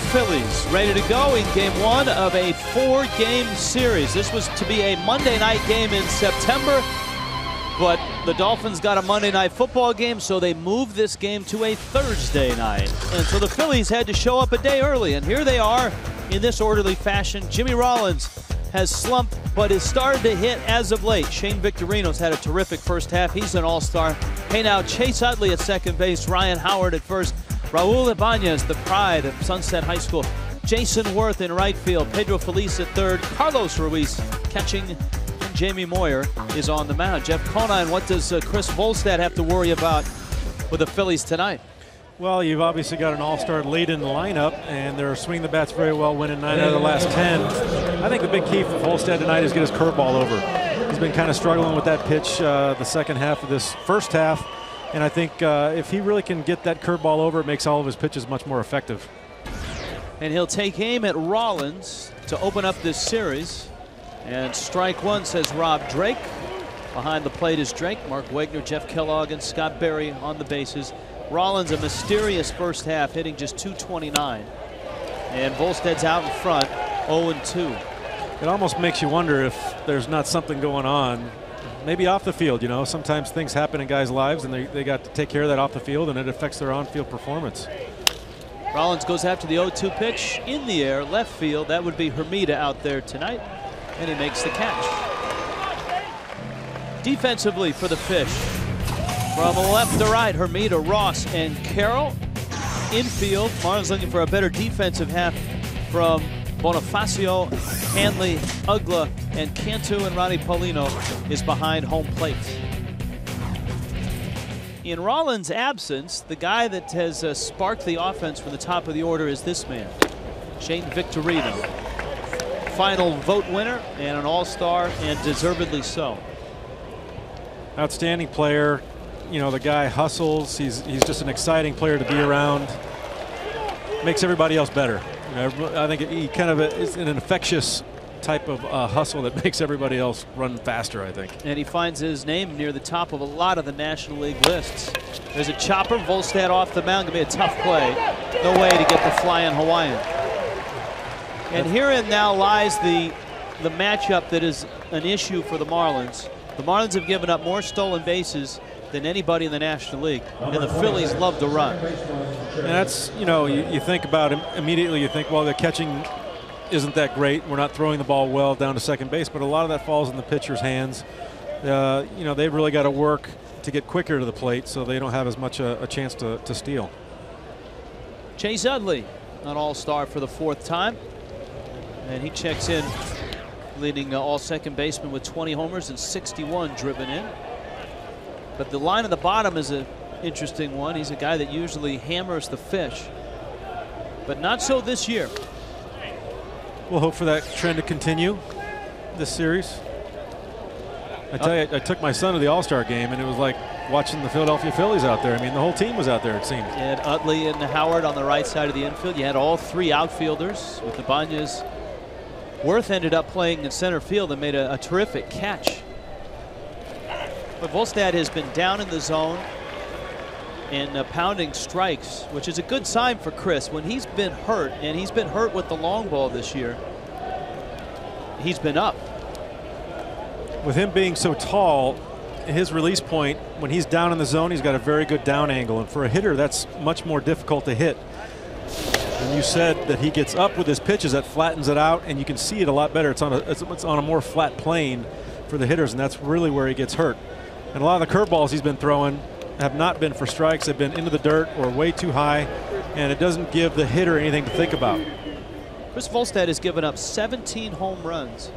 Phillies ready to go in game one of a 4-game series. This was to be a Monday night game in September, but the Dolphins got a Monday night football game, so they moved this game to a Thursday night. And so the Phillies had to show up a day early, and here they are in this orderly fashion. Jimmy Rollins has slumped, but has started to hit as of late. Shane Victorino's had a terrific first half. He's an all-star. Hey now, Chase Utley at second base, Ryan Howard at first. Raul Ibanez, the pride of Sunset High School. Jason Worth in right field. Pedro Feliz at third. Carlos Ruiz catching. And Jamie Moyer is on the mound. Jeff Conine, what does Chris Volstad have to worry about with the Phillies tonight? Well, you've obviously got an all-star lead in the lineup, and they're swinging the bats very well, winning 9 out of the last 10. I think the big key for Volstad tonight is get his curveball over. He's been kind of struggling with that pitch the second half of this first half. And I think if he really can get that curveball over, it makes all of his pitches much more effective. And he'll take aim at Rollins to open up this series. And strike one, says Rob Drake. Behind the plate is Drake, Mark Wagner, Jeff Kellogg, and Scott Berry on the bases. Rollins, a mysterious first half, hitting just .229. And Volstad's out in front, 0-2. It almost makes you wonder if there's not something going on. Maybe off the field, you know, sometimes things happen in guys' lives and they got to take care of that off the field, and it affects their on-field performance. Rollins goes after the 0-2 pitch in the air, left field. That would be Hermida out there tonight, and he makes the catch. Defensively for the Fish, from left to right, Hermida, Ross, and Carroll. Infield, Marlins looking for a better defensive half from Bonifacio, Hanley, Ugla, and Cantu, and Ronnie Paulino is behind home plate. In Rollins' absence, the guy that has sparked the offense from the top of the order is this man, Shane Victorino. Final vote winner and an all-star, and deservedly so. Outstanding player. You know, the guy hustles. He's just an exciting player to be around. Makes everybody else better. You know, I think he kind of is an infectious type of hustle that makes everybody else run faster, I think. And he finds his name near the top of a lot of the National League lists. There's a chopper. Volstad off the mound. Going to be a tough play. No way to get the flying Hawaiian. And herein now lies the matchup that is an issue for the Marlins. The Marlins have given up more stolen bases than anybody in the National League, and the Phillies love to run. And that's, you know, you think about it immediately, you think, well, the catching isn't that great. We're not throwing the ball well down to second base, but a lot of that falls in the pitcher's hands. You know, they've really got to work to get quicker to the plate so they don't have as much a chance to steal. Chase Utley, an all-star for the 4th time, and he checks in, leading all second basemen with 20 homers and 61 driven in. But the line at the bottom is an interesting one. He's a guy that usually hammers the Fish, but not so this year. We'll hope for that trend to continue this series. I tell you, I took my son to the All-Star game, and it was like watching the Philadelphia Phillies out there. I mean, the whole team was out there, it seemed. You had Utley and Howard on the right side of the infield. You had all 3 outfielders with Ibanez. Worth ended up playing in center field and made a terrific catch. But Volstad has been down in the zone and pounding strikes, which is a good sign for Chris. When he's been hurt, and he's been hurt with the long ball this year, he's been up. With him being so tall, his release point, when he's down in the zone, he's got a very good down angle. And for a hitter, that's much more difficult to hit. And you said that he gets up with his pitches, that flattens it out, and you can see it a lot better. It's on a more flat plane for the hitters, and that's really where he gets hurt. And a lot of the curveballs he's been throwing have not been for strikes. They've been into the dirt or way too high, and it doesn't give the hitter anything to think about. Chris Volstad has given up 17 home runs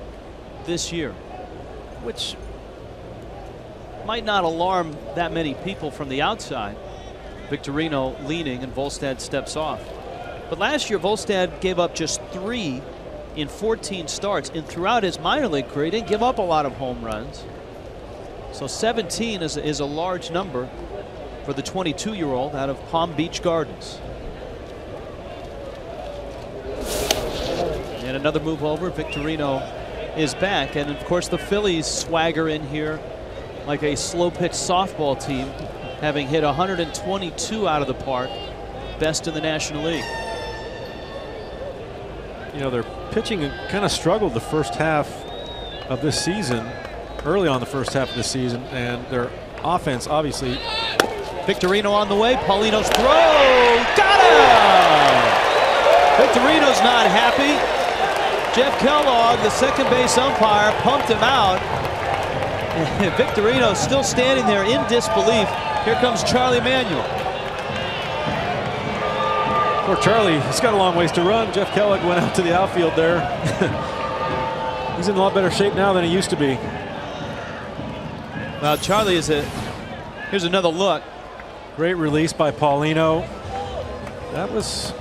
this year, which might not alarm that many people from the outside. Victorino leaning, and Volstad steps off. But last year, Volstad gave up just 3 in 14 starts, and throughout his minor league career, he didn't give up a lot of home runs. So 17 is a large number for the 22-year-old out of Palm Beach Gardens. And another move over. Victorino is back, and of course the Phillies swagger in here like a slow pitch softball team, having hit 122 out of the park, best in the National League. you know, their pitching kind of struggled the first half of this season, early on the first half of the season, and their offense obviously. Victorino on the way. Paulino's throw. Got him! Victorino's not happy. Jeff Kellogg, the second base umpire, pumped him out. Victorino still standing there in disbelief. Here comes Charlie Manuel. Poor Charlie, he's got a long ways to run. Jeff Kellogg went out to the outfield there. He's in a lot better shape now than he used to be. Well, Charlie is here's another look. Great release by Paulino. That was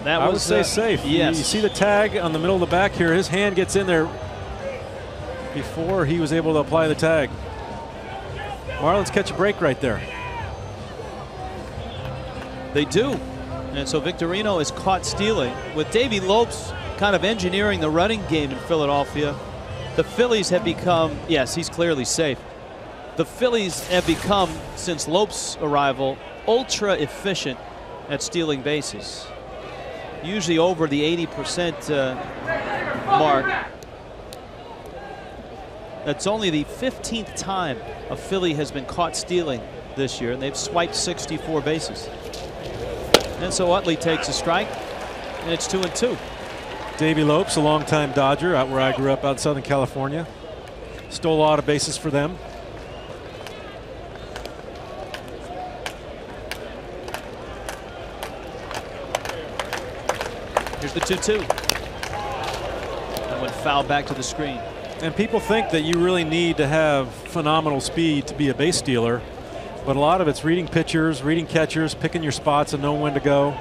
I would say safe. Yes. You see the tag on the middle of the back here. His hand gets in there before he was able to apply the tag. Marlins catch a break right there. They do. And so Victorino is caught stealing. With Davey Lopes kind of engineering the running game in Philadelphia, the Phillies have become, yes, he's clearly safe. The Phillies have become, since Lopes' arrival, ultra efficient at stealing bases. Usually over the 80% mark. That's only the 15th time a Philly has been caught stealing this year, and they've swiped 64 bases. And so Utley takes a strike, and it's 2-2. Davey Lopes, a longtime Dodger, out where I grew up out in Southern California. Stole a lot of bases for them. Here's the 2-2. That went foul back to the screen. And people think that you really need to have phenomenal speed to be a base stealer, but a lot of it's reading pitchers, reading catchers, picking your spots and knowing when to go.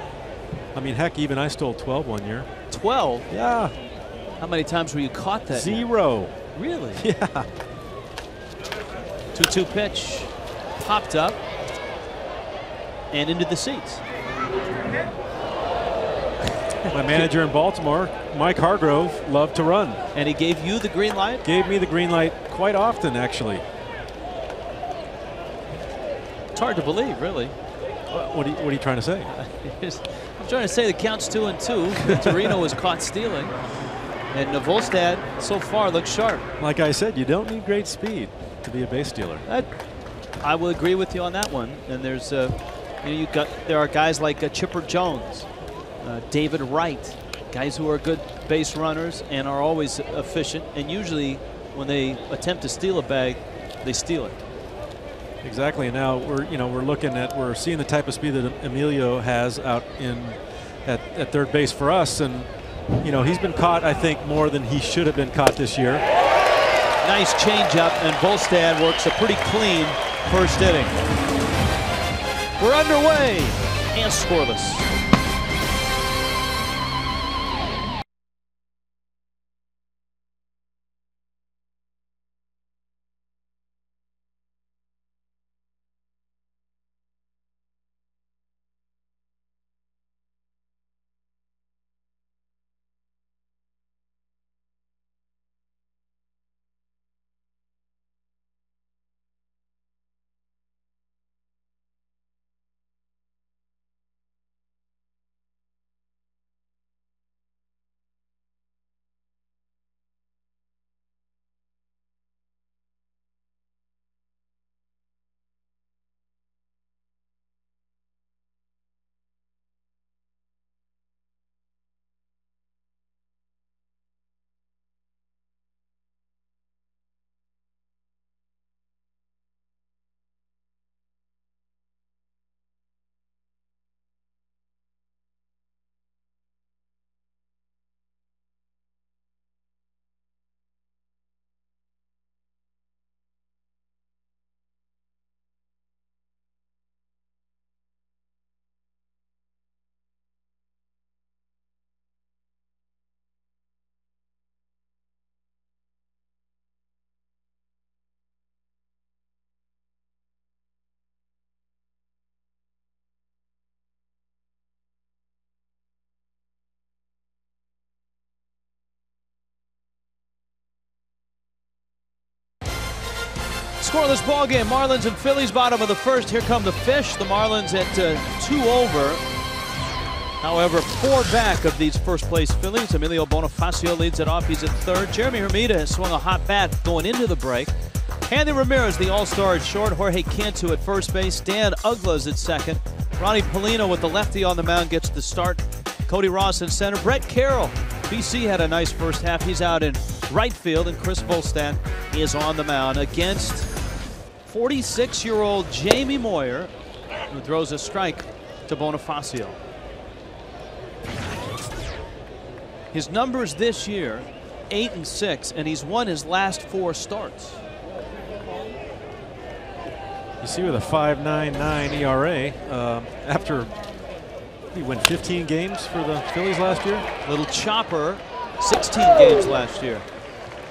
I mean, heck, even I stole 12 one year. 12? Yeah. How many times were you caught that? 0. Really? Yeah. 2-2 pitch. Popped up and into the seats. My manager in Baltimore, Mike Hargrove, loved to run. And he gave you the green light? Gave me the green light quite often, actually. It's hard to believe, really. What are you trying to say? I'm trying to say the count's 2-2. Victorino was caught stealing. And Volstad so far looks sharp. Like I said, you don't need great speed to be a base stealer. I will agree with you on that one. And there's there are guys like Chipper Jones, David Wright, guys who are good base runners and are always efficient, and usually when they attempt to steal a bag, they steal it. Exactly. And now we're seeing the type of speed that Emilio has out at third base for us, and he's been caught, I think, more than he should have been caught this year. Nice changeup, and Volstad works a pretty clean first inning. We're underway and scoreless. Scoreless ball game. Marlins and Phillies, bottom of the first. Here come the Fish. The Marlins at 2 over. However, 4 back of these first-place Phillies. Emilio Bonifacio leads it off. He's at third. Jeremy Hermida has swung a hot bat going into the break. Hanley Ramirez, the all-star at short. Jorge Cantu at first base. Dan Uggla's at second. Ronnie Polino with the lefty on the mound gets the start. Cody Ross in center. Brett Carroll. BC had a nice first half. He's out in right field, and Chris Volstad is on the mound against 46-year-old Jamie Moyer, who throws a strike to Bonifacio. His numbers this year, 8-6, and he's won his last 4 starts. You see with a 5.99 ERA after he won 15 games for the Phillies last year. Little chopper, 16 games last year.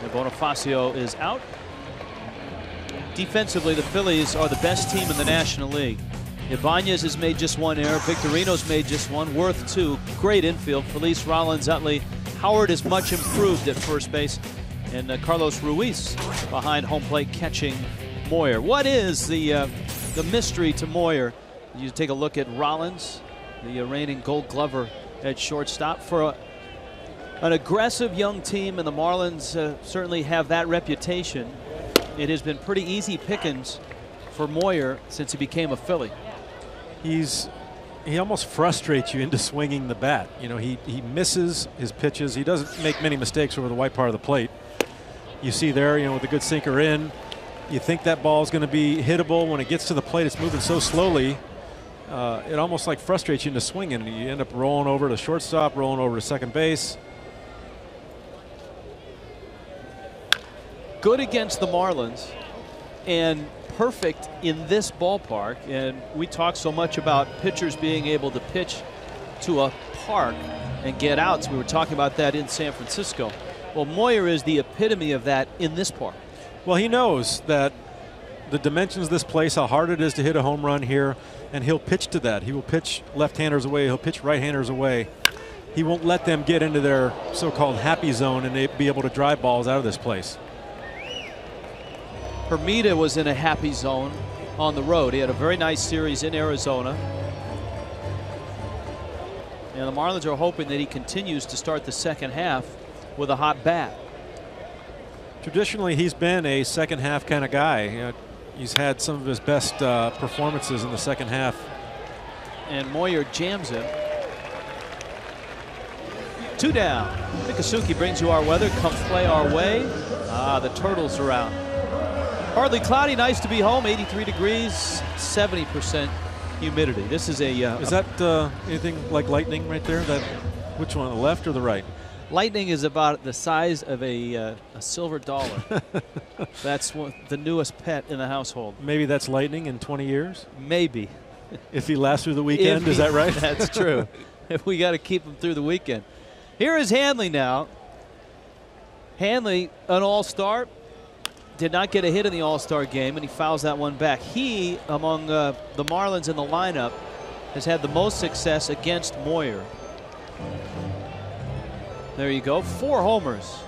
And Bonifacio is out. Defensively, the Phillies are the best team in the National League. Ibanez has made just 1 error. Victorino's made just 1. Worth 2. Great infield. Felice, Rollins, Utley. Howard is much improved at first base. And Carlos Ruiz behind home plate catching Moyer. What is the mystery to Moyer? You take a look at Rollins, the reigning Gold Glover at shortstop. For an aggressive young team, and the Marlins certainly have that reputation, it has been pretty easy pickings for Moyer since he became a Philly. He almost frustrates you into swinging the bat. You know, he misses his pitches. He doesn't make many mistakes over the white part of the plate. You see there, you know, with a good sinker in, you think that ball is going to be hittable. When it gets to the plate, it's moving so slowly. It almost like frustrates you into swinging. You end up rolling over to shortstop, rolling over to second base. Good against the Marlins and perfect in this ballpark. And we talk so much about pitchers being able to pitch to a park and get outs. We were talking about that in San Francisco. Well, Moyer is the epitome of that in this park. Well, he knows that the dimensions of this place, how hard it is to hit a home run here, and he'll pitch to that. He will pitch left-handers away. He'll pitch right-handers away. He won't let them get into their so-called happy zone and be able to drive balls out of this place. Hermida was in a happy zone on the road. He had a very nice series in Arizona. And the Marlins are hoping that he continues to start the second half with a hot bat. Traditionally, he's been a second half kind of guy. You know, he's had some of his best performances in the second half. And Moyer jams him. 2 down. Miccosukee brings you our weather. Come play our way. The Turtles are out. Partly cloudy, nice to be home. 83 degrees, 70% humidity. This is a. Is that anything like lightning right there? That which one, the left or the right? Lightning is about the size of a silver dollar. That's the newest pet in the household. Maybe that's lightning in 20 years? Maybe. If he lasts through the weekend, is that right? That's true. If we got to keep him through the weekend. Here is Hanley now. Hanley, an all-star, did not get a hit in the all-star game, and he fouls that one back. He, among the Marlins in the lineup, has had the most success against Moyer. There you go, 4 homers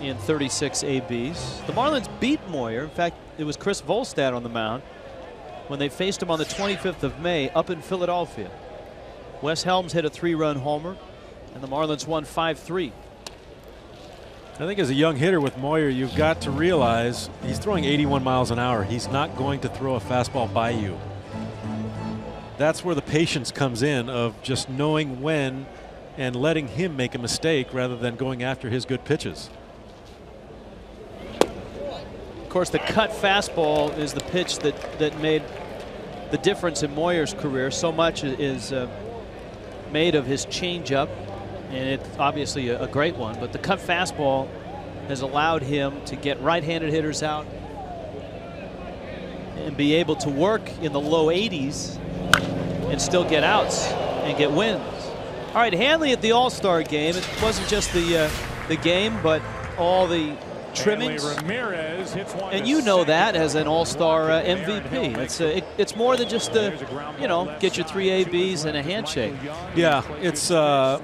in 36 ABs. The Marlins beat Moyer. In fact, it was Chris Volstad on the mound when they faced him on the 25th of May up in Philadelphia. Wes Helms hit a 3-run homer, and the Marlins won 5-3. I think as a young hitter with Moyer, you've got to realize he's throwing 81 miles an hour. He's not going to throw a fastball by you. That's where the patience comes in, of just knowing when and letting him make a mistake rather than going after his good pitches. Of course, the cut fastball is the pitch that made the difference in Moyer's career. So much is made of his changeup, and it's obviously a great one, but the cut fastball has allowed him to get right-handed hitters out and be able to work in the low 80s and still get outs and get wins. All right, Hanley at the All-Star game. It wasn't just the game, but all the trimmings. And you know that as an All-Star MVP. It's more than just get your 3 ABs and a handshake. Yeah, it's a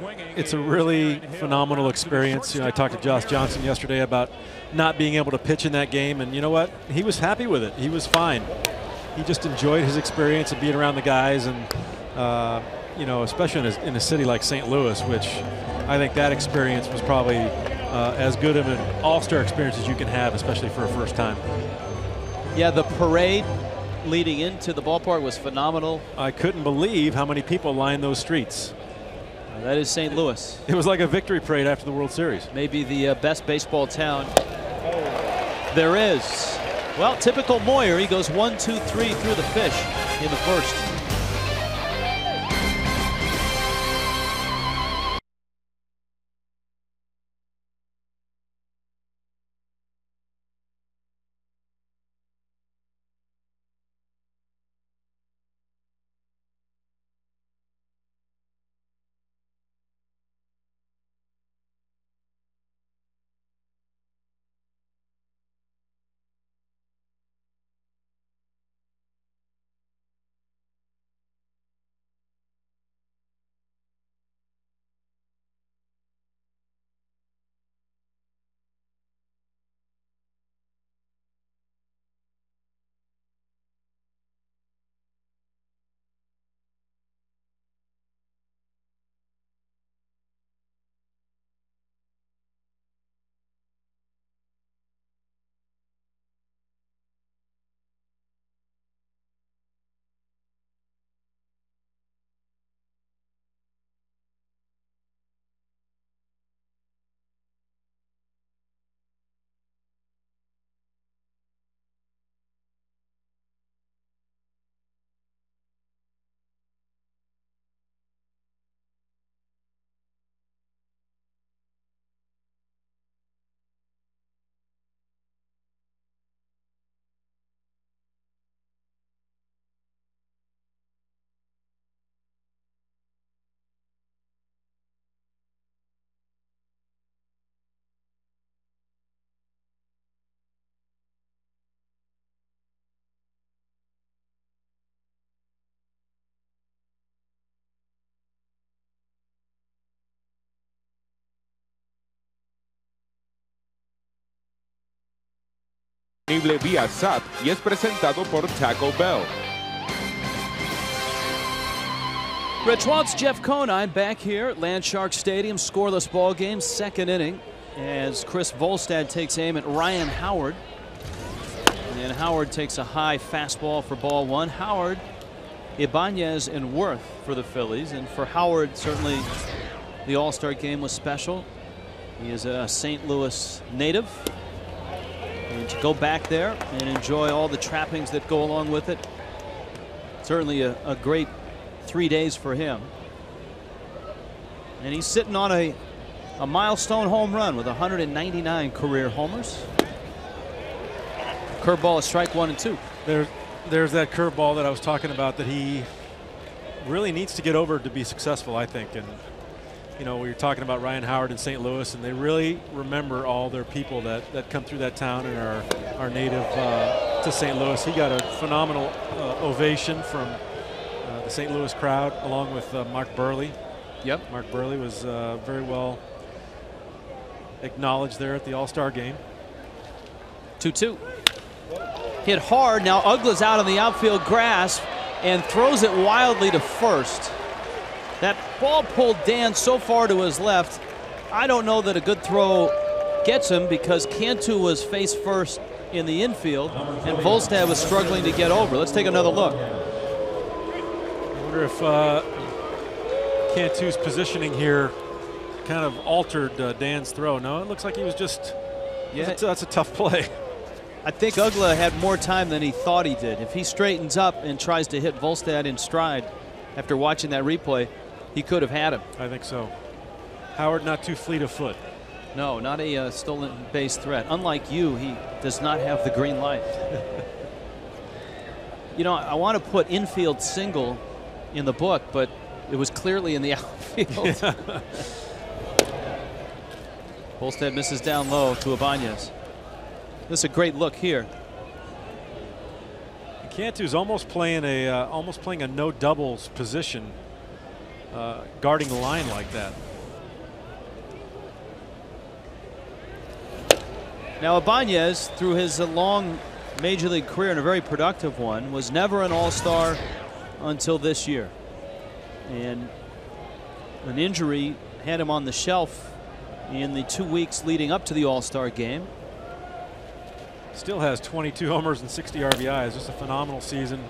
really phenomenal experience. You know, I talked to Josh Johnson yesterday about not being able to pitch in that game, and you know what? He was happy with it. He was fine. He just enjoyed his experience of being around the guys, and you know, especially in a city like St. Louis, which I think that experience was probably as good of an all-star experience as you can have, especially for a first time. Yeah, the parade leading into the ballpark was phenomenal. I couldn't believe how many people lined those streets. That is St. Louis. It was like a victory parade after the World Series. Maybe the best baseball town there is. Well, typical Moyer. He goes 1, 2, 3 through the fish in the first. Vía SAP y es presentado por Taco Bell. Rich Waltz, Jeff Conine back here at Landshark Stadium. Scoreless ball game, second inning, as Chris Volstad takes aim at Ryan Howard. And Howard takes a high fastball for ball one. Howard, Ibanez, and Worth for the Phillies. And for Howard, certainly the All-Star game was special. He is a St. Louis native. And to go back there and enjoy all the trappings that go along with it, certainly a great 3 days for him. And he's sitting on a milestone home run with 199 career homers. Curveball, a strike 1 and 2. There's that curveball that I was talking about that he really needs to get over to be successful, I think. And you know, we were talking about Ryan Howard in St. Louis, and they really remember all their people that come through that town and are native to St. Louis. He got a phenomenal ovation from the St. Louis crowd, along with Mark Burley. Yep. Mark Burley was very well acknowledged there at the All-Star game. 2-2. Hit hard. Now Uggla's out on the outfield grass and throws it wildly to first. That ball pulled Dan so far to his left. I don't know that a good throw gets him because Cantu was face first in the infield and Volstad was struggling to get over. Let's take another look. I wonder if Cantu's positioning here kind of altered Dan's throw. No, it looks like he was just, yeah, that's a tough play. I think Uggla had more time than he thought he did. If he straightens up and tries to hit Volstad in stride after watching that replay, he could have had him. I think so. Howard not too fleet of foot. No, not a stolen base threat. Unlike you, he does not have the green light. You know, I want to put infield single in the book, but it was clearly in the outfield. Yeah. Volstad misses down low to Ibanez. This is a great look here. Cantu's almost playing a no doubles position, guarding the line like that. Now Ibanez, through his long major league career and a very productive one, was never an all-star until this year. And an injury had him on the shelf in the 2 weeks leading up to the All-Star game. Still has 22 homers and 60 RBIs. Just a phenomenal season.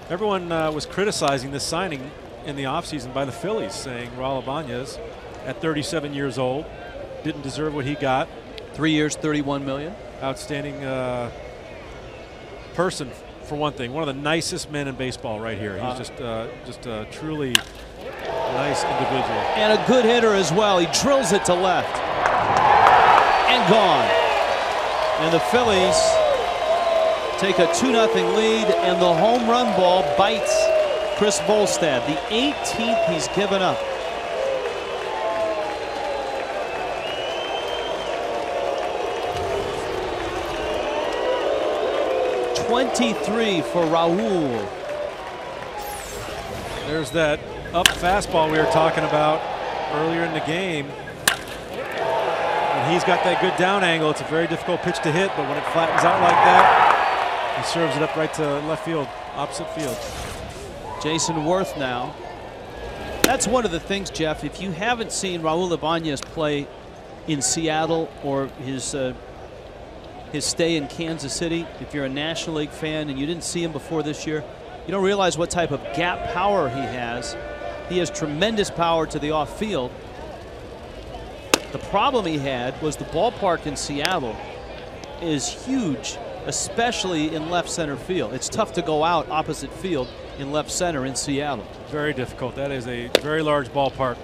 Everyone was criticizing this signing in the offseason by the Phillies, saying Raul Ibanez, at 37 years old, didn't deserve what he got. 3 years, $31 million. Outstanding person, for one thing. One of the nicest men in baseball right here. He's just a truly nice individual. And a good hitter as well. He drills it to left. And gone. And the Phillies take a 2-0 lead, and the home run ball bites Chris Volstad, the 18th he's given up. .23 for Raul. There's that up fastball we were talking about earlier in the game. And he's got that good down angle. It's a very difficult pitch to hit, but when it flattens out like that, he serves it up right to left field, opposite field. Jason Worth now. That's one of the things, Jeff, if you haven't seen Raul Ibanez play in Seattle or his stay in Kansas City, if you're a National League fan and you didn't see him before this year, you don't realize what type of gap power he has. He has tremendous power to the off field. The problem he had was the ballpark in Seattle is huge, especially in left center field. It's tough to go out opposite field in left center in Seattle. Very difficult. That is a very large ballpark.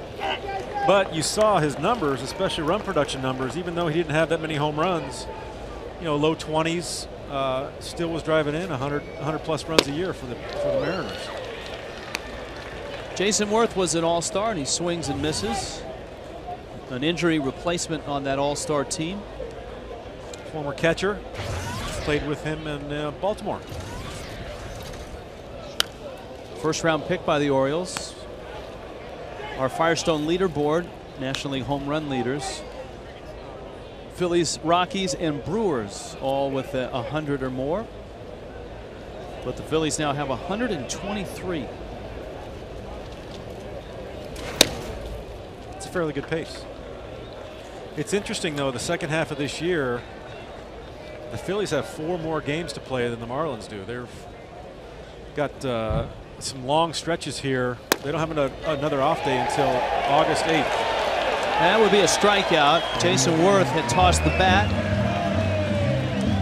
But you saw his numbers, especially run production numbers, even though he didn't have that many home runs, you know, low 20s, still was driving in 100 plus runs a year for the Mariners. Jason Worth was an all-star, and he swings and misses. An injury replacement on that all-star team. Former catcher, played with him in Baltimore. First-round pick by the Orioles. Our Firestone leaderboard, National League home run leaders. Phillies, Rockies, and Brewers all with 100 or more. But the Phillies now have 123. It's a fairly good pace. It's interesting, though, the second half of this year, the Phillies have 4 more games to play than the Marlins do. They've got some long stretches here. They don't have another off day until August 8th. That would be a strikeout. Jason Worth had tossed the bat,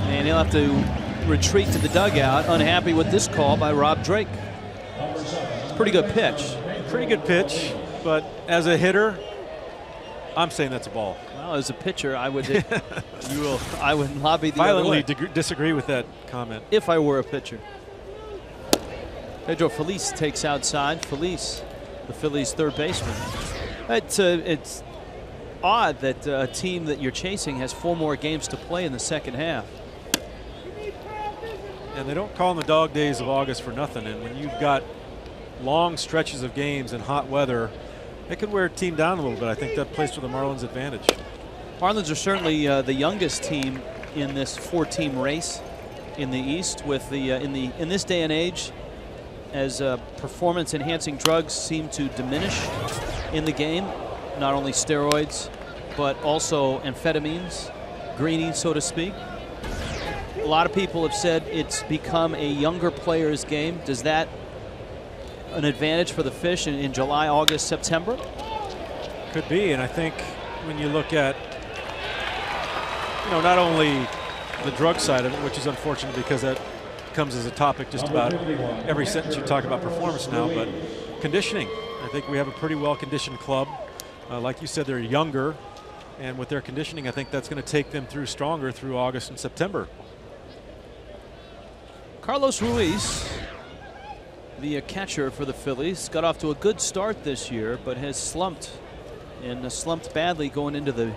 and he'll have to retreat to the dugout, unhappy with this call by Rob Drake. It's a pretty good pitch. Pretty good pitch, but as a hitter, I'm saying that's a ball. Well, as a pitcher, I would I would lobby the violently other way. disagree with that comment. If I were a pitcher. Pedro Feliz takes outside. Feliz, the Phillies' third baseman. It's odd that a team that you're chasing has 4 more games to play in the second half. And they don't call them the dog days of August for nothing. And when you've got long stretches of games in hot weather, it could wear a team down a little bit. I think that plays to the Marlins' advantage. Marlins are certainly the youngest team in this 4-team race in the East. With the in this day and age, as performance-enhancing drugs seem to diminish in the game, not only steroids, but also amphetamines, greenies, so to speak. A lot of people have said it's become a younger player's game. Does that an advantage for the Fish in July, August, September? Could be, and I think when you look at, you know, not only the drug side of it, which is unfortunate because that comes as a topic just about every sentence you talk about performance now, but conditioning. I think we have a pretty well-conditioned club. Like you said, they're younger, and with their conditioning, I think that's going to take them through stronger through August and September. Carlos Ruiz, the catcher for the Phillies, got off to a good start this year, but has slumped, and slumped badly going into the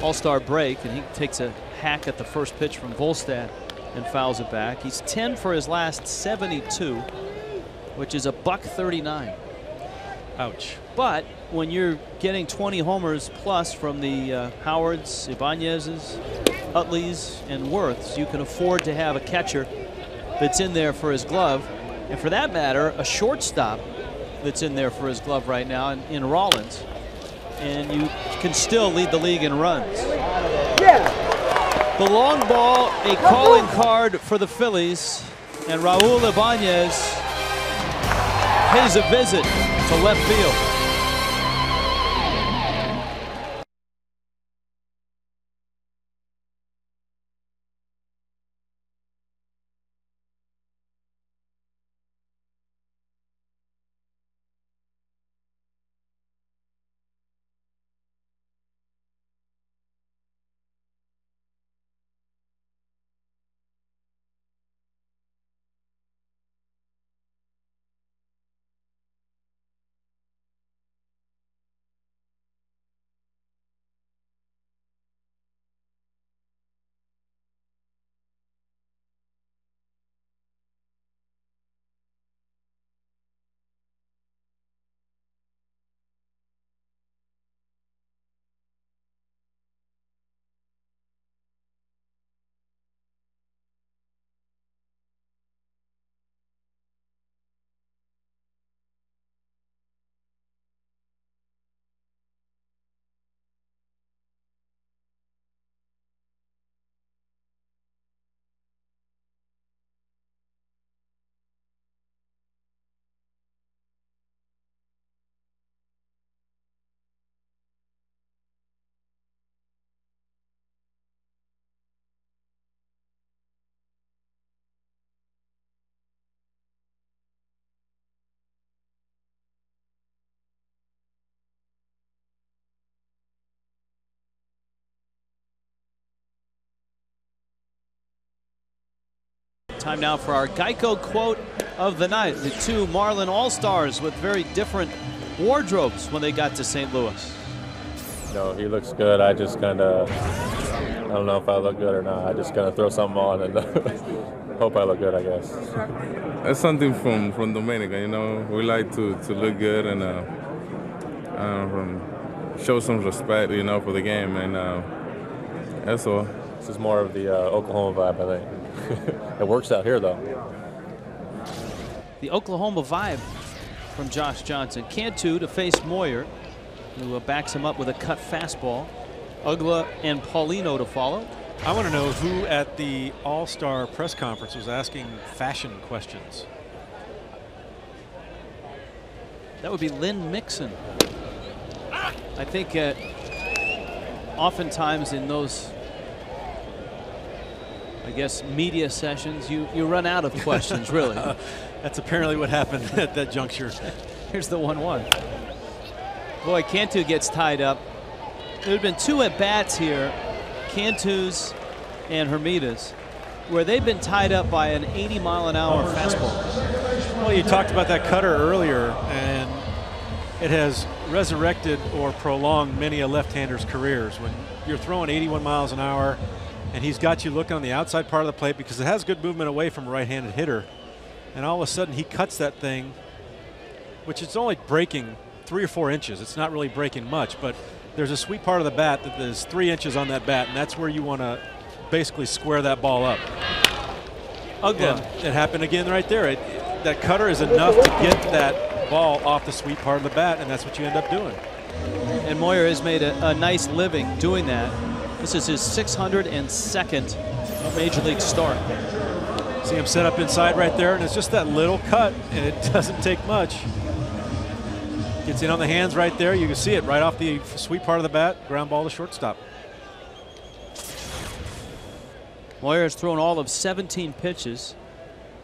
All-Star break, and he takes a hack at the first pitch from Volstad and fouls it back. He's 10 for his last 72, which is a $139. Ouch. But when you're getting 20 homers plus from the Howards, Ibanez's, Utleys, and Worths, you can afford to have a catcher that's in there for his glove. And for that matter, a shortstop that's in there for his glove right now in Rollins. And you can still lead the league in runs. The long ball, a calling card for the Phillies, and Raul Ibanez pays a visit to left field. Time now for our Geico quote of the night. The two Marlin All-Stars with very different wardrobes when they got to St. Louis. No, he looks good. I just kind of, I don't know if I look good or not. I just kind of throw something on and hope I look good, I guess. That's something from Dominica, you know. We like to look good and show some respect, you know, for the game, and that's all. This is more of the Oklahoma vibe, I think. It works out here, though. The Oklahoma vibe from Josh Johnson. Cantu to face Moyer, who backs him up with a cut fastball. Uggla and Paulino to follow. I want to know who at the All-Star press conference was asking fashion questions. That would be Lynn Mixon. I think oftentimes in those, I guess, media sessions, you run out of questions, really. That's apparently what happened at that juncture. Here's the 1-1. Boy, Cantu gets tied up. There have been two at-bats here, Cantu's and Hermida's, where they've been tied up by an 80-mile-an-hour fastball. Well, you talked about that cutter earlier, and it has resurrected or prolonged many a left-hander's careers. When you're throwing 81 miles an hour, and he's got you looking on the outside part of the plate because it has good movement away from a right-handed hitter, and all of a sudden he cuts that thing, which it's only breaking 3 or 4 inches. It's not really breaking much, but there's a sweet part of the bat that is 3 inches on that bat, and that's where you want to basically square that ball up. Uggla. It happened again right there. That cutter is enough to get that ball off the sweet part of the bat, and that's what you end up doing. And Moyer has made a nice living doing that. This is his 602nd Major League start. See him set up inside right there, and it's just that little cut, and it doesn't take much. Gets in on the hands right there. You can see it right off the sweet part of the bat. Ground ball to shortstop. Moyer has thrown all of 17 pitches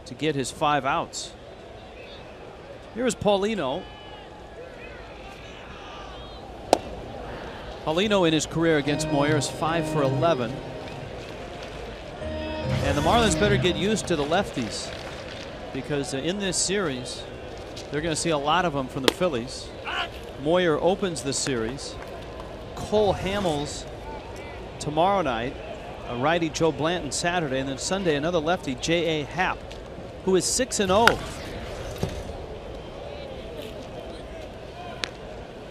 to get his 5 outs. Here's Paulino. Paulino in his career against Moyer is 5 for 11. And the Marlins better get used to the lefties, because in this series, they're going to see a lot of them from the Phillies. Moyer opens the series. Cole Hamels tomorrow night. A righty, Joe Blanton, Saturday. And then Sunday, another lefty, J.A. Happ, who is 6-0.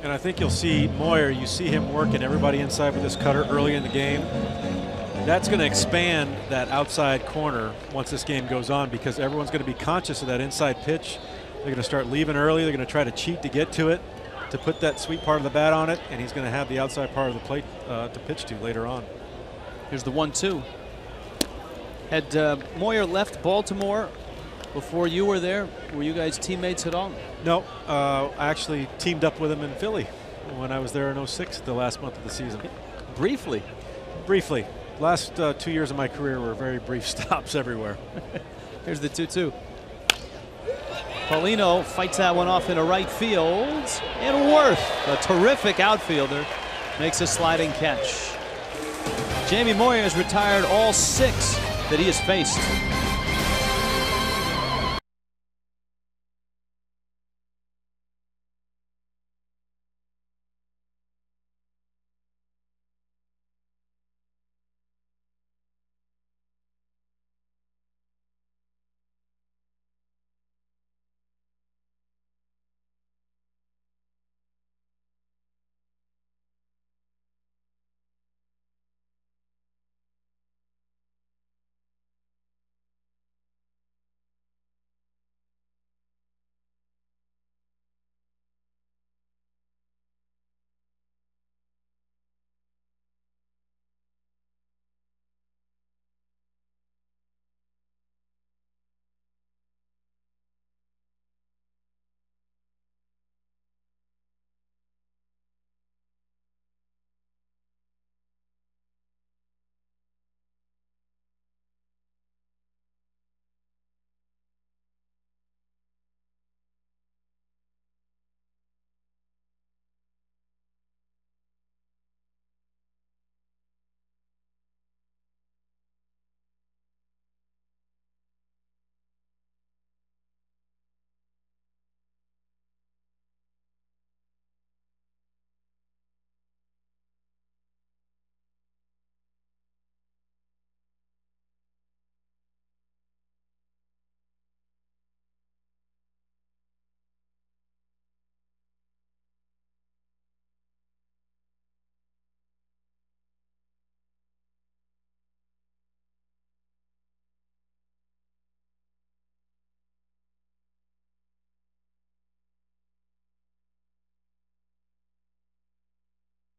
And I think you'll see Moyer, you see him working everybody inside with this cutter early in the game. That's going to expand that outside corner once this game goes on, because everyone's going to be conscious of that inside pitch They're going to start leaving early. They're going to try to cheat to get to it, to put that sweet part of the bat on it, and he's going to have the outside part of the plate to pitch to later on. Here's the 1-2. Had Moyer left Baltimore before you were there? Were you guys teammates at all? No, I actually teamed up with him in Philly when I was there in '06, the last month of the season. Briefly. Briefly. Last 2 years of my career were very brief stops everywhere. Here's the 2-2. Paulino fights that one off into right field. And Worth, a terrific outfielder, makes a sliding catch. Jamie Moyer has retired all 6 that he has faced.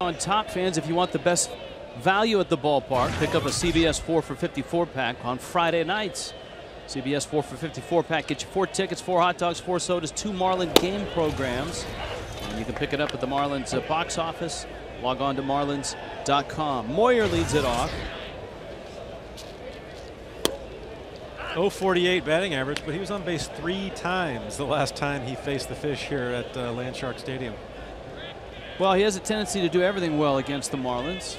On top, fans, if you want the best value at the ballpark, pick up a CBS 4 for $54 pack on Friday nights. CBS 4 for $54 pack gets you 4 tickets, 4 hot dogs, 4 sodas, 2 Marlin game programs. And you can pick it up at the Marlins box office. Log on to marlins.com. Moyer leads it off. .048 batting average, but he was on base 3 times the last time he faced the Fish here at Landshark Stadium. Well, he has a tendency to do everything well against the Marlins.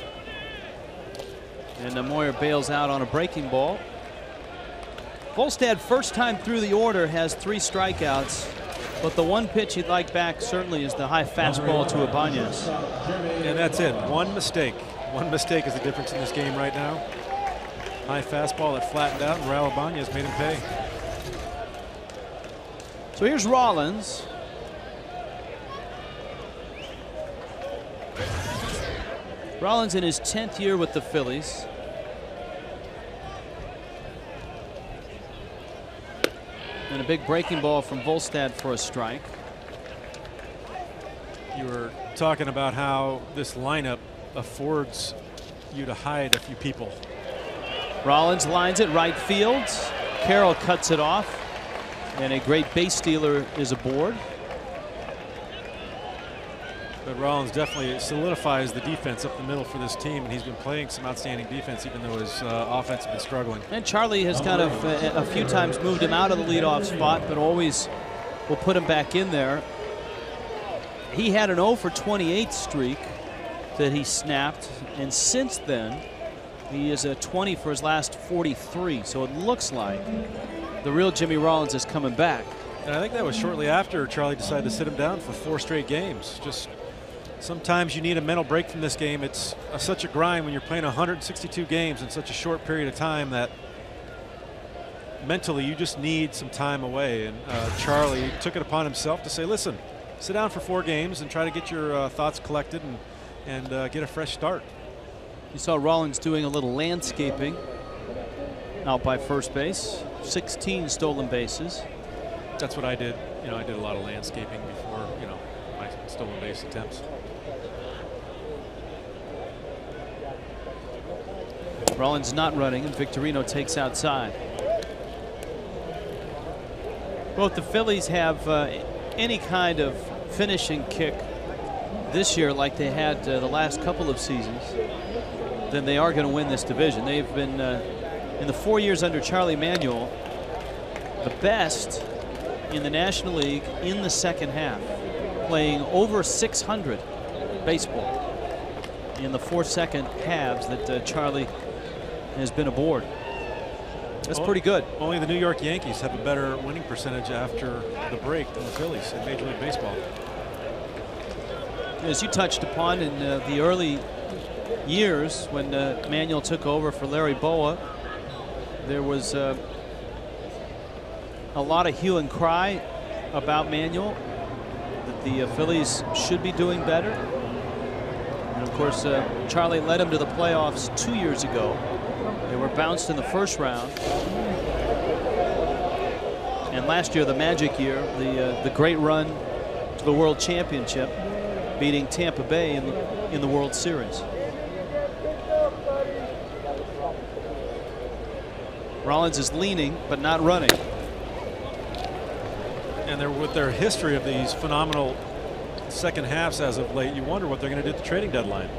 And Moyer bails out on a breaking ball. Volstad, first time through the order, has 3 strikeouts. But the one pitch he'd like back certainly is the high fastball to Ibanez. And that's it. One mistake. One mistake is the difference in this game right now. High fastball that flattened out, and Raul Ibanez made him pay. So here's Rollins. Rollins in his 10th year with the Phillies. And a big breaking ball from Volstad for a strike. You were talking about how this lineup affords you to hide a few people. Rollins lines it right field. Carroll cuts it off. And a great base stealer is aboard. But Rollins definitely solidifies the defense up the middle for this team, and he's been playing some outstanding defense even though his offense has been struggling. And Charlie has kind of a few times moved him out of the leadoff spot, but always will put him back in there. He had an 0 for 28 streak that he snapped, and since then he is a 20 for his last 43. So it looks like the real Jimmy Rollins is coming back. And I think that was shortly after Charlie decided to sit him down for 4 straight games. Just sometimes you need a mental break from this game. It's such a grind when you're playing 162 games in such a short period of time that mentally you just need some time away. And Charlie took it upon himself to say, listen, sit down for 4 games and try to get your thoughts collected and get a fresh start. You saw Rollins doing a little landscaping out by first base. 16 stolen bases. That's what I did. you know, I did a lot of landscaping before, you know, my stolen base attempts. Rollins not running, and Victorino takes outside. Both the Phillies have any kind of finishing kick this year like they had the last couple of seasons, then they are going to win this division. They've been, in the 4 years under Charlie Manuel, the best in the National League in the second half, playing over 600 baseball in the 4 second halves that Charlie has been aboard. That's pretty good. Only the New York Yankees have a better winning percentage after the break than the Phillies in Major League Baseball. As you touched upon in the early years when Manuel took over for Larry Bowa, there was a lot of hue and cry about Manuel, that the Phillies should be doing better. And of course, Charlie led them to the playoffs 2 years ago. They were bounced in the first round. And last year, the magic year, the great run to the World Championship, beating Tampa Bay in the World Series. Rollins is leaning, but not running. And with their history of these phenomenal second halves as of late, you wonder what they're going to do at the trading deadline.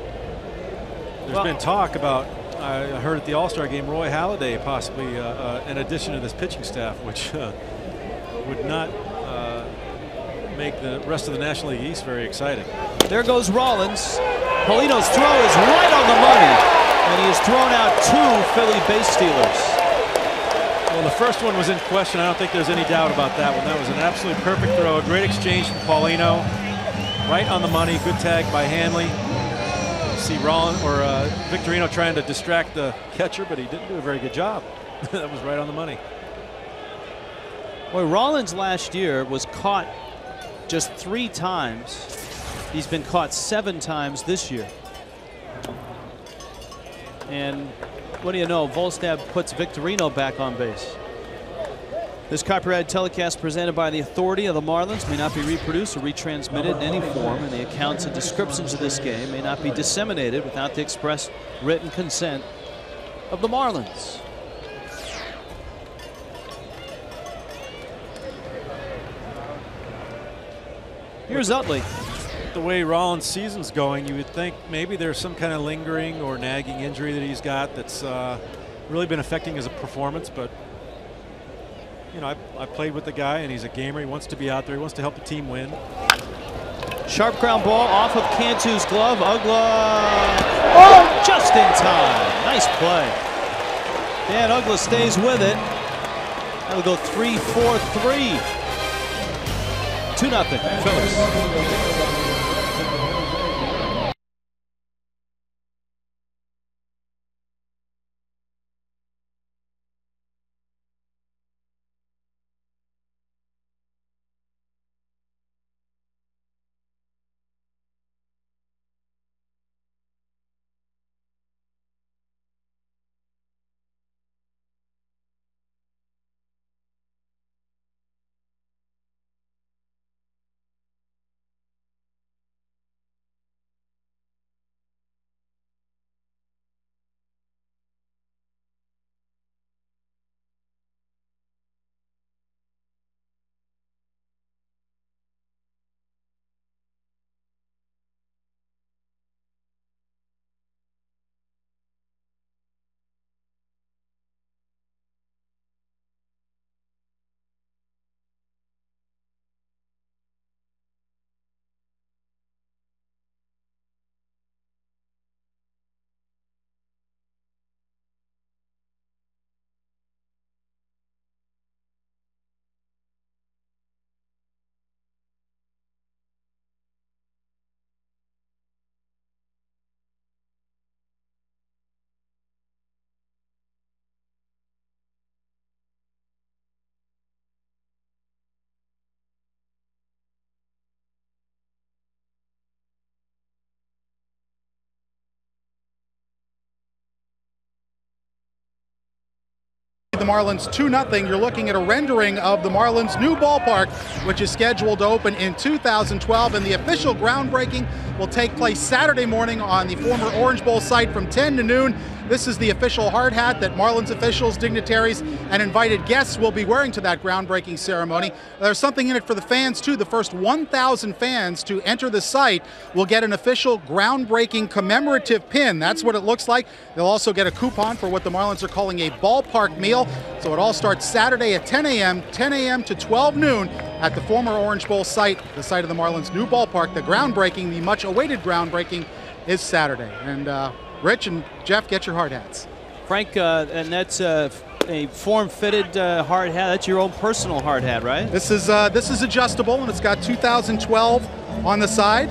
There's been talk about, I heard at the All-Star game, Roy Halladay possibly an addition to this pitching staff, which would not make the rest of the National League East very exciting. There goes Rollins. Paulino's throw is right on the money, and he has thrown out 2 Philly base stealers. Well, the first one was in question. I don't think there's any doubt about that one. That was an absolutely perfect throw. A great exchange from Paulino. Right on the money. Good tag by Hanley. See Victorino trying to distract the catcher, but he didn't do a very good job. That was right on the money. Boy, Rollins last year was caught just 3 times. He's been caught 7 times this year. And what do you know? Volstad puts Victorino back on base. This copyrighted telecast presented by the authority of the Marlins may not be reproduced or retransmitted in any form, and the accounts and descriptions of this game may not be disseminated without the express written consent of the Marlins. Here's Utley. The way Rollins' season's going, you would think maybe there's some kind of lingering or nagging injury that he's got that's really been affecting his performance. But you know, I played with the guy, and he's a gamer. He wants to be out there. He wants to help the team win. Sharp ground ball off of Cantu's glove. Uggla, oh, just in time. Nice play. Dan Uggla stays with it. That'll go 3-4-3. 2-0 Phillies. the Marlins 2-0. You're looking at a rendering of the Marlins' new ballpark, which is scheduled to open in 2012, and the official groundbreaking will take place Saturday morning on the former Orange Bowl site from 10 to noon. This is the official hard hat that Marlins officials, dignitaries, and invited guests will be wearing to that groundbreaking ceremony. There's something in it for the fans, too. The first 1,000 fans to enter the site will get an official groundbreaking commemorative pin. That's what it looks like. They'll also get a coupon for what the Marlins are calling a ballpark meal. So it all starts Saturday at 10 a.m. to 12 noon at the former Orange Bowl site, the site of the Marlins' new ballpark. The groundbreaking, the much-awaited groundbreaking, is Saturday. And Rich and Jeff, get your hard hats. Frank, and that's a form-fitted hard hat. That's your own personal hard hat, right? This is adjustable, and it's got 2012 on the side,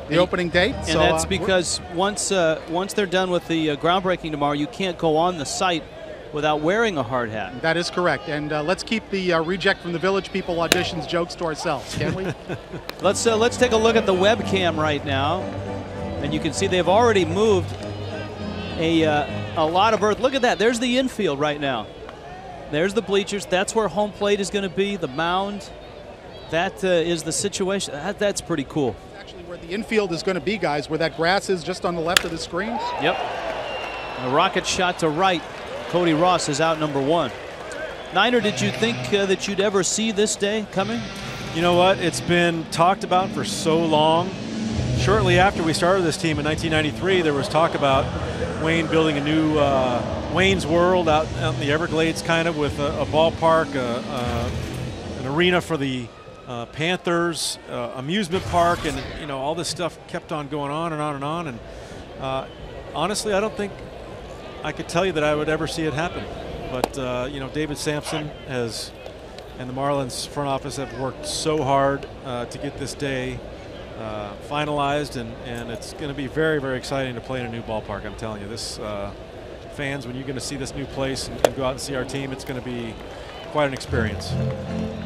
the opening date. And so, that's because once they're done with the groundbreaking tomorrow, you can't go on the site without wearing a hard hat. That is correct. And let's keep the Reject from the Village People auditions jokes to ourselves, can't we? Let's take a look at the webcam right now, and you can see they've already moved a lot of earth. Look at that. There's the infield right now. There's the bleachers. That's where home plate is going to be, the mound. That is the situation. That's pretty cool. Actually, where the infield is going to be, guys, where that grass is just on the left of the screen. Yep. A rocket shot to right. Cody Ross is out number 1. Niner, did you think that you'd ever see this day coming? You know what? It's been talked about for so long. Shortly after we started this team in 1993, there was talk about Wayne building a new Wayne's World out in the Everglades, kind of with a ballpark, an arena for the Panthers, amusement park, and all this stuff kept on going on and on and on. And honestly, I don't think I could tell you that I would ever see it happen. But David Sampson and the Marlins front office have worked so hard to get this day finalized, and it's going to be very, very exciting to play in a new ballpark. I'm telling you, this fans, when you're going to see this new place and go out and see our team, it's going to be quite an experience.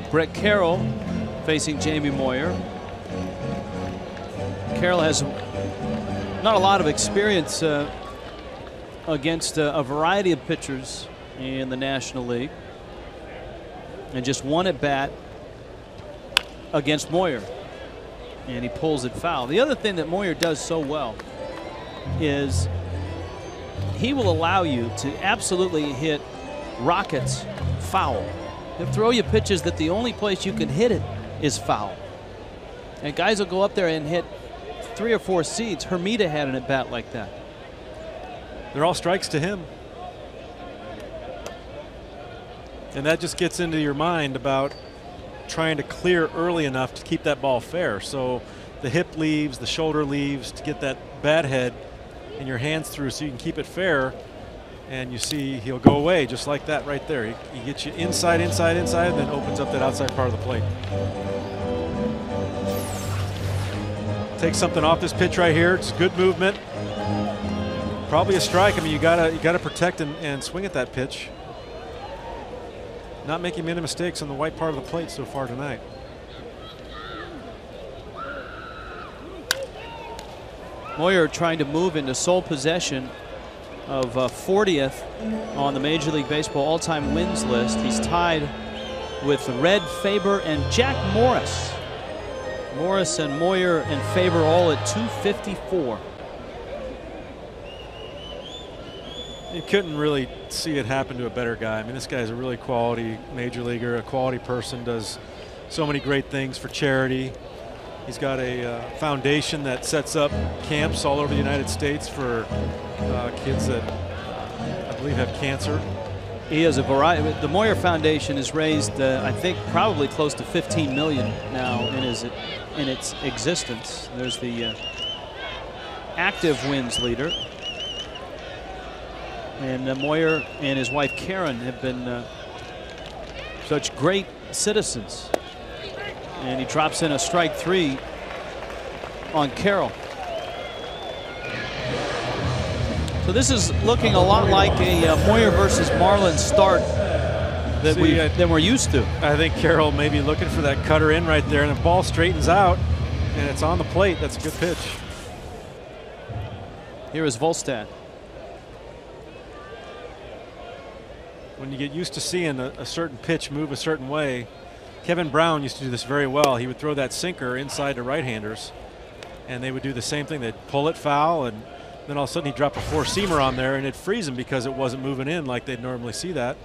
Brett Carroll facing Jamie Moyer. Carroll has not a lot of experience against a variety of pitchers in the National League, and just one at bat against Moyer, and he pulls it foul. The other thing that Moyer does so well is he will allow you to absolutely hit rockets foul. He'll throw you pitches that the only place you can hit it is foul. And guys will go up there and hit 3 or 4 seeds. Hermida had an at bat like that. They're all strikes to him. And that just gets into your mind about trying to clear early enough to keep that ball fair. So the hip leaves, the shoulder leaves, to get that bat head in your hands through so you can keep it fair. And you see he'll go away just like that right there. He gets you inside, inside, inside, and then opens up that outside part of the plate. Take something off this pitch right here. It's good movement. Probably a strike. I mean, you gotta protect and swing at that pitch. Not making many mistakes on the white part of the plate so far tonight. Moyer trying to move into sole possession of 40th on the Major League Baseball all-time wins list. He's tied with Red, Faber, and Jack Morris. Morris and Moyer and Faber all at 254. You couldn't really see it happen to a better guy. I mean, this guy's a really quality major leaguer, a quality person, does so many great things for charity. He's got a foundation that sets up camps all over the United States for kids that I believe have cancer. He has a variety. The Moyer Foundation has raised, I think, probably close to $15 million now in its existence. There's the active wins leader. And Moyer and his wife Karen have been such great citizens. And he drops in a strike 3 on Carroll. So this is looking a lot like a Moyer versus Marlins start that we're used to. I think Carroll may be looking for that cutter in right there, and the ball straightens out, and it's on the plate. That's a good pitch. Here is Volstad. when you get used to seeing a certain pitch move a certain way, Kevin Brown used to do this very well. He would throw that sinker inside to right-handers, and they would do the same thing. They'd pull it foul, and then all of a sudden he'd drop a four-seamer on there, and it'd freeze him because it wasn't moving in like they'd normally see that.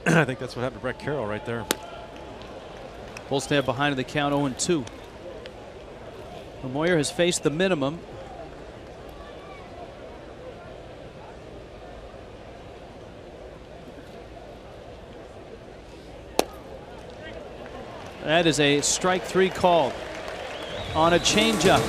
I think that's what happened to Brett Carroll right there. Volstad behind in the count 0-2. Moyer has faced the minimum. That is a strike 3 called on a changeup.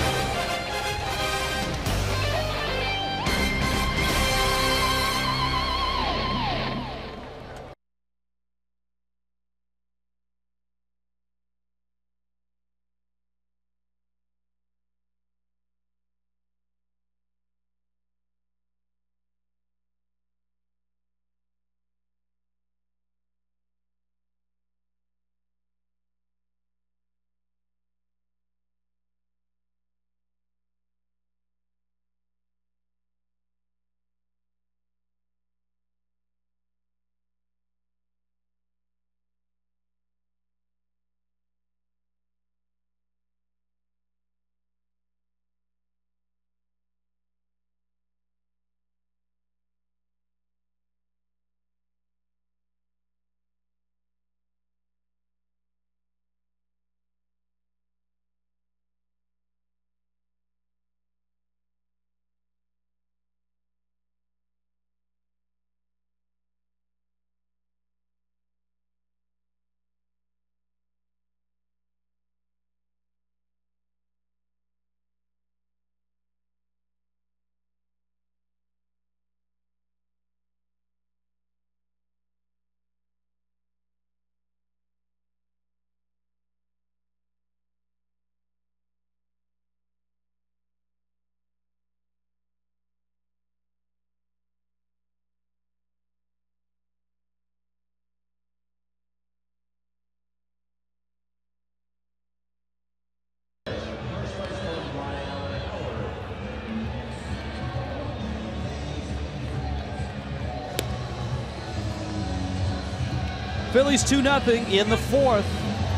Phillies 2-0 in the 4th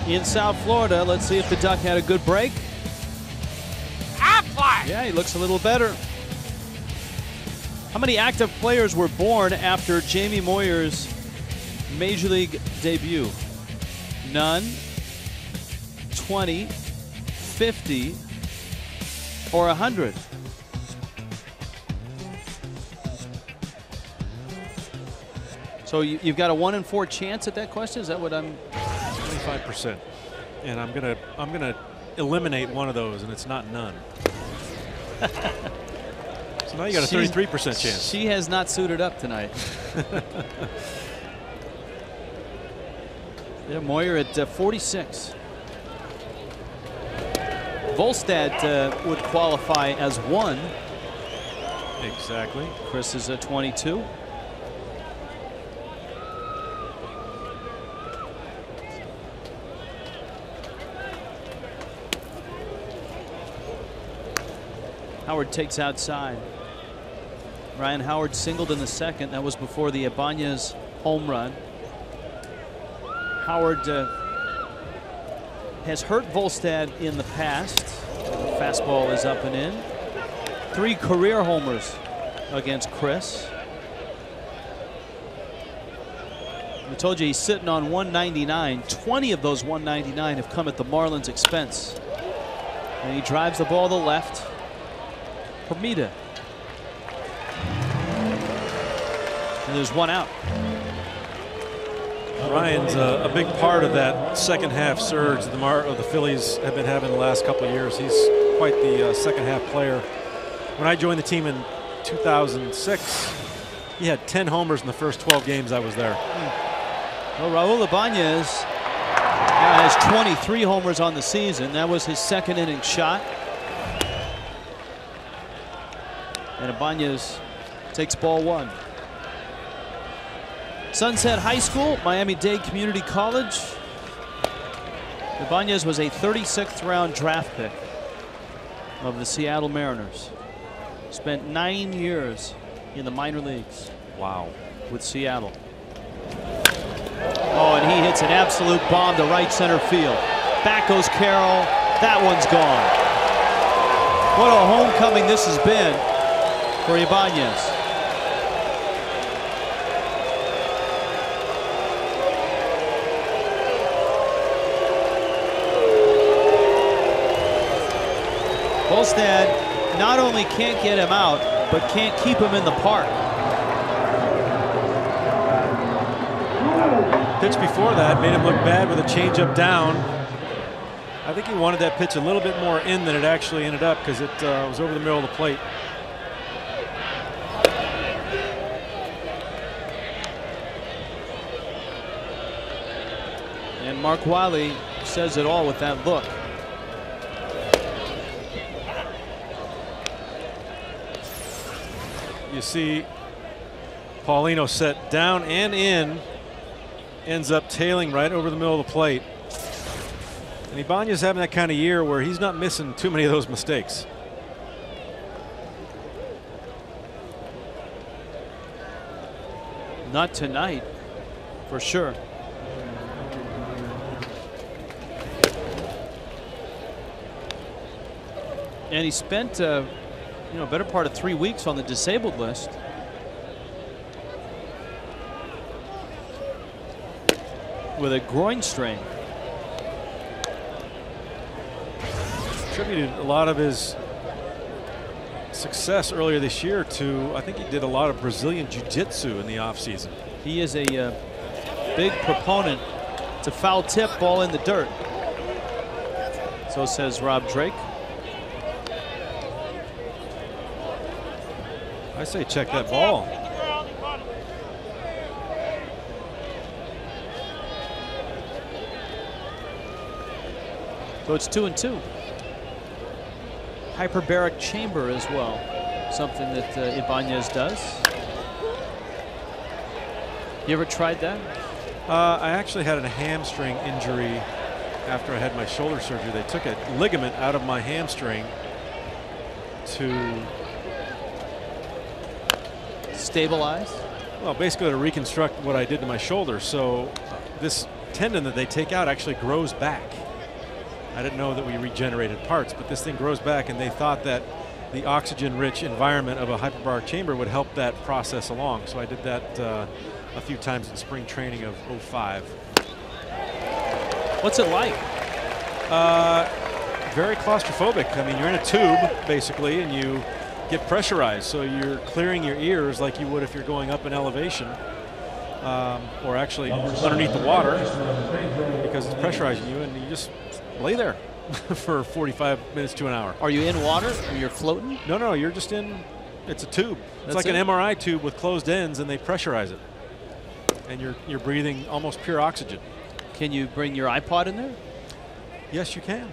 in South Florida. Let's see if the Duck had a good break. Yeah, he looks a little better. How many active players were born after Jamie Moyer's Major League debut? None, 20, 50, or 100? So you've got a 1 in 4 chance at that question? Is that what I'm? 25%, and I'm gonna eliminate one of those, and it's not none. So now you got a 33% chance. She has not suited up tonight. Yeah, Moyer at 46. Volstad would qualify as 1. Exactly. Chris is at 22. Howard takes outside. Ryan Howard singled in the 2nd. That was before the Ibanez home run. Howard has hurt Volstad in the past. The fastball is up and in. 3 career homers against Chris. I told you he's sitting on 199. 20 of those 199 have come at the Marlins' expense. And he drives the ball to left. Hermida. And there's 1 out. Ryan's a big part of that second half surge the Phillies have been having the last couple of years. He's quite the second half player. When I joined the team in 2006, he had 10 homers in the first 12 games I was there. Well, Raul Ibanez has 23 homers on the season. That was his 2nd inning shot. And Ibanez takes ball 1. Sunset High School, Miami-Dade Community College. Ibanez was a 36th round draft pick of the Seattle Mariners. Spent 9 years in the minor leagues. Wow. With Seattle. hits an absolute bomb to right center field. Back goes Carroll. That one's gone. What a homecoming this has been for Ibanez. Volstad not only can't get him out, but can't keep him in the park. Pitch before that made him look bad with a changeup down. I think he wanted that pitch a little bit more in than it actually ended up because it was over the middle of the plate. And Mark Wiley says it all with that look. You see Paulino set down and in, ends up tailing right over the middle of the plate. And Ibanez having that kind of year where he's not missing too many of those mistakes. Not tonight, for sure. And he spent better part of 3 weeks on the disabled list. With a groin strain. Attributed a lot of his success earlier this year to, I think he did a lot of Brazilian Jiu-Jitsu in the offseason. He is a big proponent to foul tip, ball in the dirt. So says Rob Drake. I say check that ball. So it's 2-2. Hyperbaric chamber as well. Something that Ibanez does. You ever tried that? I actually had a hamstring injury after I had my shoulder surgery. They took a ligament out of my hamstring to stabilize? Well, basically to reconstruct what I did to my shoulder. So this tendon that they take out actually grows back. I didn't know that we regenerated parts, but this thing grows back, and they thought that the oxygen-rich environment of a hyperbaric chamber would help that process along. So I did that a few times in spring training of '05. What's it like? Very claustrophobic. I mean, you're in a tube, basically, and you get pressurized. So you're clearing your ears like you would if you're going up in elevation, or actually underneath the water, because it's pressurizing you, and you just lay there for 45 minutes to an hour. Are you in water or you're floating? No, no, you're just in, it's a tube. It's like an MRI tube with closed ends, and they pressurize it. And you're breathing almost pure oxygen. Can you bring your iPod in there? Yes, you can.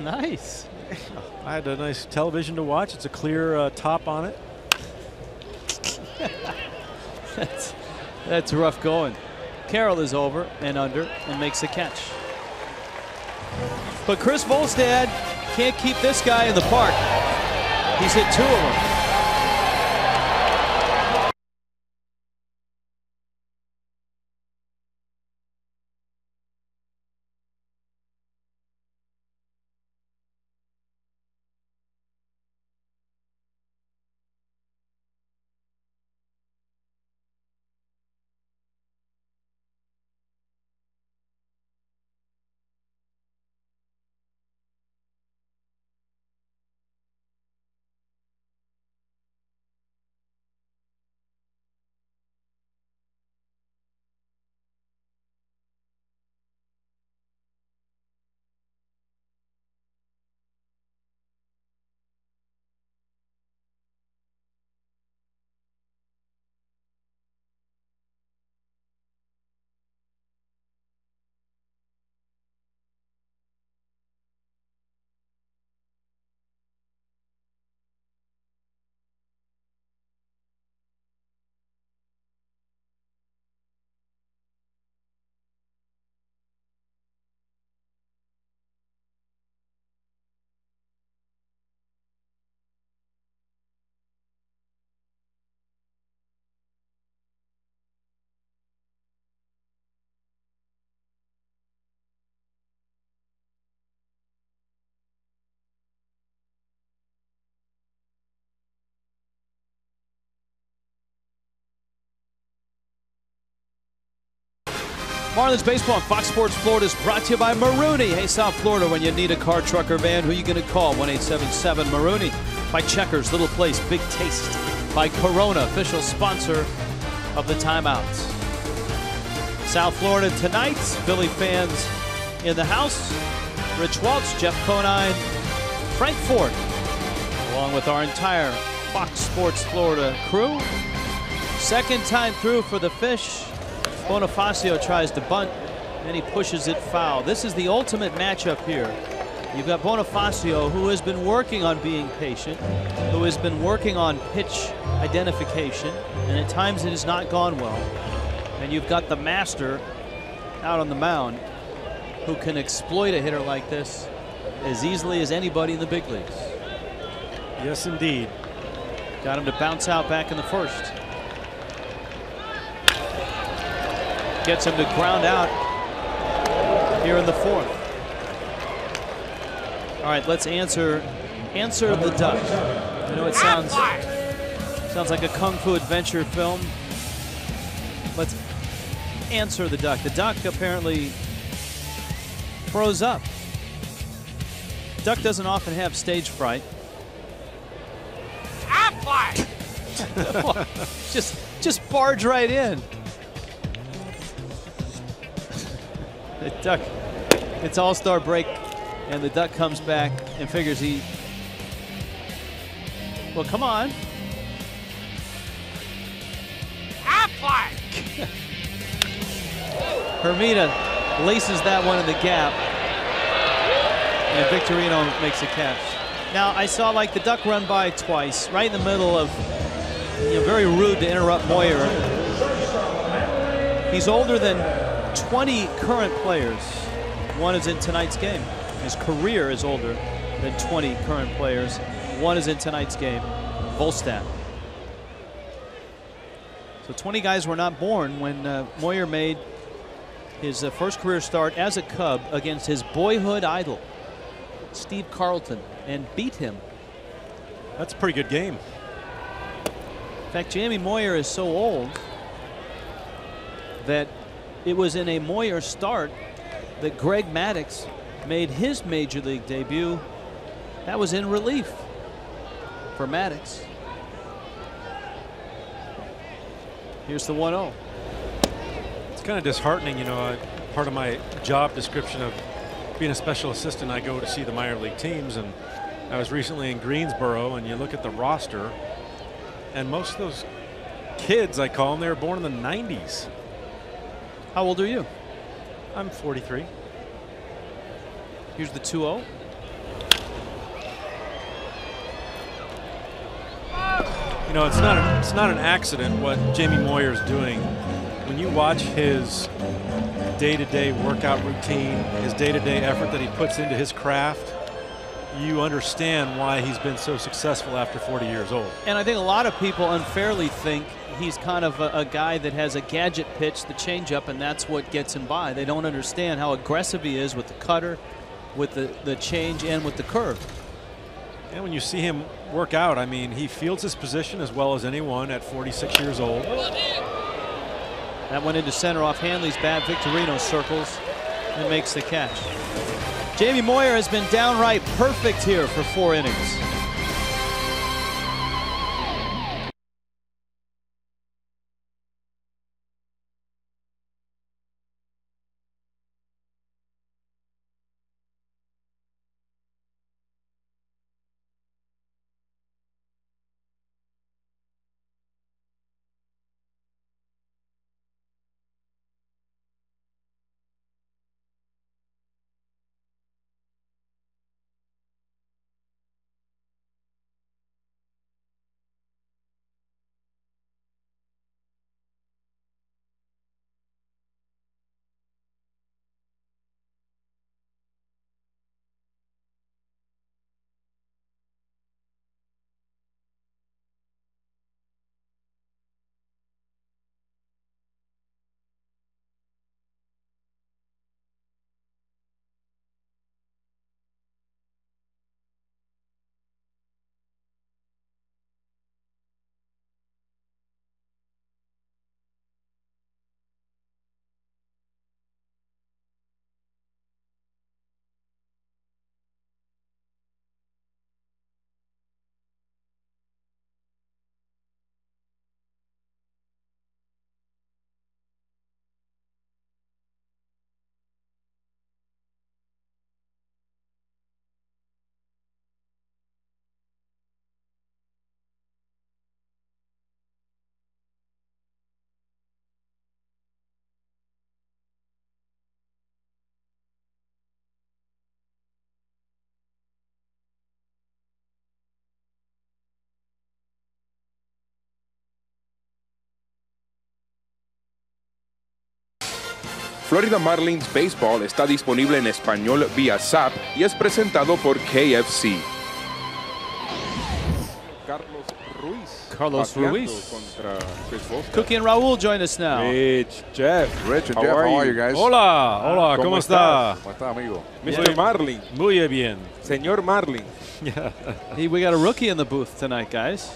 Nice. I had a nice television to watch. It's a clear top on it. That's rough going. Carroll is over and under and makes the catch. But Chris Volstad can't keep this guy in the park. He's hit 2 of them. Marlins baseball on Fox Sports Florida is brought to you by Marooney. Hey, South Florida, when you need a car, truck, or van, who are you going to call? 1-877-MAROONEY. By Checkers, Little Place, Big Taste. By Corona, official sponsor of the timeouts. South Florida tonight, Philly fans in the house. Rich Waltz, Jeff Conine, Frank Ford, along with our entire Fox Sports Florida crew. Second time through for the Fish. Bonifacio tries to bunt, and he pushes it foul. This is the ultimate matchup here. You've got Bonifacio, who has been working on being patient, who has been working on pitch identification, and at times it has not gone well. And you've got the master out on the mound who can exploit a hitter like this as easily as anybody in the big leagues. Yes, indeed. Got him to bounce out back in the first. Gets him to ground out here in the fourth. All right, let's answer the duck. I know it sounds like a kung fu adventure film. Let's answer the duck. The duck apparently froze up. Duck doesn't often have stage fright. just barge right in. The duck, it's all-star break, and the duck comes back and figures well, come on. Hermida laces that one in the gap, and Victorino makes a catch. Now, I saw like the duck run by twice, right in the middle of, very rude to interrupt Moyer. He's older than 20 current players. One is in tonight's game. His career is older than 20 current players. One is in tonight's game, Volstad. So 20 guys were not born when Moyer made his first career start as a Cub against his boyhood idol, Steve Carlton, and beat him. That's a pretty good game. In fact, Jamie Moyer is so old that it was in a Moyer start that Greg Maddux made his major league debut. That was in relief for Maddux. Here's the 1-0. It's kind of disheartening, part of my job description of being a special assistant, I go to see the minor league teams, and I was recently in Greensboro, and you look at the roster, and most of those kids, I call them, they were born in the 90s. How old are you? I'm 43. Here's the 2-0. It's not an accident what Jamie Moyer is doing. When you watch his day-to-day workout routine, his day-to-day effort that he puts into his craft, you understand why he's been so successful after 40 years old. And I think a lot of people unfairly think he's kind of a guy that has a gadget pitch, the changeup, and that's what gets him by. They don't understand how aggressive he is with the cutter, with the change, and with the curve. And when you see him work out, I mean, he fields his position as well as anyone at 46 years old. That went into center off Hanley's bat. Victorino circles and makes the catch. Jamie Moyer has been downright perfect here for 4 innings. Florida Marlins Baseball está disponible en español vía Zap y es presentado por KFC. Carlos Ruiz. Contra Chris Volstad. Cookie and Raul join us now. Rich, Jeff. Rich and Jeff, how are you guys? Hola, hola, ¿cómo está? ¿Cómo está, amigo? Mr. Marlin. Muy bien. Señor Marlin. We got a rookie in the booth tonight, guys,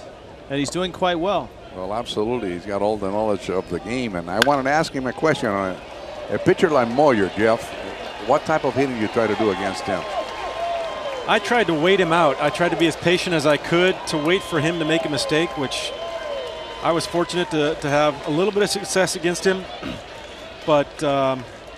and he's doing quite well. Well, absolutely. He's got all the knowledge of the game, and I wanted to ask him a question on it. A pitcher like Moyer, Jeff, what type of hitting you try to do against him? I tried to wait him out. I tried to be as patient as I could to wait for him to make a mistake, which I was fortunate to have a little bit of success against him. But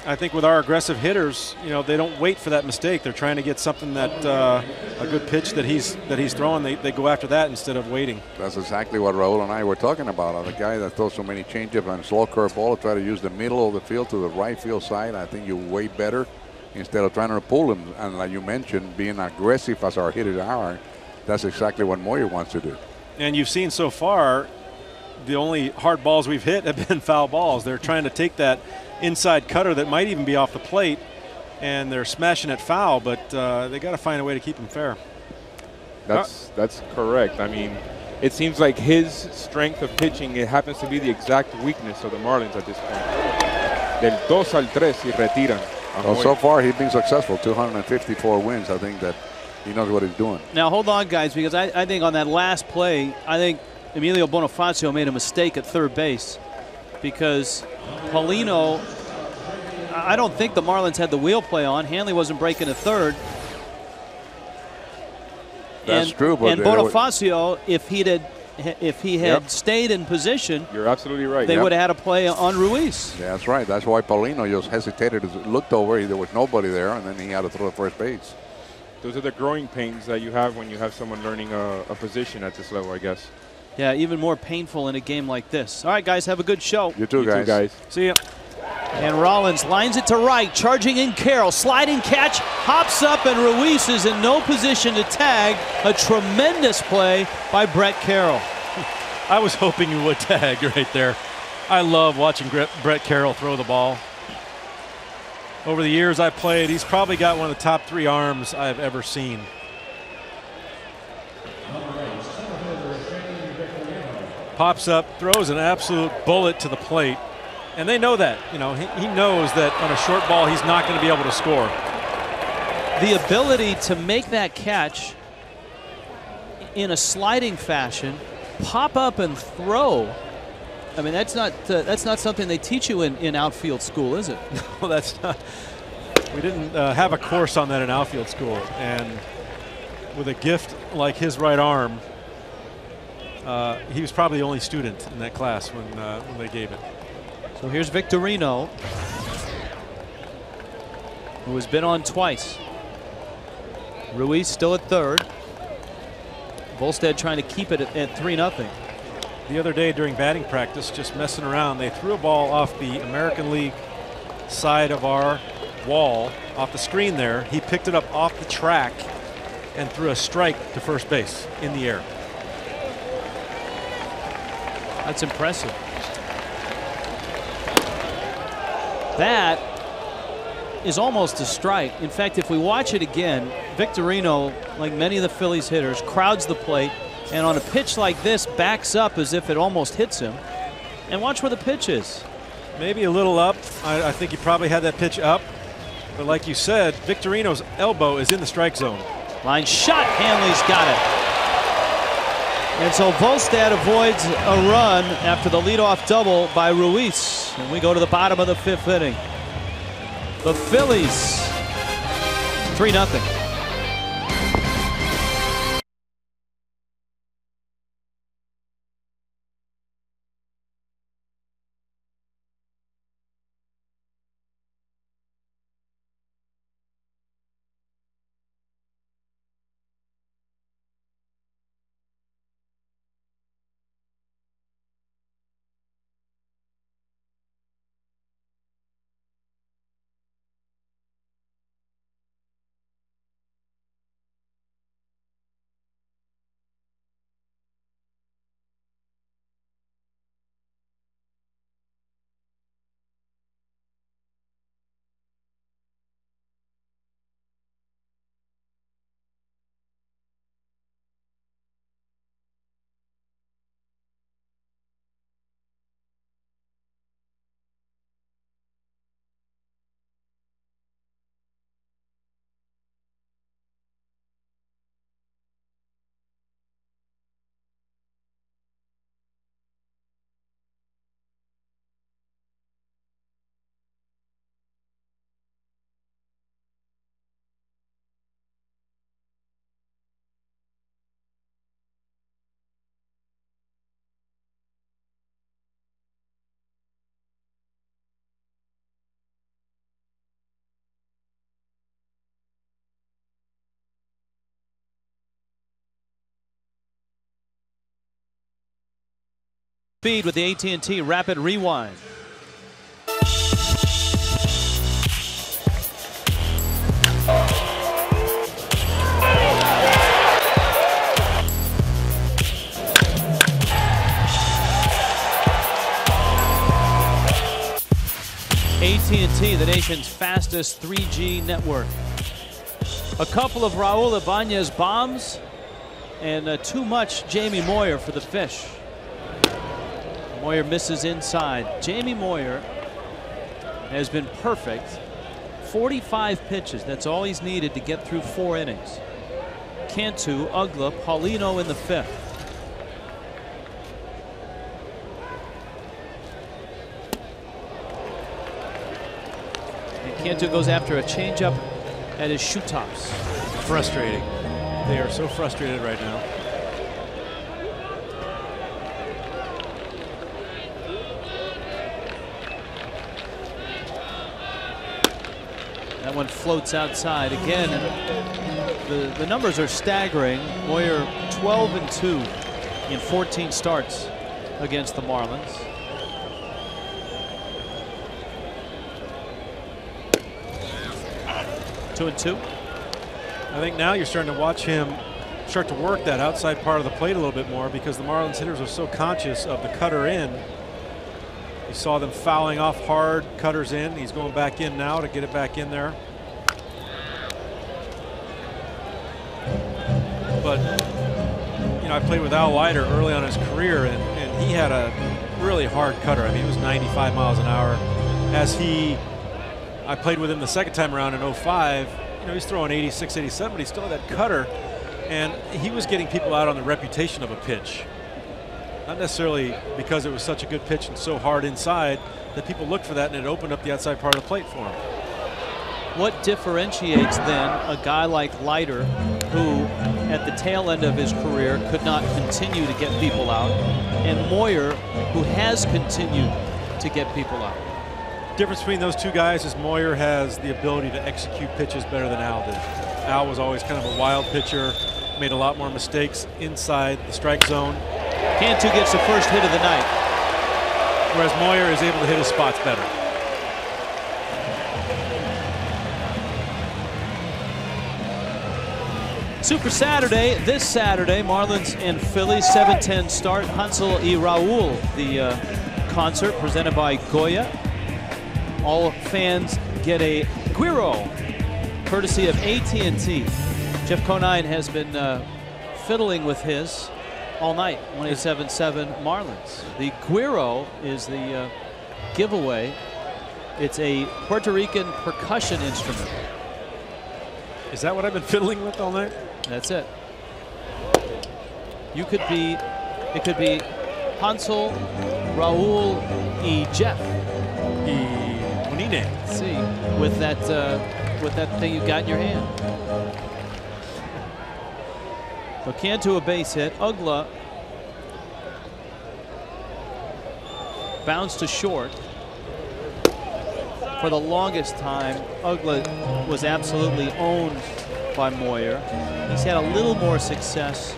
I think with our aggressive hitters, you know, they don't wait for that mistake. They're trying to get something that a good pitch that he's throwing. They go after that instead of waiting. That's exactly what Raul and I were talking about. The guy that throws so many changeup and slow curveball, try to use the middle of the field to the right field side. I think you way better instead of trying to pull him. And like you mentioned, being aggressive as our hitters are, that's exactly what Moyer wants to do. And you've seen so far, the only hard balls we've hit have been foul balls. They're trying to take that inside cutter that might even be off the plate, and they're smashing it foul, but they got to find a way to keep him fair. That's correct. I mean, it seems like his strength of pitching, it happens to be the exact weakness of the Marlins at this point. Del 2 al 3 y retiran. Well, so far he's been successful, 254 wins. I think that he knows what he's doing. Now, hold on, guys, because I think on that last play, I think Emilio Bonifacio made a mistake at third base because Paulino, I don't think the Marlins had the wheel play on. Hanley wasn't breaking a third. That's true. But and Bonifacio, if he had stayed in position, you're absolutely right. They would have had a play on Ruiz. Yeah, that's right. That's why Paulino just hesitated, looked over. There was nobody there, and then he had to throw to first base. Those are the growing pains that you have when you have someone learning a position at this level, I guess. Yeah, even more painful in a game like this. All right, guys, have a good show. You too, guys. See ya. And Rollins lines it to right, charging in Carroll. Sliding catch, hops up, and Ruiz is in no position to tag. A tremendous play by Brett Carroll. I was hoping you would tag right there. I love watching Brett Carroll throw the ball. Over the years I played, he's probably got one of the top 3 arms I've ever seen. Pops up, throws an absolute bullet to the plate. And they know that. You know, he knows that on a short ball he's not going to be able to score. The ability to make that catch in a sliding fashion, pop up and throw. I mean, that's not something they teach you in outfield school, is it? No, that's not. We didn't have a course on that in outfield school. And with a gift like his right arm, he was probably the only student in that class when they gave it. So here's Victorino, who has been on twice. Ruiz still at third. Volstad trying to keep it at 3-0. The other day during batting practice, just messing around, they threw a ball off the American League side of our wall, off the screen there. He picked it up off the track and threw a strike to first base in the air. That's impressive. That is almost a strike. In fact, if we watch it again, Victorino, like many of the Phillies hitters, crowds the plate, and on a pitch like this, backs up as if it almost hits him. And watch where the pitch is. Maybe a little up. I think he probably had that pitch up. But like you said, Victorino's elbow is in the strike zone. Line shot. Hanley's got it. And so Volstad avoids a run after the leadoff double by Ruiz. And we go to the bottom of the 5th inning. The Phillies 3-0. Speed with the AT&T Rapid Rewind. AT&T, the nation's fastest 3G network. A couple of Raul Ibanez bombs and too much Jamie Moyer for the Fish. Moyer misses inside. Jamie Moyer has been perfect. 45 pitches, that's all he's needed to get through 4 innings. Cantu, Uggla, Paulino in the 5th. Cantu goes after a changeup at his shoe tops. Frustrating. They are so frustrated right now. That one floats outside again. And the numbers are staggering. Moyer 12-2 in 14 starts against the Marlins. 2-2. I think now you're starting to watch him start to work that outside part of the plate a little bit more because the Marlins hitters are so conscious of the cutter in. You saw them fouling off hard, cutters in. He's going back in now to get it back in there. But, you know, I played with Al Leiter early on in his career, and he had a really hard cutter. I mean, it was 95 miles an hour. I played with him the second time around in 05. You know, he's throwing 86, 87, but he still had that cutter. And he was getting people out on the reputation of a pitch. Not necessarily because it was such a good pitch and so hard inside that people looked for that and it opened up the outside part of the plate for him. What differentiates then a guy like Leiter, who at the tail end of his career could not continue to get people out, and Moyer, who has continued to get people out? Difference between those two guys is Moyer has the ability to execute pitches better than Al did. Al was always kind of a wild pitcher, made a lot more mistakes inside the strike zone. Cantu gets the first hit of the night. Whereas Moyer is able to hit his spots better. Super Saturday, this Saturday, Marlins and Phillies, 7:10 start. Hansel y Raul, the concert presented by Goya. All fans get a Guiro, courtesy of AT&T. Jeff Conine has been fiddling with his all night. 187.7 Marlins. The Guiro is the giveaway. It's a Puerto Rican percussion instrument. Is that what I've been fiddling with all night? That's it. You could be, it could be Hansel, Raul, y Jeff. See, with that thing you got in your hand. So Cantu a base hit. Uggla bounced to short. For the longest time, Uggla was absolutely owned by Moyer. He's had a little more success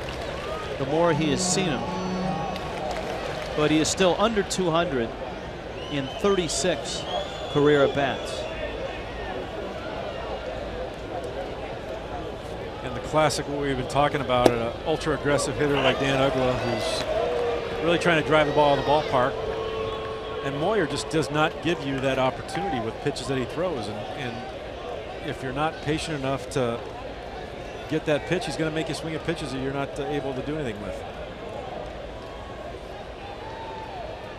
the more he has seen him. But he is still under 200 in 36 career at-bats. And the classic, what we've been talking about, an ultra-aggressive hitter like Dan Uggla, who's really trying to drive the ball in the ballpark. And Moyer just does not give you that opportunity with pitches that he throws. And if you're not patient enough to get that pitch, he's going to make you swing at pitches that you're not able to do anything with.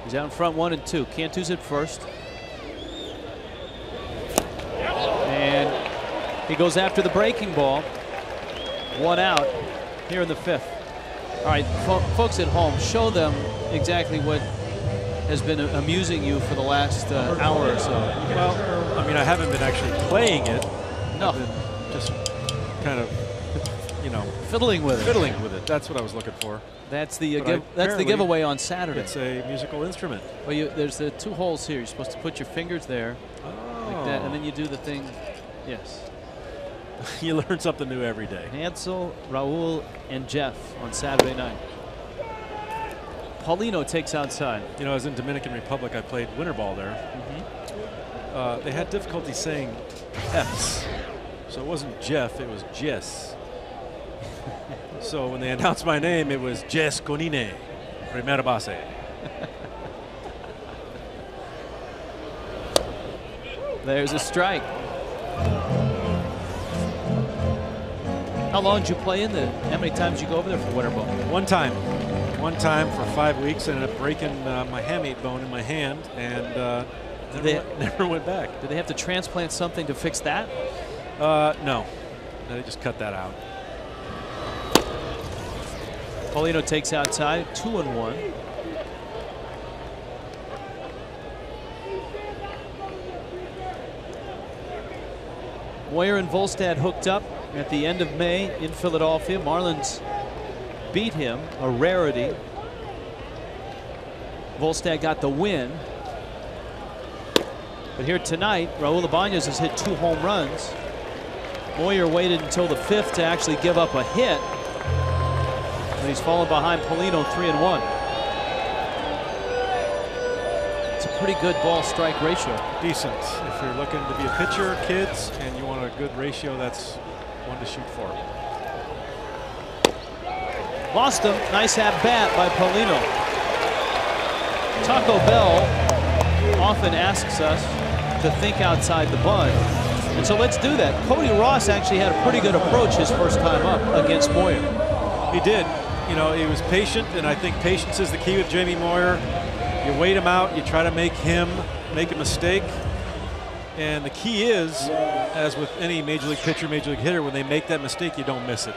He's out in front 1-2. Cantu's at first. And he goes after the breaking ball. 1 out here in the 5th. All right, folks at home, show them exactly what has been amusing you for the last hour or so. Well, I mean, I haven't been actually playing it. No. I've been just kind of, you know, fiddling with it. Fiddling with it. That's what I was looking for. That's the that's the giveaway on Saturday. It's a musical instrument. Well, there's the 2 holes here. You're supposed to put your fingers there, like that, and then you do the thing. Yes. You learn something new every day. Hansel, Raul, and Jeff on Saturday night. Paulino takes outside. You know, I was in Dominican Republic. I played winter ball there. They had difficulty saying F's. So it wasn't Jeff, it was Jess. So when they announced my name, it was Jess Conine, primera base. There's a strike. How long did you play in the? How many times did you go over there for winter ball? One time for 5 weeks. I ended up breaking my hamate bone in my hand, and never went back. Did they have to transplant something to fix that? No, they just cut that out. Paulino takes outside, 2-1. Moyer and Volstad hooked up at the end of May in Philadelphia. Marlins beat him, a rarity. Volstad got the win. But here tonight, Raul Ibanez has hit 2 home runs. Moyer waited until the 5th to actually give up a hit. And he's fallen behind Paulino 3-1. It's a pretty good ball strike ratio. Decent. If you're looking to be a pitcher, kids, and you want a good ratio, that's one to shoot for. Lost him. Nice at bat by Paulino. Taco Bell often asks us to think outside the bun. And so let's do that. Cody Ross actually had a pretty good approach his first time up against Moyer. He did. You know, he was patient, and I think patience is the key with Jamie Moyer. You wait him out, you try to make him make a mistake. And the key is, as with any major league pitcher, major league hitter, when they make that mistake, you don't miss it.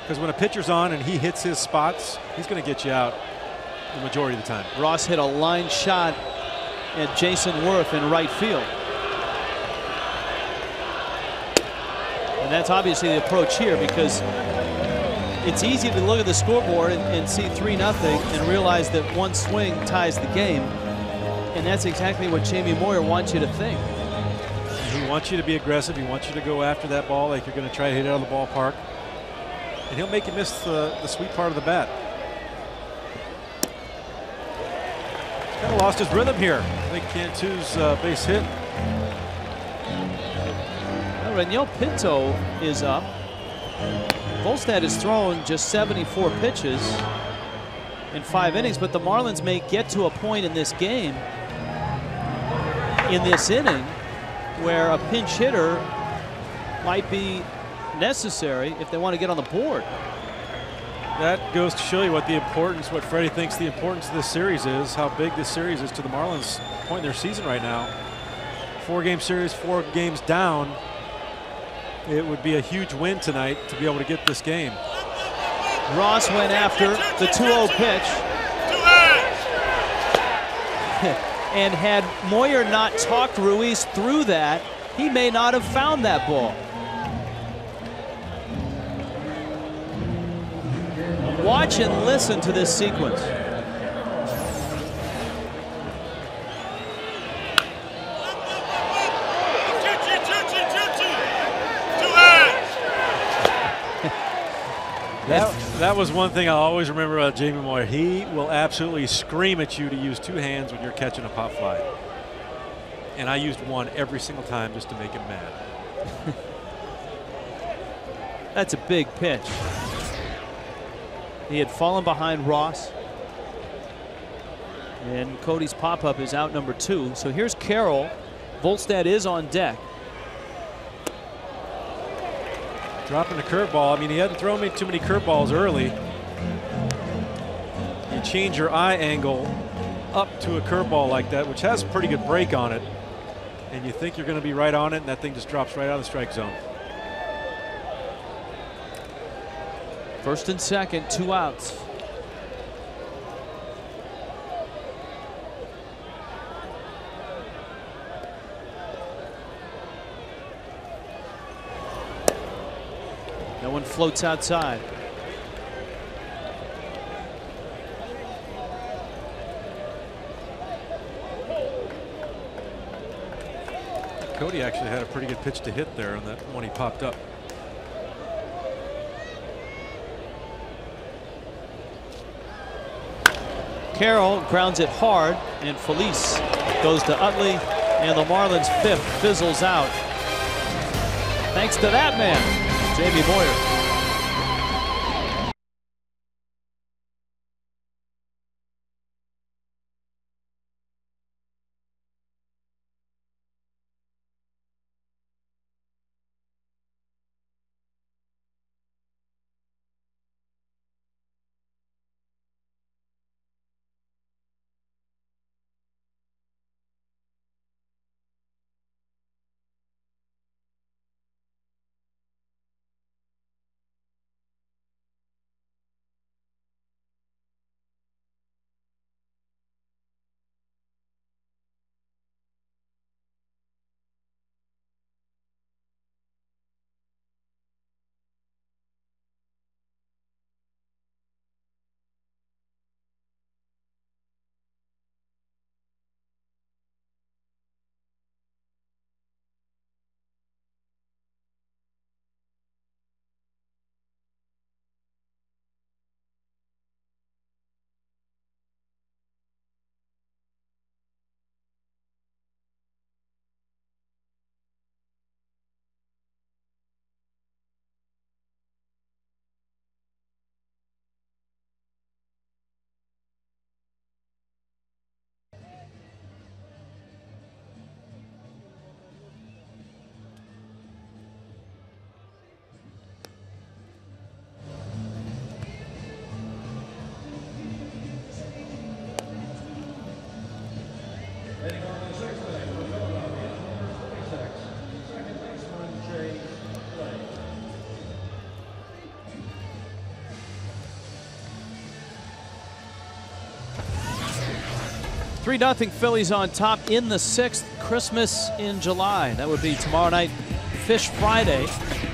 Because when a pitcher's on and he hits his spots, he's going to get you out the majority of the time. Ross hit a line shot at Jason Worth in right field. And that's obviously the approach here, because it's easy to look at the scoreboard and see 3-0 and realize that one swing ties the game. And that's exactly what Jamie Moyer wants you to think. He wants you to be aggressive. He wants you to go after that ball like you're going to try to hit it out of the ballpark. And he'll make you miss the sweet part of the bat. Kind of lost his rhythm here. I think Cantu's base hit. Well, Reniel Pinto is up. Volstad has thrown just 74 pitches in 5 innings, but the Marlins may get to a point in this game, in this inning, where a pinch hitter might be necessary if they want to get on the board. That goes to show you what the importance, what Freddie thinks the importance of this series is, how big this series is to the Marlins' point in their season right now. 4-game series, 4 games down. It would be a huge win tonight to be able to get this game. Ross went after the 2-0 pitch. And had Moyer not talked Ruiz through that, he may not have found that ball. Watch and listen to this sequence. That was one thing I'll always remember about Jamie Moyer. He will absolutely scream at you to use 2 hands when you're catching a pop fly. And I used one every single time just to make him mad. That's a big pitch. He had fallen behind Ross. And Cody's pop-up is out number 2. So here's Carroll. Volstad is on deck. Dropping the curveball. I mean, he hadn't thrown me too many curveballs early. You change your eye angle up to a curveball like that, which has a pretty good break on it, and you think you're going to be right on it, and that thing just drops right out of the strike zone. First and second, 2 outs. No one floats outside. Cody actually had a pretty good pitch to hit there on that one he popped up. Carroll grounds it hard, and Felice goes to Utley, and the Marlins' 5th fizzles out. Thanks to that man, Jamie Moyer. Three 3-0 Phillies on top in the 6th. Christmas in July. That would be tomorrow night, Fish Friday.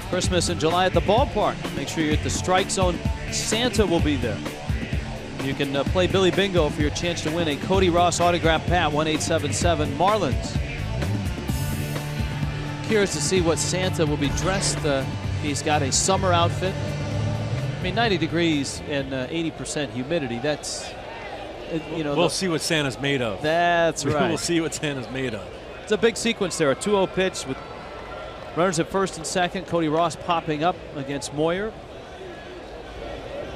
Christmas in July at the ballpark. Make sure you're at the strike zone. Santa will be there. You can play Billy Bingo for your chance to win a Cody Ross autograph hat, 1-877 Marlins. Curious to see what Santa will be dressed. He's got a summer outfit. I mean, 90 degrees and 80% humidity. That's, you know. We'll see what Santa's made of. That's right. We'll see what Santa's made of. It's a big sequence there. A 2-0 pitch with runners at first and second. Cody Ross popping up against Moyer.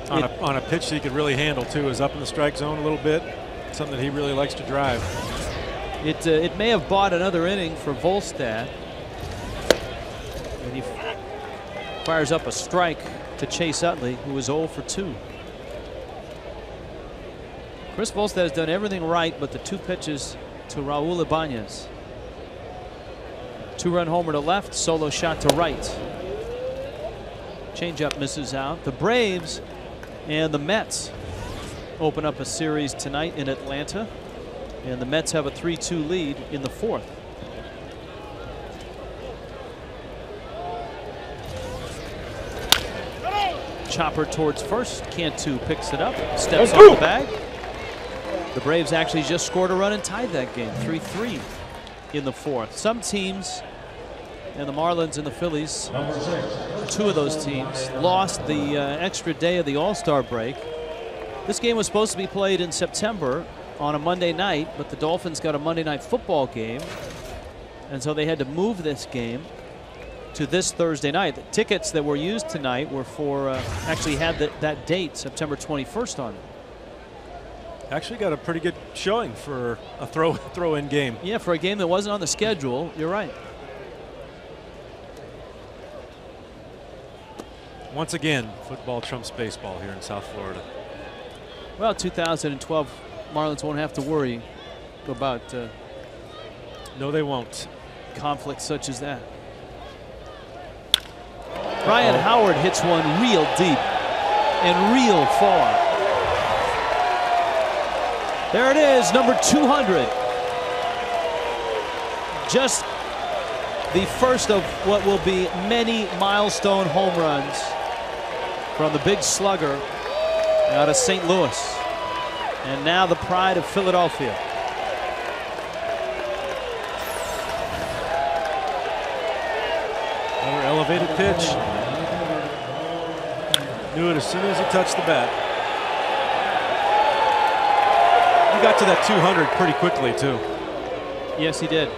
On a pitch that he could really handle, too, is up in the strike zone a little bit. Something that he really likes to drive. It may have bought another inning for Volstad. And he fires up a strike to Chase Utley, who was 0 for 2. Chris Volstad has done everything right but the 2 pitches to Raul Ibanez. 2-run homer to left, solo shot to right. Changeup misses out. The Braves and the Mets open up a series tonight in Atlanta, and the Mets have a 3-2 lead in the 4th. Chopper towards first. Cantu picks it up, steps on the bag. The Braves actually just scored a run and tied that game, 3-3 in the 4th. Some teams, and the Marlins and the Phillies, 2 of those teams, lost the extra day of the All-Star break. This game was supposed to be played in September on a Monday night, but the Dolphins got a Monday Night Football game, and so they had to move this game to this Thursday night. The tickets that were used tonight were for, actually had that date, September 21st on it. Actually got a pretty good showing for a throw-in game. Yeah, for a game that wasn't on the schedule, you're right. Once again, football trumps baseball here in South Florida. Well, 2012 Marlins won't have to worry about no, they won't. Conflicts such as that. Ryan Howard hits one real deep and real far. There it is, number 200. Just the first of what will be many milestone home runs from the big slugger out of St. Louis. And now the pride of Philadelphia. Another elevated pitch. Knew it as soon as he touched the bat. got to that 200 pretty quickly, too. Yes, he did.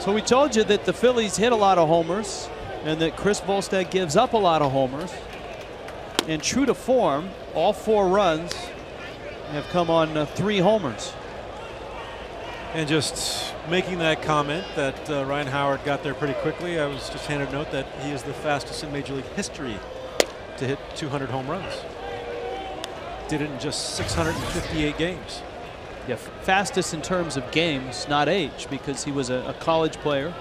So we told you that the Phillies hit a lot of homers and that Chris Volstad gives up a lot of homers. And true to form, all 4 runs have come on 3 homers. And just making that comment that Ryan Howard got there pretty quickly, I was just handed a note that he is the fastest in Major League history to hit 200 home runs. Did it in just 658 games. Yeah, fastest in terms of games, not age, because he was a college player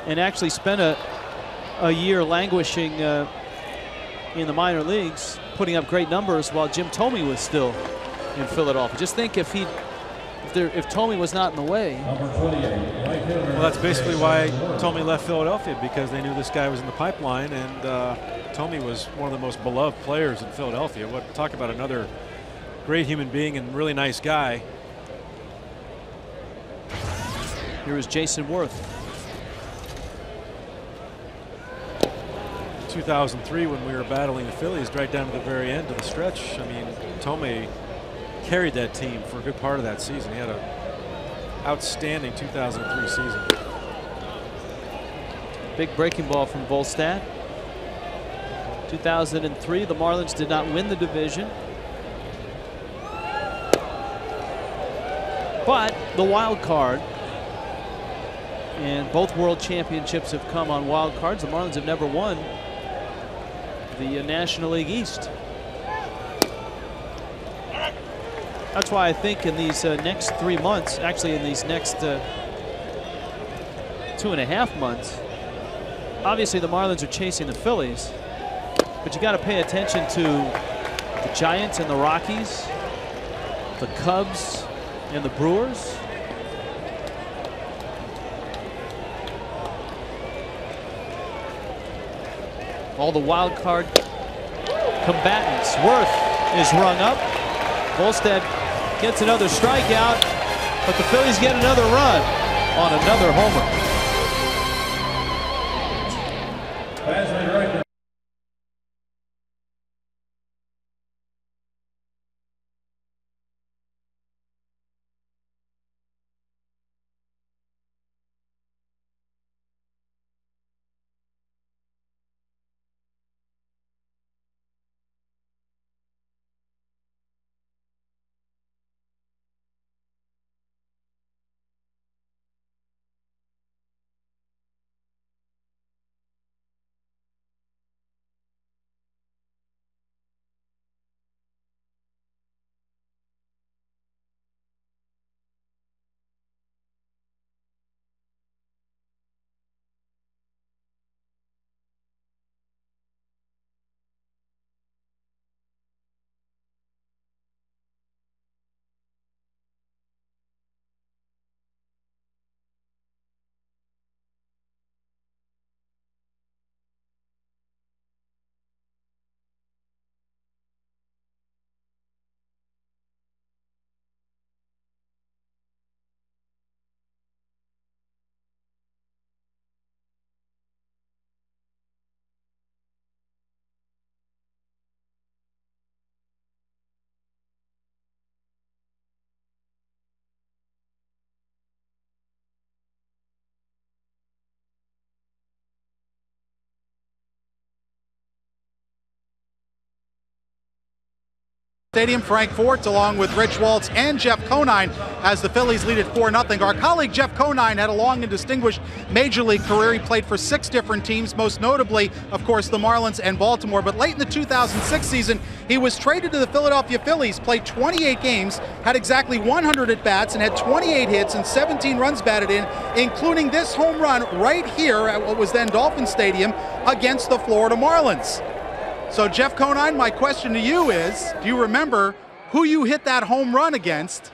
and actually spent a year languishing in the minor leagues, putting up great numbers while Jim Thome was still in Philadelphia. Just think if Thome was not in the way. Well, that's basically why Thome left Philadelphia, because they knew this guy was in the pipeline, and Thome was one of the most beloved players in Philadelphia. Talk about another great human being and really nice guy. Here is Jason Worth. 2003, when we were battling the Phillies right down to the very end of the stretch. I mean, Thome carried that team for a good part of that season. He had an outstanding 2003 season. Big breaking ball from Volstad. 2003, the Marlins did not win the division, but the wild card, and both world championships have come on wild cards. The Marlins have never won the National League East. That's why I think in these next 3 months, actually in these next 2.5 months, obviously the Marlins are chasing the Phillies, but you got to pay attention to the Giants and the Rockies, the Cubs and the Brewers. All the wild card combatants. Worth is rung up. Volstad gets another strikeout, but the Phillies get another run on another homer. Stadium. Frank Forts along with Rich Waltz and Jeff Conine as the Phillies lead at 4-0. Our colleague Jeff Conine had a long and distinguished Major League career. He played for 6 different teams, most notably, of course, the Marlins and Baltimore. But late in the 2006 season, he was traded to the Philadelphia Phillies, played 28 games, had exactly 100 at-bats, and had 28 hits and 17 runs batted in, including this home run right here at what was then Dolphin Stadium against the Florida Marlins. So, Jeff Conine, my question to you is, do you remember who you hit that home run against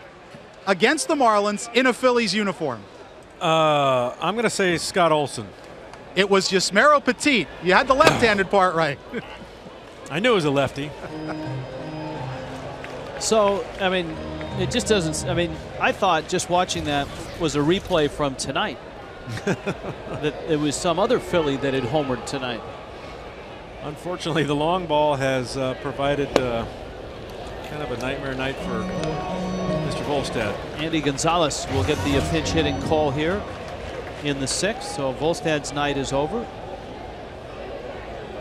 the Marlins in a Phillies uniform? I'm going to say Scott Olson. It was Yusmeiro Petit. You had the left-handed part right. I knew it was a lefty. So, I mean, it just doesn't, I mean, I thought just watching that was a replay from tonight. That it was some other Philly that had homered tonight. Unfortunately, the long ball has provided kind of a nightmare night for Mr. Volstad. Andy Gonzalez will get the pinch hitting call here in the 6th, so Volstad's night is over.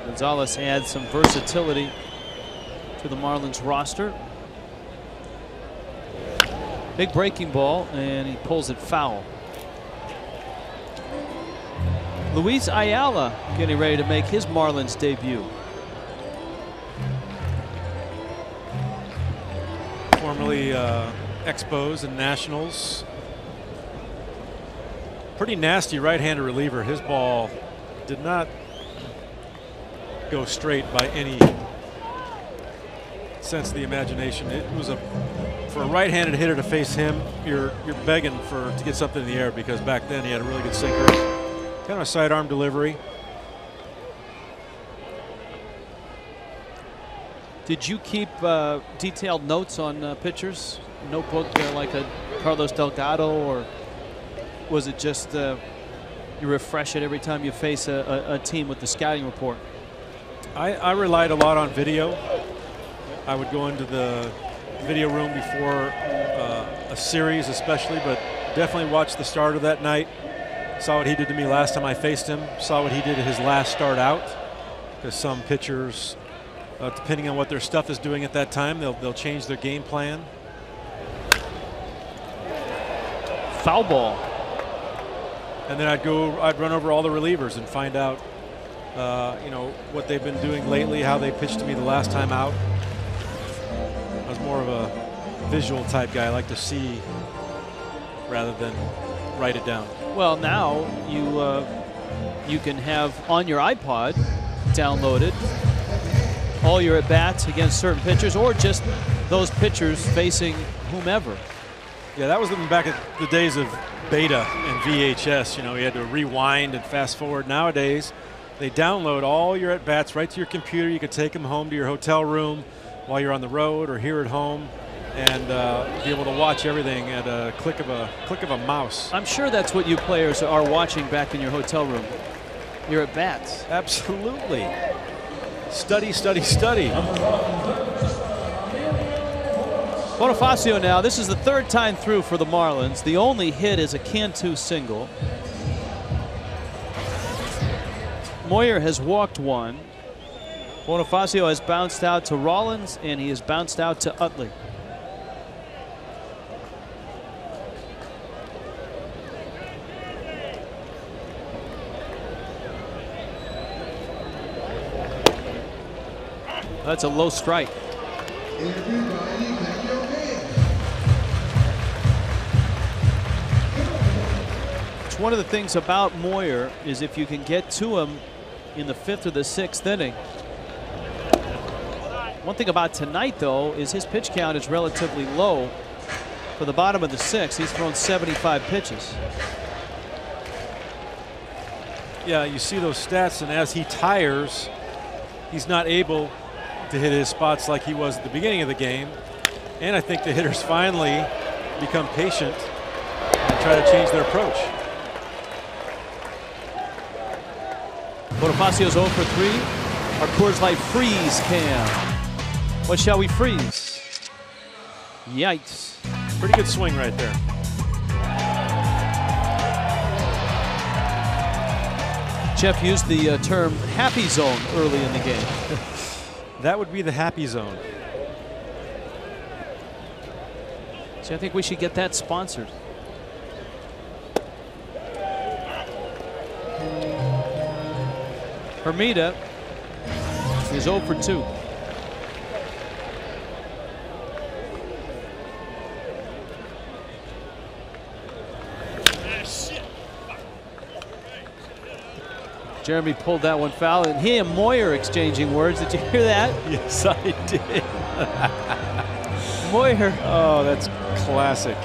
Gonzalez adds some versatility to the Marlins roster. Big breaking ball, and he pulls it foul. Luis Ayala getting ready to make his Marlins debut. Formerly Expos and Nationals. Pretty nasty right-handed reliever. His ball did not go straight by any sense of the imagination. It was for a right-handed hitter to face him, you're begging to get something in the air, because back then he had a really good sinker. Kind of a sidearm delivery. Did you keep detailed notes on pitchers? Notebook like a Carlos Delgado, or was it just you refresh it every time you face a team with the scouting report? I relied a lot on video. I would go into the video room before a series especially, but definitely watched the start of that night. Saw what he did to me last time I faced him. Saw what he did at his last start out, because some pitchers, depending on what their stuff is doing at that time, they'll change their game plan. Foul ball. And then I'd run over all the relievers and find out what they've been doing lately, how they pitched to me the last time out. I was more of a visual type guy. I like to see rather than write it down. Well, now you can have on your iPod downloaded all your at-bats against certain pitchers, or just those pitchers facing whomever. Yeah, that was back at the days of beta and VHS. You had to rewind and fast forward. Nowadays, they download all your at-bats right to your computer. You can take them home to your hotel room while you're on the road or here at home, and be able to watch everything at a click of a mouse. I'm sure that's what you players are watching back in your hotel room. Your at-bats. Absolutely. Study, study, study. Bonifacio now. This is the 3rd time through for the Marlins. The only hit is a Cantu single. Moyer has walked 1. Bonifacio has bounced out to Rollins, and he has bounced out to Utley. That's a low strike. It's one of the things about Moyer is if you can get to him in the 5th or the 6th inning. One thing about tonight, though, is his pitch count is relatively low. For the bottom of the 6th, he's thrown 75 pitches. Yeah, you see those stats, and as he tires, he's not able to hit his spots like he was at the beginning of the game. And I think the hitters finally become patient and try to change their approach. Bonifacio's 0 for 3. Our Coors Light freeze cam. What shall we freeze? Yikes. Pretty good swing right there. Jeff used the term happy zone early in the game. That would be the happy zone. See, I think we should get that sponsored. Hermida is 0 for 2. Jeremy pulled that one foul, and he and Moyer exchanging words. Did you hear that? Yes, I did. Moyer. Oh, that's classic.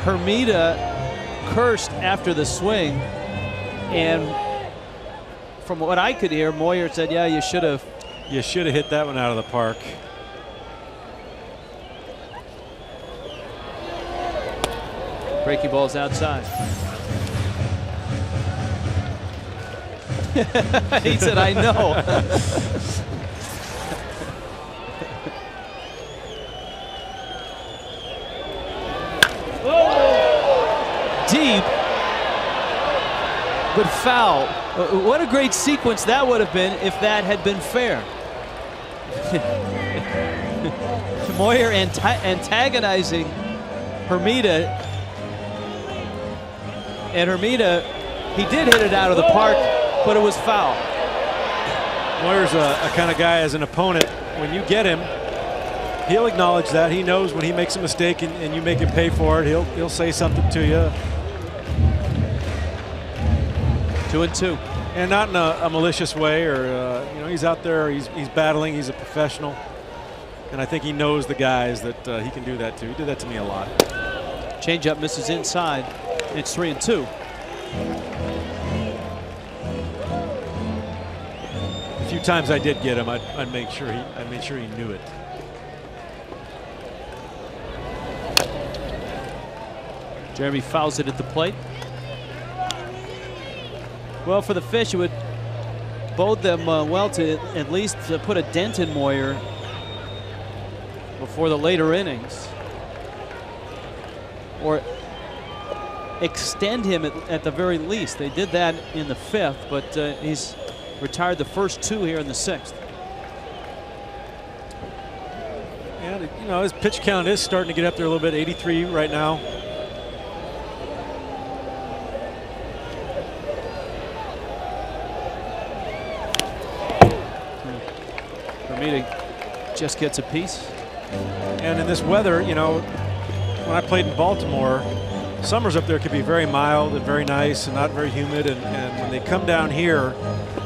Hermida cursed after the swing, and from what I could hear, Moyer said, yeah, you should have. You should have hit that one out of the park. Breaking ball's outside. He said, I know. Deep, but foul. What a great sequence that would have been if that had been fair. Moyer antagonizing Hermida. And Hermida, he did hit it out of the park, but it was foul. Moyer's a kind of guy as an opponent, when you get him, he'll acknowledge that. He knows when he makes a mistake and you make him pay for it, he'll say something to you. 2-2. And not in a malicious way, or you know, he's out there, he's battling, he's a professional. And I think he knows the guys that he can do that to. He did that to me a lot. Changeup misses inside. It's 3-2. A few times I did get him, I'd make sure he knew it. Jeremy fouls it at the plate. Well, for the Fish, it would bode them well to at least put a dent in Moyer before the later innings, or extend him at the very least. They did that in the 5th, but he's retired the first 2 here in the 6th. And you know, his pitch count is starting to get up there a little bit. 83 right now. Just gets a piece. And in this weather, you know, when I played in Baltimore, summers up there could be very mild and very nice and not very humid. And when they come down here,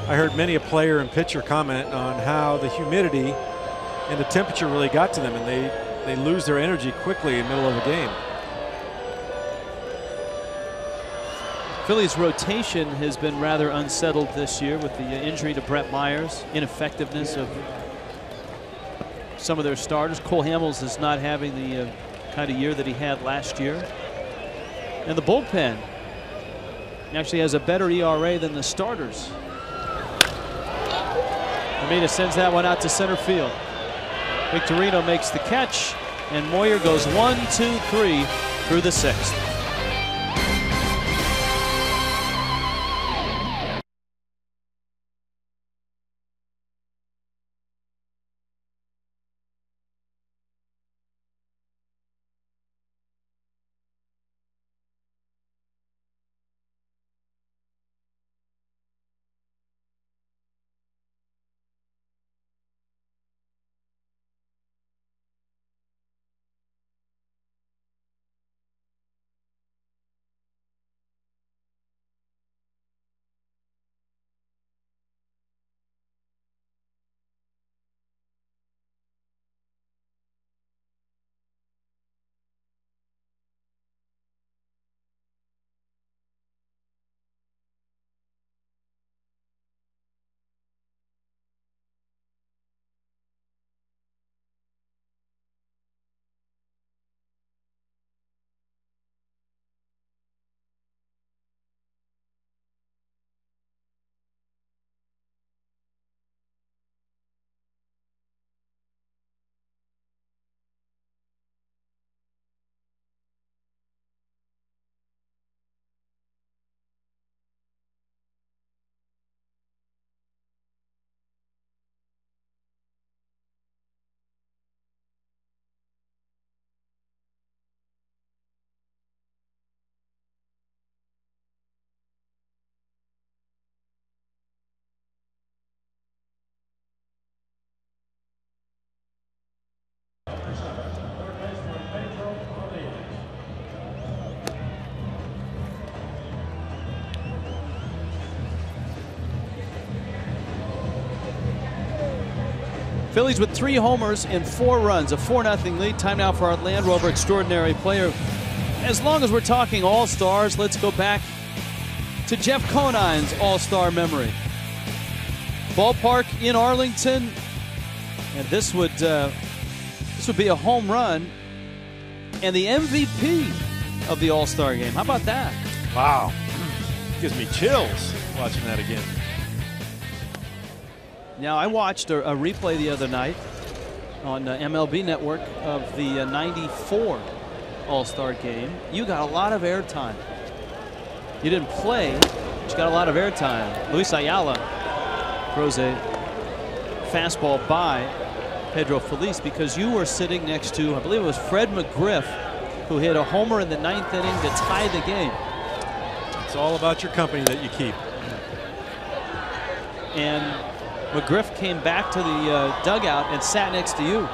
I heard many a player and pitcher comment on how the humidity and the temperature really got to them, and they lose their energy quickly in the middle of a game. Phillies' rotation has been rather unsettled this year with the injury to Brett Myers, ineffectiveness of some of their starters. Cole Hamels is not having the kind of year that he had last year. And the bullpen actually has a better ERA than the starters. Hermida sends that one out to center field. Victorino makes the catch, and Moyer goes 1, 2, 3 through the 6th. Phillies with 3 homers and 4 runs, a 4-0 lead. Time now for our Land Rover Extraordinary Player. As long as we're talking All-Stars, let's go back to Jeff Conine's All-Star memory. Ballpark in Arlington, and this would be a home run and the MVP of the All-Star game. How about that? Wow. Gives me chills watching that again. Now, I watched a replay the other night on MLB Network of the '94 All-Star game. You got a lot of airtime. You didn't play, but you got a lot of airtime. Luis Ayala throws a fastball by Pedro Feliz because you were sitting next to, I believe it was Fred McGriff, who hit a homer in the 9th inning to tie the game. It's all about your company that you keep. And McGriff came back to the dugout and sat next to you.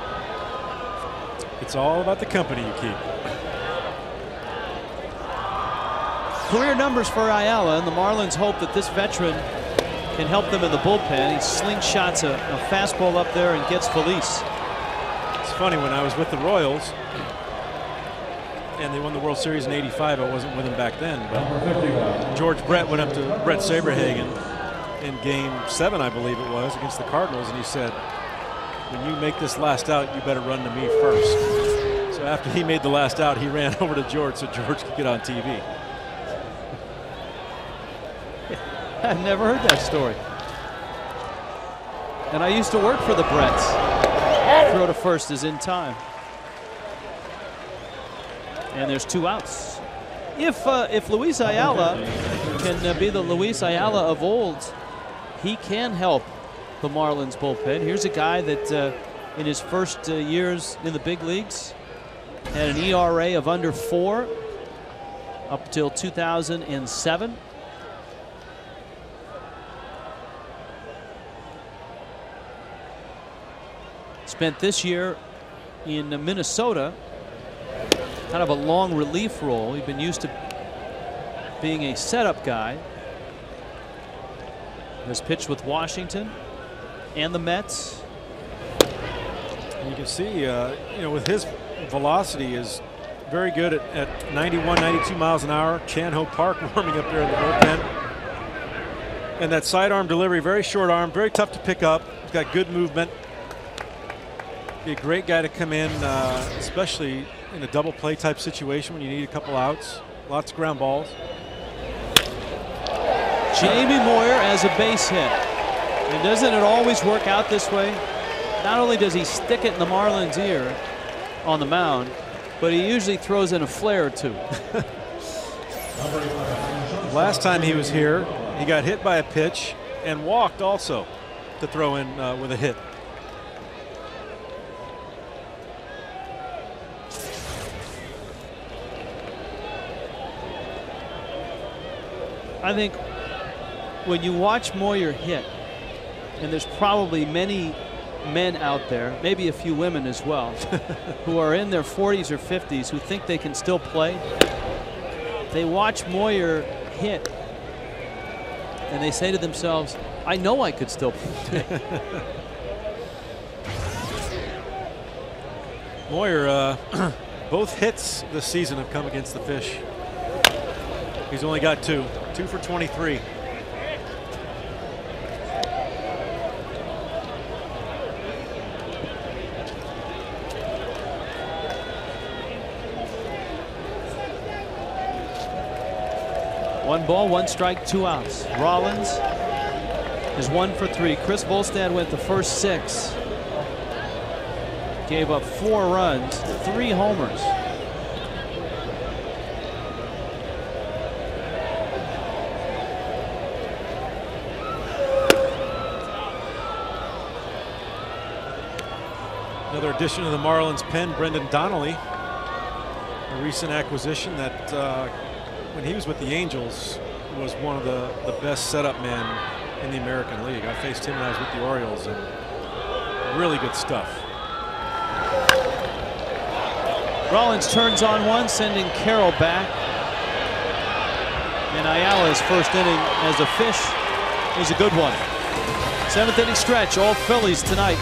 It's all about the company you keep. Career numbers for Ayala, and the Marlins hope that this veteran can help them in the bullpen. He slingshots a fastball up there and gets Feliz. It's funny, when I was with the Royals and they won the World Series in '85, I wasn't with them back then, but George Brett went up to Brett Saberhagen in Game 7, I believe it was, against the Cardinals, and he said, when you make this last out, you better run to me first. So after he made the last out, he ran over to George so George could get on TV. I've never heard that story. And I used to work for the Bretts. Throw to first is in time. And there's 2 outs. If Luis Ayala can be the Luis Ayala of old, he can help the Marlins bullpen. Here's a guy that in his first years in the big leagues had an ERA of under 4 up till 2007. Spent this year in Minnesota, kind of a long relief role. He'd been used to being a setup guy. Has pitched with Washington and the Mets. And you can see, you know, with his velocity is very good at 91, 92 miles an hour. Chan Ho Park warming up there in the bullpen. And that sidearm delivery, very short arm, very tough to pick up. He's got good movement. Be a great guy to come in, especially in a double play type situation when you need a couple outs. Lots of ground balls. Jamie Moyer as a base hit. And doesn't it always work out this way? Not only does he stick it in the Marlins' ear on the mound, but he usually throws in a flare or two. Last time he was here, he got hit by a pitch and walked also to throw in with a hit. I think when you watch Moyer hit, and there's probably many men out there, maybe a few women as well, who are in their 40s or 50s who think they can still play. They watch Moyer hit, and they say to themselves, I know I could still play. Moyer, both hits this season have come against the Fish. He's only got 2 for 23. One ball, 1 strike, 2 outs. Rollins is 1 for 3. Chris Volstad went the first 6. Gave up 4 runs, 3 homers. Another addition to the Marlins pen, Brendan Donnelly, a recent acquisition that when he was with the Angels was one of the best setup men in the American League. I faced him when I was with the Orioles, and really good stuff. Rollins turns on 1, sending Carroll back. And Ayala's first inning as a Fish is a good one. 7th inning stretch, all Phillies tonight.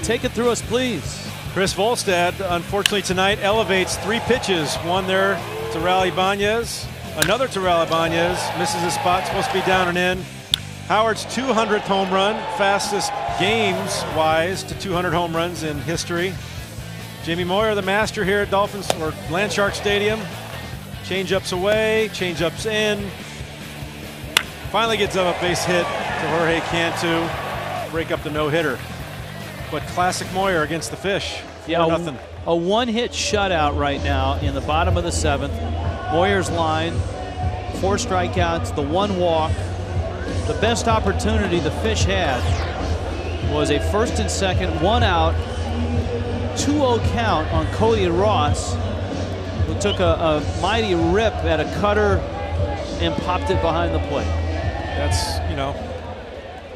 take it through us, please. Chris Volstad, unfortunately tonight, elevates 3 pitches. One there to Raul Ibanez, another to Raul Ibanez, misses his spot, supposed to be down and in. Howard's 200th home run, fastest games-wise to 200 home runs in history. Jamie Moyer, the master here at Dolphins or Landshark Stadium. Change-ups away, change-ups in. Finally gets up a base hit to Jorge Cantu, break up the no-hitter. But classic Moyer against the Fish. Yeah, nothing. A one-hit shutout right now in the bottom of the 7th. Moyer's line, 4 strikeouts, the 1 walk. The best opportunity the Fish had was a 1st and 2nd, 1 out, 2-0 count on Cody Ross, who took a mighty rip at a cutter and popped it behind the plate. That's, you know,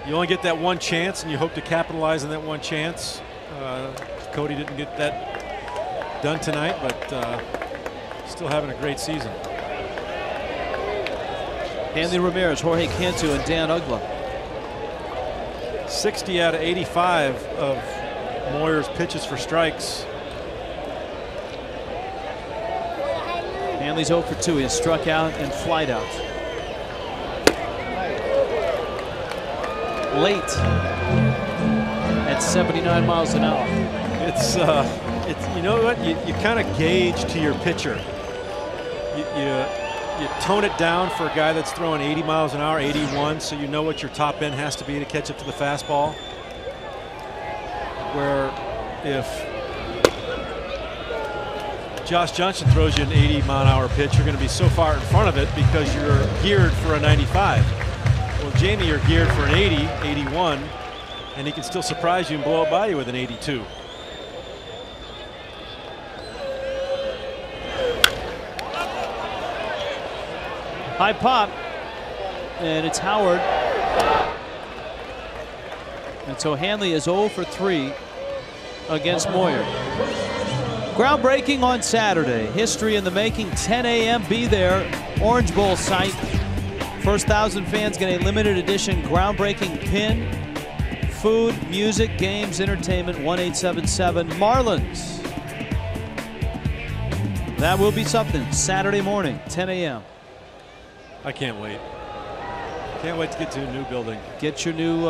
you only get that one chance, and you hope to capitalize on that one chance. Cody didn't get that done tonight, but still having a great season. Hanley Ramirez, Jorge Cantu, and Dan Uggla. 60 out of 85 of Moyer's pitches for strikes. Hanley's 0 for 2. He has struck out and flied out. Late at 79 miles an hour. It's you know what, you kind of gauge to your pitcher. You tone it down for a guy that's throwing 80 miles an hour, 81, so you know what your top end has to be to catch up to the fastball. Where if Josh Johnson throws you an 80-mile-an-hour pitch, you're going to be so far in front of it because you're geared for a 95. Well, Jamie, you're geared for an 80, 81, and he can still surprise you and blow it by you with an 82. High pop, and it's Howard. And so Hanley is 0 for 3 against Moyer. Groundbreaking on Saturday. History in the making. 10 a.m. Be there. Orange Bowl site. First 1,000 fans get a limited edition groundbreaking pin. Food, music, games, entertainment. 1-877 Marlins. That will be something. Saturday morning, 10 a.m. I can't wait. Can't wait to get to a new building. Get your new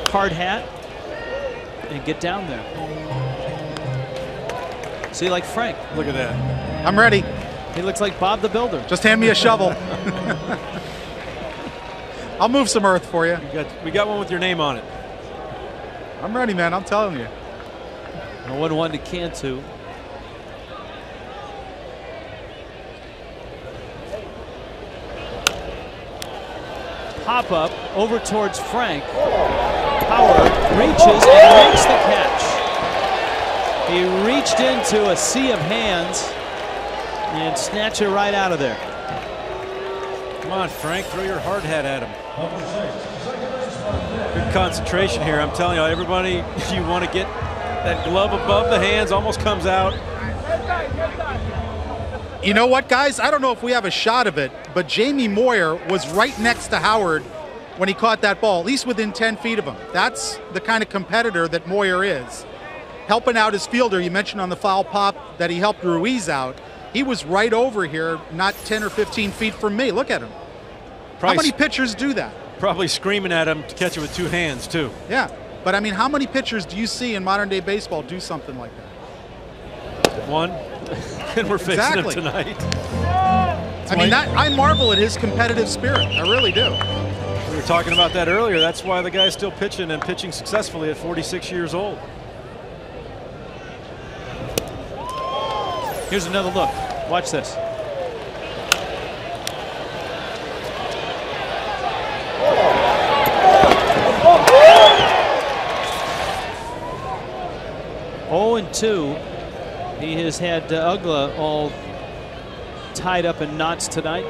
hard hat and get down there. See, like Frank. Look at that. I'm ready. He looks like Bob the Builder. Just hand me a shovel. I'll move some earth for you. We got one with your name on it. I'm ready, man. I'm telling you. 1-1 to Cantu. Pop up over towards Frank. Howard reaches and makes the catch. He reached into a sea of hands and snatched it right out of there. Come on, Frank, throw your hard hat at him. Good concentration here. I'm telling you, everybody, if you want to get that glove above the hands, almost comes out. You know what, guys? I don't know if we have a shot of it, but Jamie Moyer was right next to Howard when he caught that ball, at least within 10 feet of him. That's the kind of competitor that Moyer is. Helping out his fielder, you mentioned on the foul pop that he helped Ruiz out. He was right over here, not 10 or 15 feet from me. Look at him. How many pitchers do that? Probably screaming at him to catch it with 2 hands, too. Yeah, but I mean, how many pitchers do you see in modern-day baseball do something like that? One, and we're facing him tonight. I mean, I marvel at his competitive spirit. I really do. We were talking about that earlier. That's why the guy's still pitching and pitching successfully at 46 years old. Here's another look. Watch this. Oh, and 2. He has had Uggla all tied up in knots tonight.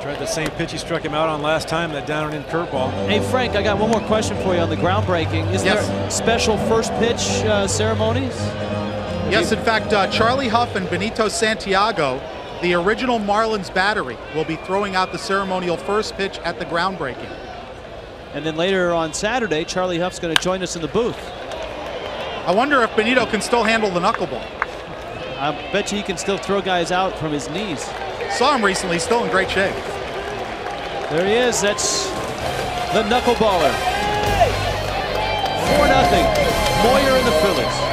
Tried the same pitch he struck him out on last time, that down and in curveball. Hey, Frank, I got one more question for you on the groundbreaking. Is there special first pitch ceremonies? Yes, in fact, Charlie Huff and Benito Santiago, the original Marlins battery, will be throwing out the ceremonial first pitch at the groundbreaking. And then later on Saturday, Charlie Huff's going to join us in the booth. I wonder if Benito can still handle the knuckleball. I bet you he can still throw guys out from his knees. Saw him recently, he's still in great shape. There he is, that's the knuckleballer. 4-0, Moyer and the Phillies.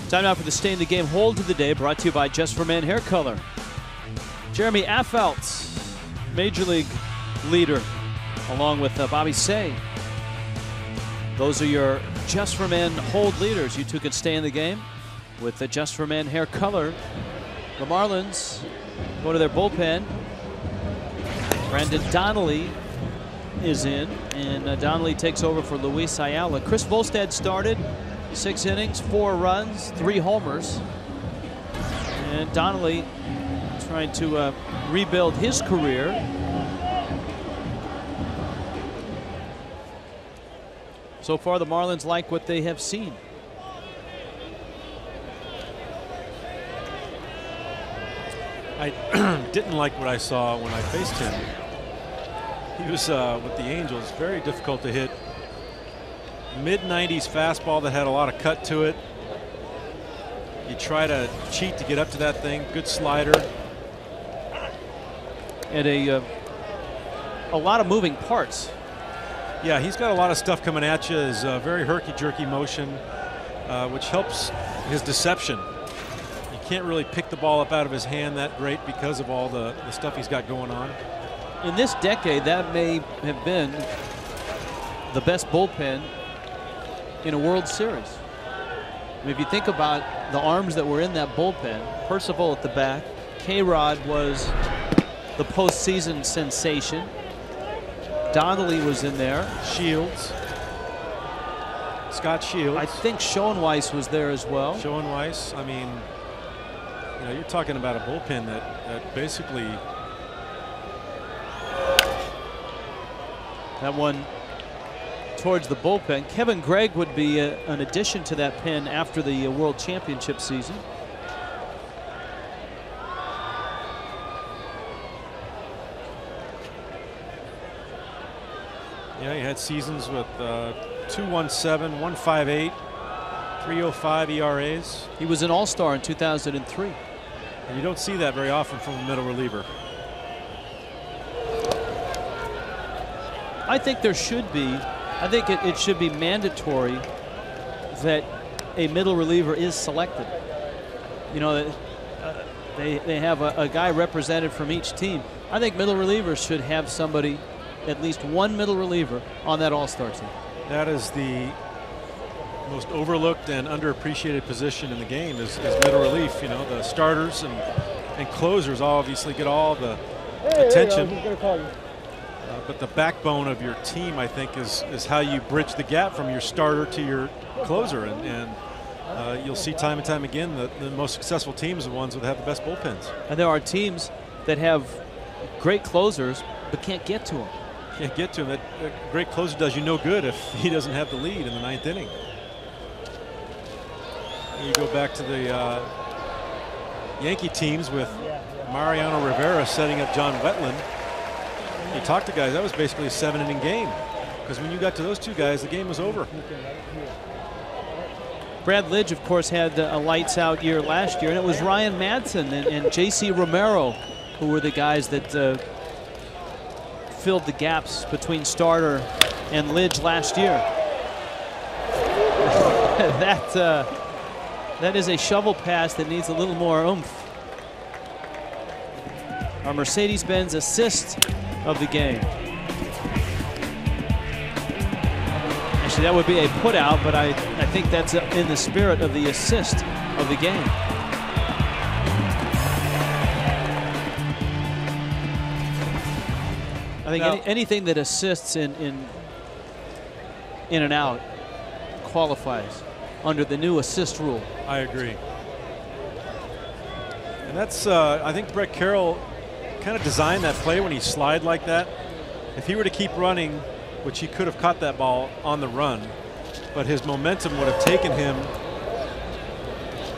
Time now for the Stay in the Game hold of the day, brought to you by Just for Men Hair Color. Jeremy Affeldt, Major League leader, along with Bobby Say. Those are your Just for Men hold leaders. You two can stay in the game with the Just for Men Hair Color. The Marlins go to their bullpen. Brandon Donnelly is in, and Donnelly takes over for Luis Ayala. Chris Volstad started 6 innings, 4 runs, 3 homers. And Donnelly trying to rebuild his career. So far, the Marlins like what they have seen. I didn't like what I saw when I faced him. He was with the Angels, very difficult to hit. Mid-90s fastball that had a lot of cut to it. You try to cheat to get up to that thing. Good slider. And a lot of moving parts. Yeah, he's got a lot of stuff coming at you. His very herky-jerky motion, which helps his deception. You can't really pick the ball up out of his hand that great because of all the stuff he's got going on. In this decade, that may have been the best bullpen in a World Series. I mean, if you think about the arms that were in that bullpen, Percival at the back, K-Rod was the postseason sensation. Donnelly was in there. Shields. Scott Shields. I think Schoenweiss was there as well. Schoenweiss. I mean, you know, you're talking about a bullpen that basically. That one towards the bullpen. Kevin Gregg would be an addition to that pen after the World Championship season. Yeah, he had seasons with 2.17, 1.58, 3.05 ERAs. He was an All-Star in 2003. And you don't see that very often from a middle reliever. I think there should be. I think it should be mandatory that a middle reliever is selected. You know, they have a guy represented from each team. I think middle relievers should have somebody, at least one middle reliever, on that All-Star team. That is the most overlooked and underappreciated position in the game is middle relief. You know, the starters and closers obviously get all the attention. But the backbone of your team, I think, is how you bridge the gap from your starter to your closer. And you'll see time and time again that the most successful teams are the ones that have the best bullpens. And there are teams that have great closers but can't get to them. Can't get to him. That great closer does you no good if he doesn't have the lead in the 9th inning. And you go back to the Yankee teams with Mariano Rivera setting up John Wetland. You talk to guys, that was basically a 7-inning game. Because when you got to those two guys, the game was over. Brad Lidge, of course, had a lights-out year last year, and it was Ryan Madsen and J.C. Romero who were the guys that filled the gaps between starter and Lidge last year. That is a shovel pass that needs a little more oomph. Our Mercedes-Benz assist of the game. Actually, that would be a put out, but I think that's in the spirit of the assist of the game. I think anything that assists in and out qualifies under the new assist rule. I agree. And that's, I think Brett Carroll kind of designed that play when he slid like that. If he were to keep running, which he could have caught that ball on the run, but his momentum would have taken him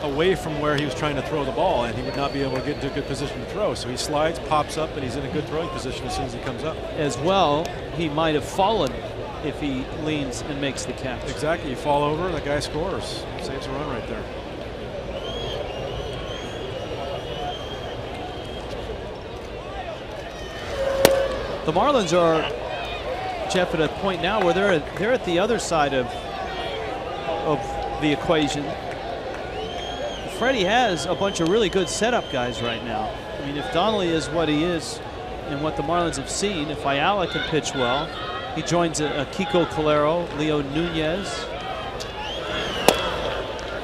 away from where he was trying to throw the ball, and he would not be able to get into a good position to throw. So he slides, pops up, and he's in a good throwing position as soon as he comes up. As well, he might have fallen if he leans and makes the catch. Exactly. You fall over, the guy scores. Saves a run right there. The Marlins are, Jeff, at a point now where they're at the other side of the equation. Freddie has a bunch of really good setup guys right now. I mean, if Donnelly is what he is and what the Marlins have seen, if Ayala can pitch well, he joins a Kiko Calero, Leo Nunez,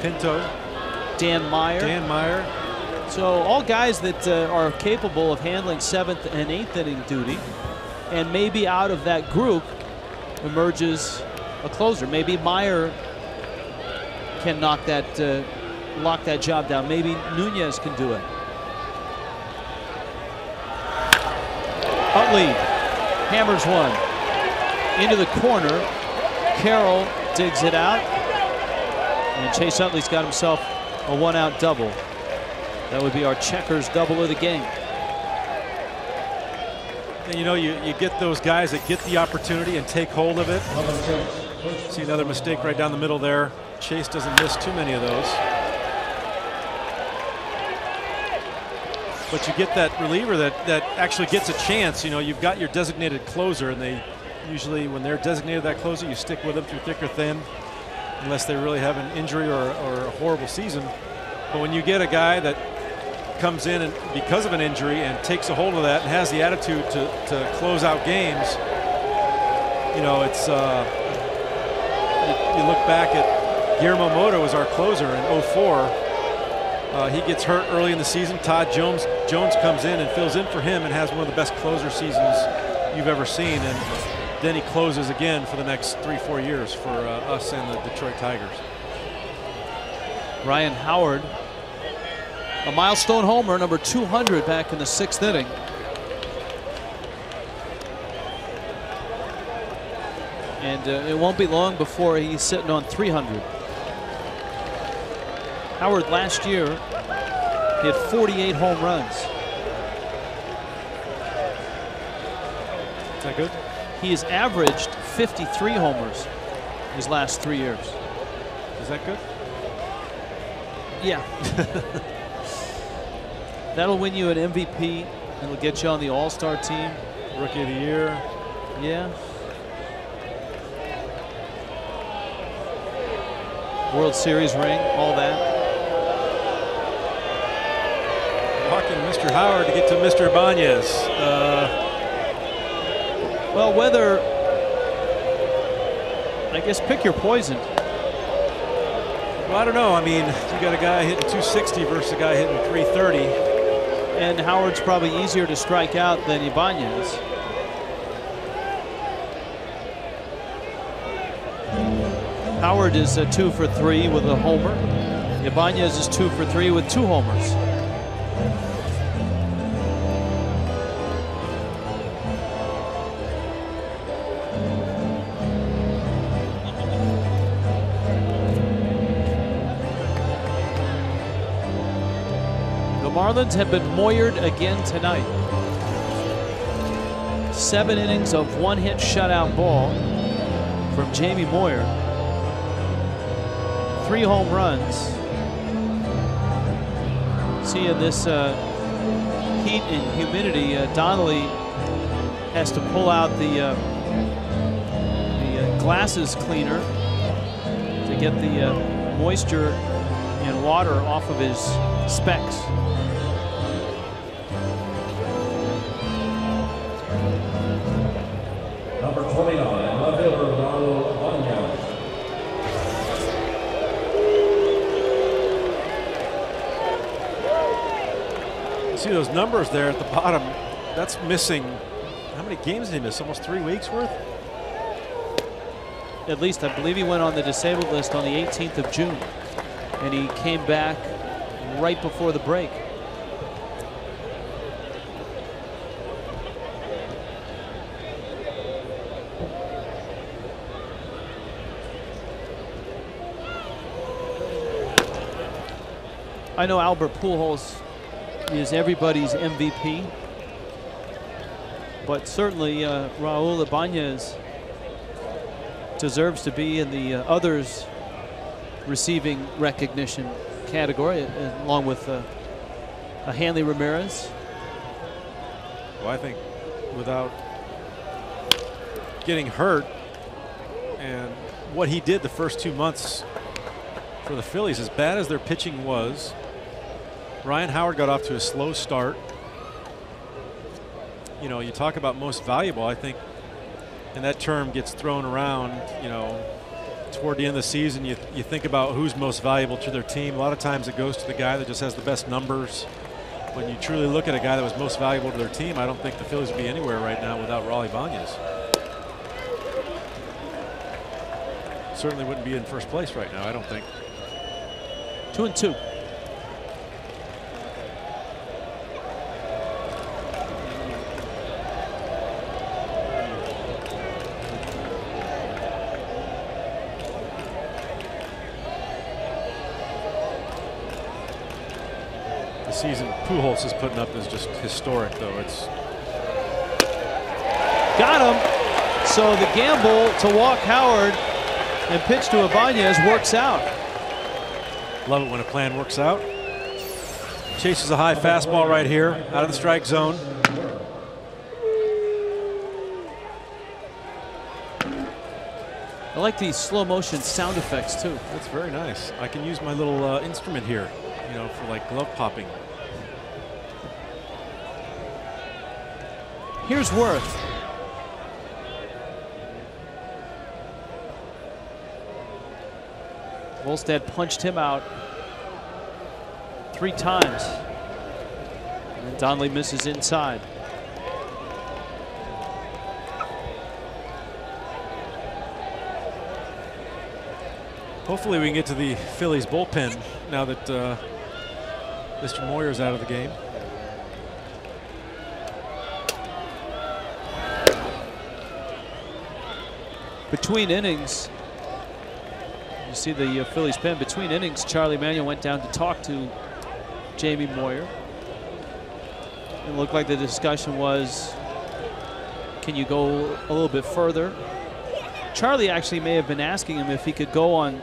Pinto, Dan Meyer. So all guys that are capable of handling 7th and 8th inning duty, and maybe out of that group emerges a closer. Maybe Meyer can lock that job down. Maybe Nunez can do it. Utley hammers one into the corner. Carroll digs it out, and Chase Utley's got himself a 1-out double. That would be our checkers double of the game. And you know, you get those guys that get the opportunity and take hold of it. See another mistake right down the middle there. Chase doesn't miss too many of those. But you get that reliever that actually gets a chance. You know, you've got your designated closer, and they usually, when they're designated that closer, you stick with them through thick or thin, unless they really have an injury or a horrible season. But when you get a guy that comes in and because of an injury and takes a hold of that and has the attitude to close out games, you know, it's you look back at Guillermo Mota was our closer in 04. He gets hurt early in the season. Todd Jones comes in and fills in for him and has one of the best closer seasons you've ever seen. And then he closes again for the next 3-4 years for us and the Detroit Tigers. Ryan Howard, a milestone homer, number 200 back in the 6th inning. And it won't be long before he's sitting on 300. Howard last year hit 48 home runs. Is that good? He has averaged 53 homers his last 3 years. Is that good? Yeah. That'll win you an MVP. It'll get you on the All-Star team. Rookie of the Year. Yeah. World Series ring, all that. Walking Mr. Howard to get to Mr. Ibanez. Well, whether, I guess, pick your poison. Well, I don't know. I mean, you got a guy hitting 260 versus a guy hitting 330. and Howard's probably easier to strike out than Ibanez. Howard is 2 for 3 with a homer. Ibanez is 2 for 3 with 2 homers. The Marlins have been Moyered again tonight. 7 innings of 1-hit shutout ball from Jamie Moyer. 3 home runs. See, in this heat and humidity, Donnelly has to pull out the glasses cleaner to get the moisture and water off of his specs. Number 29, left fielder Raul Ibanez. See those numbers there at the bottom. That's missing. How many games did he miss? Almost 3 weeks worth? At least, I believe he went on the disabled list on the 18th of June. And he came back right before the break. I know Albert Pujols is everybody's MVP, but certainly Raul Ibanez deserves to be in the others receiving recognition category, along with a Hanley Ramirez. Well, I think without getting hurt and what he did the first 2 months for the Phillies, as bad as their pitching was, Ryan Howard got off to a slow start. You know, you talk about most valuable, I think, and that term gets thrown around, you know, toward the end of the season. You think about who's most valuable to their team. A lot of times it goes to the guy that just has the best numbers. When you truly look at a guy that was most valuable to their team, I don't think the Phillies would be anywhere right now without Raul Ibanez. Certainly wouldn't be in first place right now, I don't think. 2-2. Season Pujols is putting up is just historic, though. It's got him. So the gamble to walk Howard and pitch to Ibanez works out. Love it when a plan works out. Chases a high fastball right here, out of the strike zone. I like these slow motion sound effects too. That's very nice. I can use my little instrument here, you know, for like glove popping. Here's Worth. Volstad punched him out 3 times. And Donnelly misses inside. Hopefully we can get to the Phillies bullpen now that Mr. Moyer's out of the game. Between innings, you see the Phillies pen. Between innings, Charlie Manuel went down to talk to Jamie Moyer. It looked like the discussion was, can you go a little bit further? Charlie actually may have been asking him if he could go on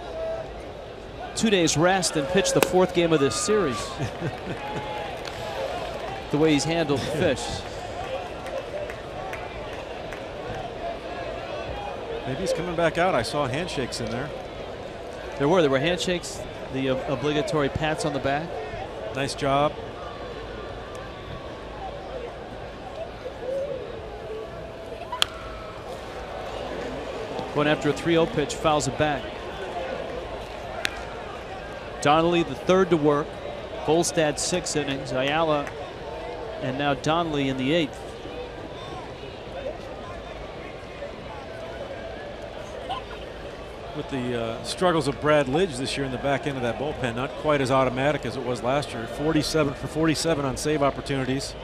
2 days rest and pitch the 4th game of this series. The way he's handled the fish. Maybe he's coming back out. I saw handshakes in there. There were handshakes, the obligatory pats on the back. Nice job. Going after a 3-0 pitch, fouls it back. Donnelly, the 3rd to work. Volstad 6 innings. Ayala and now Donnelly in the 8th. With the struggles of Brad Lidge this year in the back end of that bullpen, not quite as automatic as it was last year. 47 for 47 on save opportunities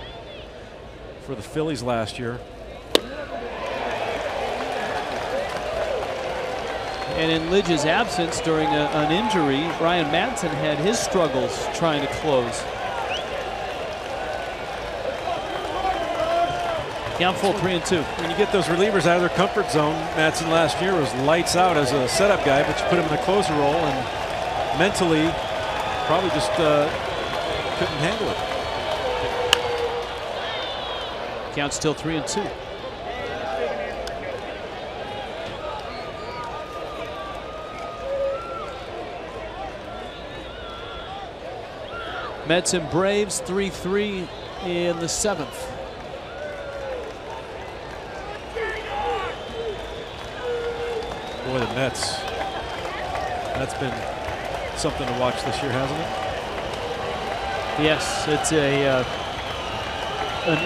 for the Phillies last year. And in Lidge's absence during an injury, Ryan Madson had his struggles trying to close. Count full 3-2. When you get those relievers out of their comfort zone, Madson last year was lights out as a setup guy, but you put him in a closer role and mentally probably just couldn't handle it. Count still 3-2. Mets and Braves 3-3 in the 7th. Boy, the Mets. That's been something to watch this year, hasn't it? Yes, it's an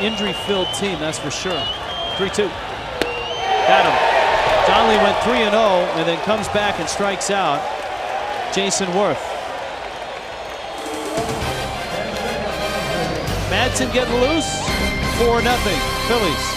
injury-filled team, that's for sure. 3-2. Got him. Donnelly went 3-0 and then comes back and strikes out Jason Worth. Madson getting loose. 4-0 Phillies.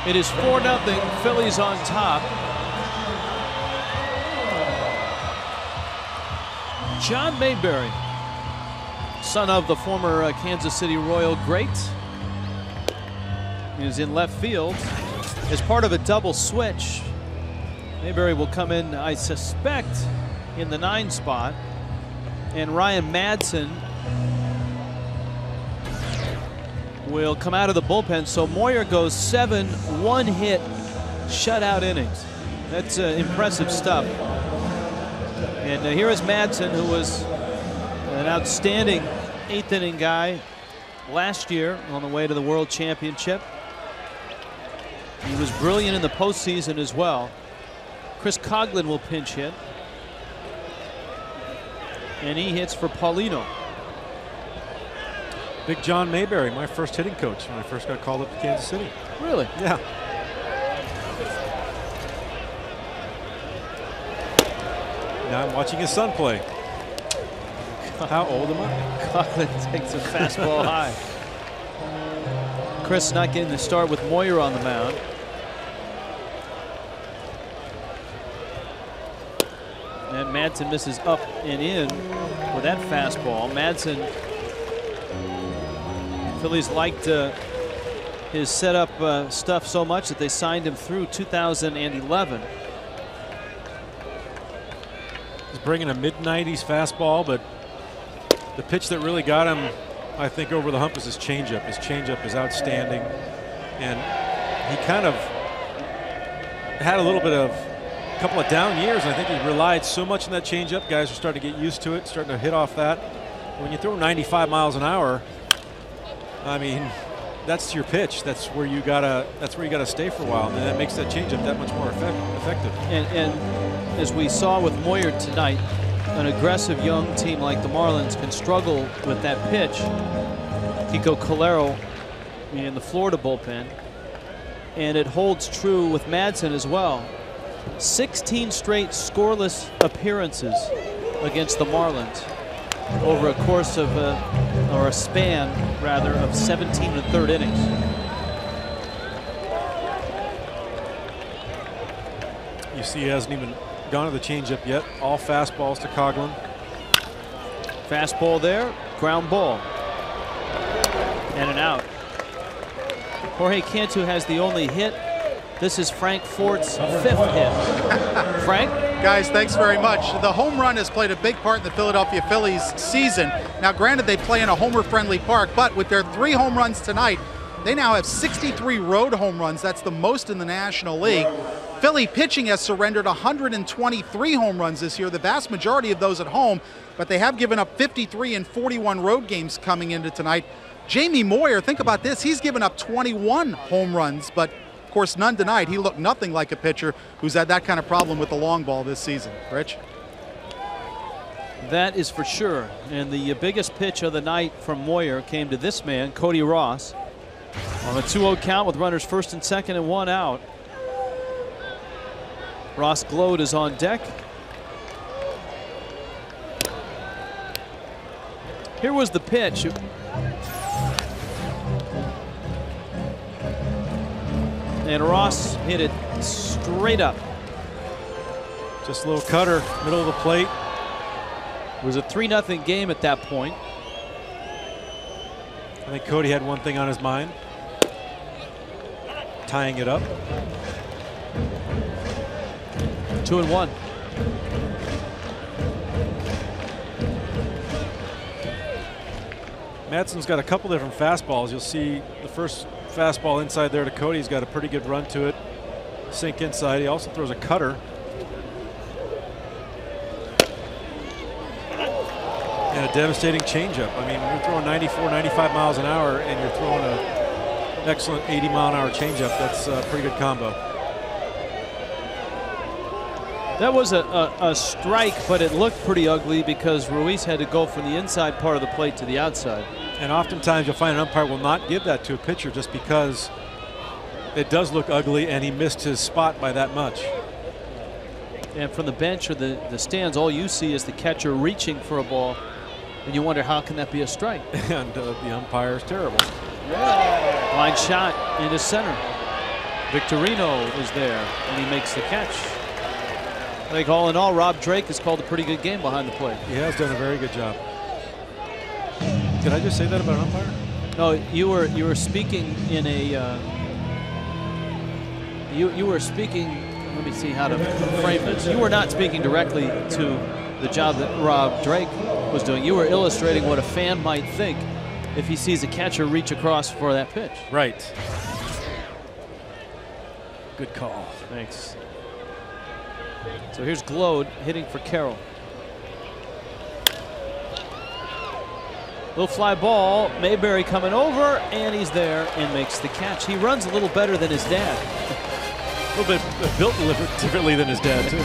It is 4-0, Phillies on top. John Mayberry, son of the former Kansas City Royal great, is in left field as part of a double switch. Mayberry will come in, I suspect, in the 9 spot, and Ryan Madson will come out of the bullpen. So Moyer goes 7 one-hit shutout innings. That's impressive stuff. And here is Madson, who was an outstanding 8th inning guy last year on the way to the World Championship. He was brilliant in the postseason as well. Chris Coghlan will pinch hit, and he hits for Paulino. Big John Mayberry, my first hitting coach when I first got called up to Kansas City. Really? Yeah. Now I'm watching his son play. How old am I? Coghlan takes a fastball high. Chris not getting the start with Moyer on the mound. And Madson misses up and in with that fastball. Madson, Phillies liked his setup stuff so much that they signed him through 2011. He's bringing a mid-90s fastball, but the pitch that really got him, I think, over the hump is his changeup. His changeup is outstanding, and he kind of had a little bit of couple of down years. I think he relied so much on that changeup. Guys are starting to get used to it, starting to hit off that. When you throw 95 miles an hour, I mean, that's your pitch. That's where you gotta stay for a while, and that makes that changeup that much more effective. And as we saw with Moyer tonight, an aggressive young team like the Marlins can struggle with that pitch. Kiko Calero in the Florida bullpen, and it holds true with Madsen as well. 16 straight scoreless appearances against the Marlins over a course of or a span rather of 17 1/3 innings. You see he hasn't even gone to the changeup yet. All fastballs to Coghlan. Fastball there, ground ball, and an out. Jorge Cantu has the only hit. This is Frank Fort's 5th hit. Frank? Guys, thanks very much. The home run has played a big part in the Philadelphia Phillies season. Now, granted, they play in a homer-friendly park, but with their 3 home runs tonight, they now have 63 road home runs. That's the most in the National League. Philly pitching has surrendered 123 home runs this year, the vast majority of those at home, but they have given up 53 in 41 road games coming into tonight. Jamie Moyer, think about this, he's given up 21 home runs, but of course none tonight. He looked nothing like a pitcher who's had that kind of problem with the long ball this season. Rich? That is for sure. And the biggest pitch of the night from Moyer came to this man, Cody Ross, on a 2-0 count with runners first and second and 1 out. Ross Glode is on deck. Here was the pitch. And Ross hit it straight up. Just a little cutter, middle of the plate. It was a 3-0 game at that point. I think Cody had one thing on his mind. Tying it up. 2-1. Madsen's got a couple different fastballs. You'll see the first fastball inside there to Cody. He's got a pretty good run to it. Sink inside. He also throws a cutter. And a devastating changeup. I mean, when you're throwing 94, 95 miles an hour and you're throwing an excellent 80-mile-an-hour changeup, that's a pretty good combo. That was a strike, but it looked pretty ugly because Ruiz had to go from the inside part of the plate to the outside. And oftentimes you'll find an umpire will not give that to a pitcher just because it does look ugly and he missed his spot by that much. And from the bench or the stands, all you see is the catcher reaching for a ball, and you wonder how can that be a strike? And the umpire is terrible. Line shot into center. Victorino is there, and he makes the catch. I think all in all, Rob Drake has called a pretty good game behind the plate. He has done a very good job. Did I just say that about an umpire? No, you were speaking in a you were speaking. Let me see how to frame this. You were not speaking directly to the job that Rob Drake was doing. You were illustrating what a fan might think if he sees a catcher reach across for that pitch. Right. Good call. Thanks. So here's Glode hitting for Carroll. Little fly ball. Mayberry coming over, and he's there and makes the catch. He runs a little better than his dad. A little bit built differently than his dad, too.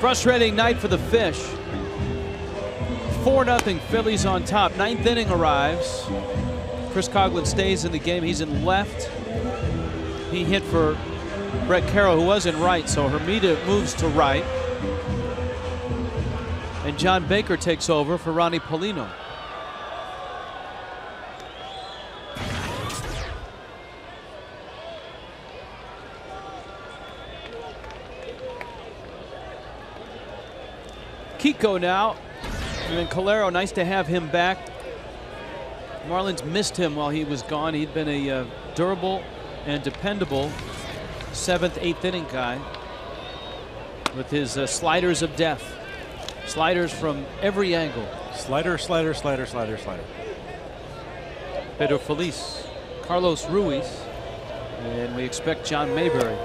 Frustrating night for the Fish. 4-0 Phillies on top. 9th inning arrives. Chris Coughlin stays in the game. He's in left. He hit for Brett Carroll, who was in right, so Hermida moves to right. And John Baker takes over for Ronnie Paulino. Kiko now, and then Calero, nice to have him back. Marlins missed him while he was gone. He'd been a durable and dependable 7th, 8th inning guy with his sliders of death. Sliders from every angle. Slider, slider, slider, slider, slider. Pedro Feliz, Carlos Ruiz, and we expect John Mayberry.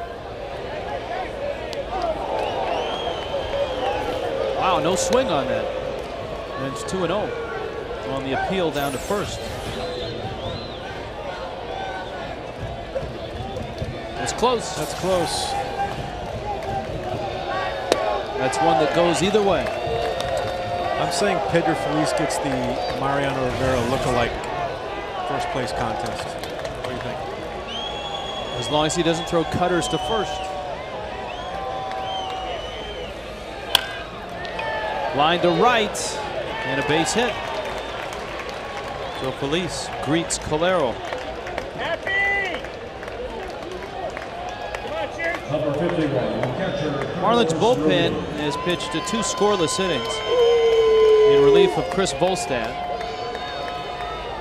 Wow, no swing on that. And it's 2-0 on the appeal down to first. It's close. That's close. That's one that goes either way. I'm saying Pedro Feliz gets the Mariano Rivera look-alike first place contest. What do you think? As long as he doesn't throw cutters to first. Line to right, and a base hit. So Feliz greets Calero. Number 51, catcher. Marlins bullpen has pitched to 2 scoreless innings in relief of Chris Volstad.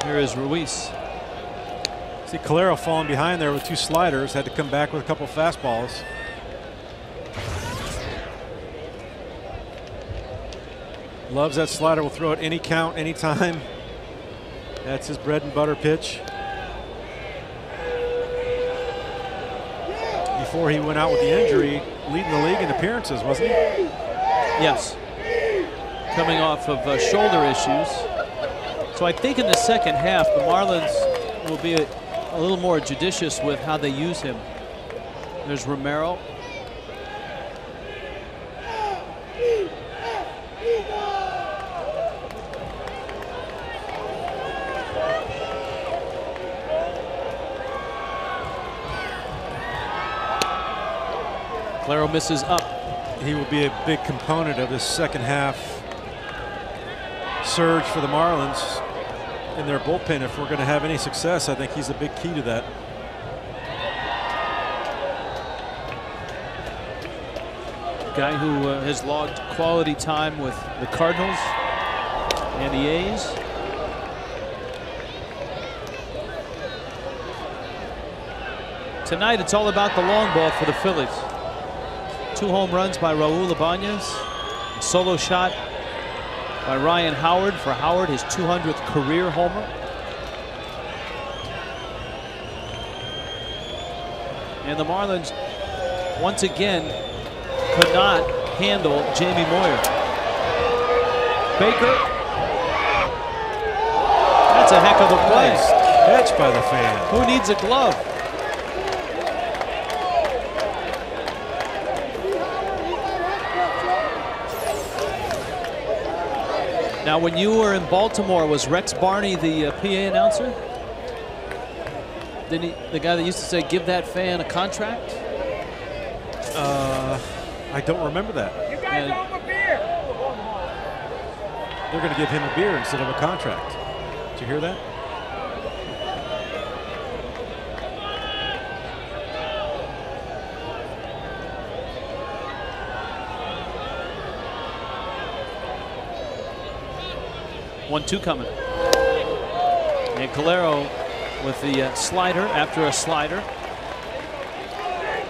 Here is Ruiz. See Calero falling behind there with 2 sliders, had to come back with a couple fastballs. Loves that slider, will throw it any count, anytime. That's his bread and butter pitch. Before he went out with the injury, leading the league in appearances, wasn't he? Yes. Coming off of shoulder issues. So I think in the second half, the Marlins will be a little more judicious with how they use him. There's Romero. Calero misses up. He will be a big component of this second half surge for the Marlins in their bullpen. If we're going to have any success, I think he's a big key to that. Guy who has logged quality time with the Cardinals and the A's. Tonight it's all about the long ball for the Phillies. 2 home runs by Raul Ibanez. A solo shot by Ryan Howard for Howard, his 200th career homer. And the Marlins once again could not handle Jamie Moyer. Baker. That's a heck of a play. Nice catch by the fan. Who needs a glove? Now, when you were in Baltimore, was Rex Barney the PA announcer? Didn't he, the guy that used to say, "Give that fan a contract"? I don't remember that. You guys owe a beer. They're going to give him a beer instead of a contract. Did you hear that? One-two coming. And Calero with the slider after a slider.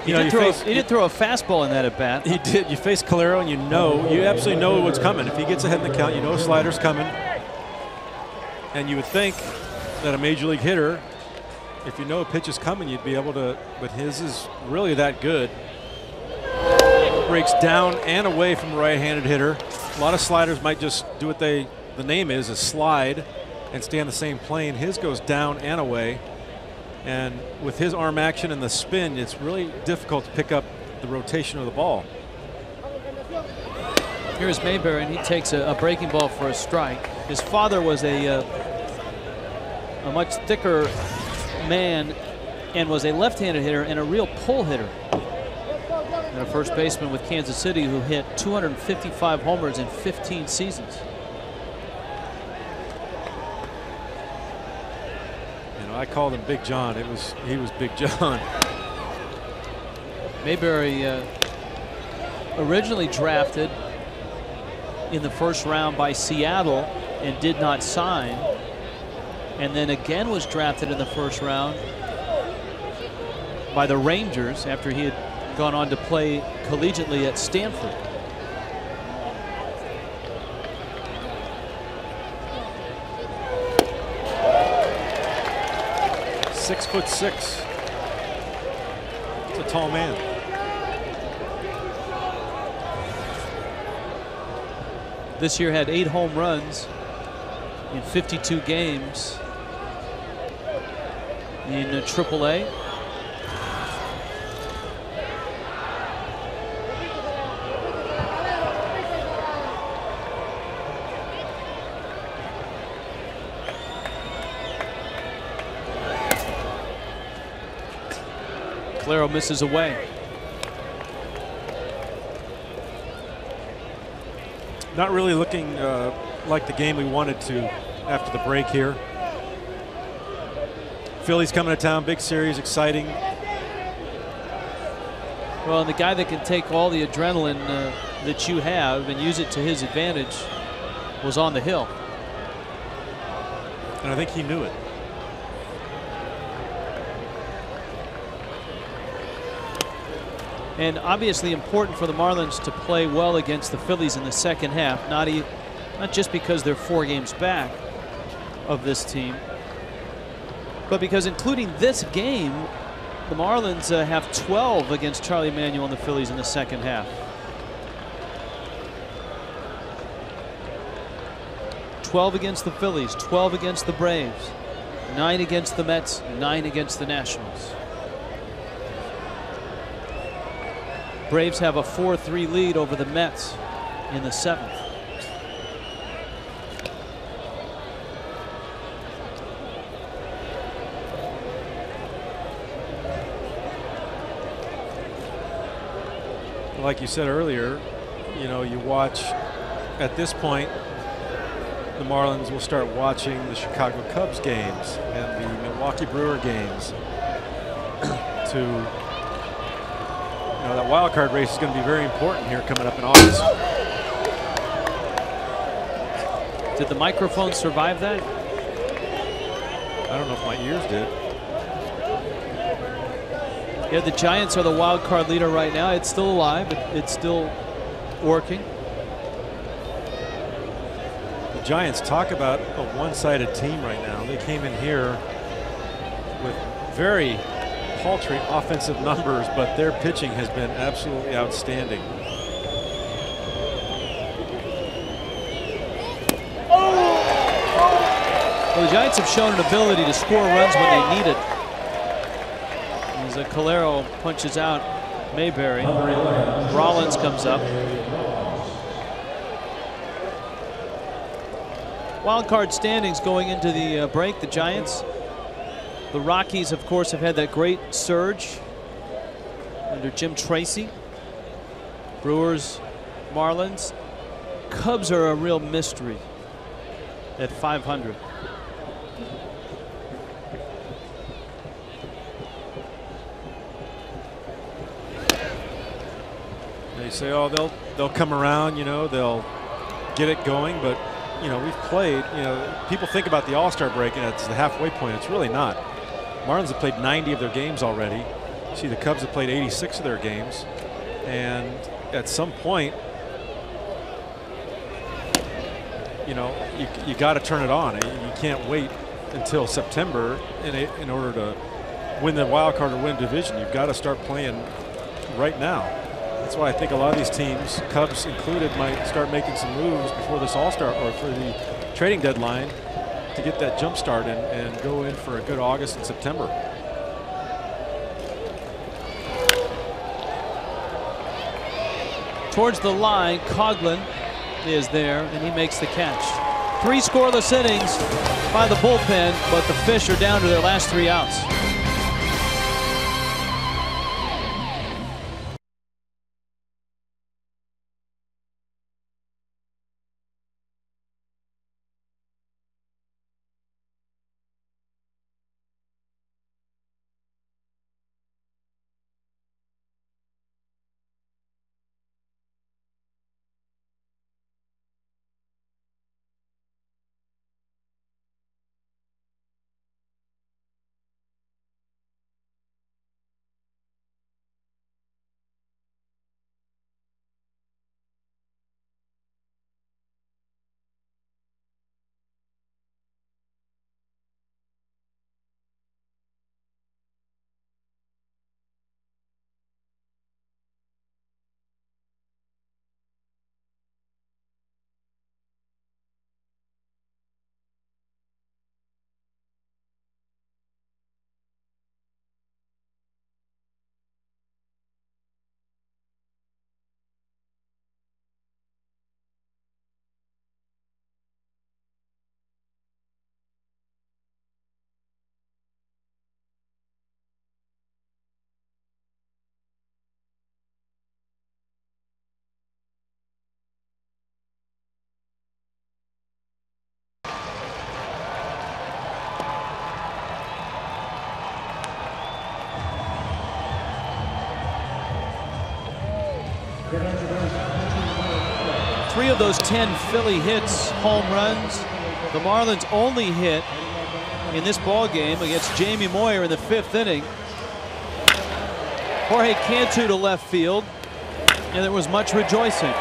He did throw a fastball in that at bat. He did. You face Calero and you absolutely know what's coming. If he gets ahead in the count, you know a slider's coming. And you would think that a major league hitter, if you know a pitch is coming, you'd be able to, but his is really that good. Breaks down and away from a right-handed hitter. A lot of sliders might just do what the name is slide and stay on the same plane. His goes down and away. And with his arm action and the spin, it's really difficult to pick up the rotation of the ball. Here's Mayberry, and he takes a breaking ball for a strike. His father was a much thicker man and was a left-handed hitter and a real pull hitter. And a first baseman with Kansas City who hit 255 homers in 15 seasons. You know, I called him Big John. He was Big John. Mayberry originally drafted in the first round by Seattle and did not sign, and then again was drafted in the first round by the Rangers after he had gone on to play collegiately at Stanford. "6'6". It's a tall man. This year had 8 home runs in 52 games in AAA. Calero misses away. Not really looking like the game we wanted to after the break here. Phillies coming to town, big series, exciting. Well, and the guy that can take all the adrenaline that you have and use it to his advantage was on the hill. And I think he knew it. And obviously important for the Marlins to play well against the Phillies in the second half, not just because they're 4 games back of this team, but because including this game, the Marlins have 12 against Charlie Manuel and the Phillies in the second half. 12 against the Phillies, 12 against the Braves, 9 against the Mets, 9 against the Nationals. Braves have a 4-3 lead over the Mets in the 7th. Like you said earlier, you know, you watch at this point, the Marlins will start watching the Chicago Cubs games and the Milwaukee Brewer games to. You know, that wild card race is going to be very important here coming up in August. Did the microphone survive that? I don't know if my ears did. Yeah, the Giants are the wild card leader right now. It's still alive. It's still working. The Giants, talk about a one-sided team right now. They came in here with very paltry offensive numbers, but their pitching has been absolutely outstanding. Well, the Giants have shown an ability to score runs when they need it. As Calero punches out Mayberry, Rollins comes up. Wild card standings going into the break. The Giants. The Rockies, of course, have had that great surge under Jim Tracy. Brewers, Marlins. Cubs are a real mystery at 500. They say, oh, they'll come around, you know, they'll get it going, but you know, we've played, you know, people think about the All-Star break and it's the halfway point. It's really not. Marlins have played 90 of their games already. See, the Cubs have played 86 of their games. And at some point, you know, you got to turn it on. You can't wait until September in order to win the wild card or win division. You've got to start playing right now. That's why I think a lot of these teams, Cubs included, might start making some moves before this All-Star or for the trading deadline to get that jump start and go in for a good August and September. Towards the line, Coghlan is there, and he makes the catch. 3 scoreless innings by the bullpen, but the Fish are down to their last 3 outs. Three of those 10 Philly hits, home runs. The Marlins' only hit in this ball game against Jamie Moyer in the 5th inning. Jorge Cantu to left field, and there was much rejoicing.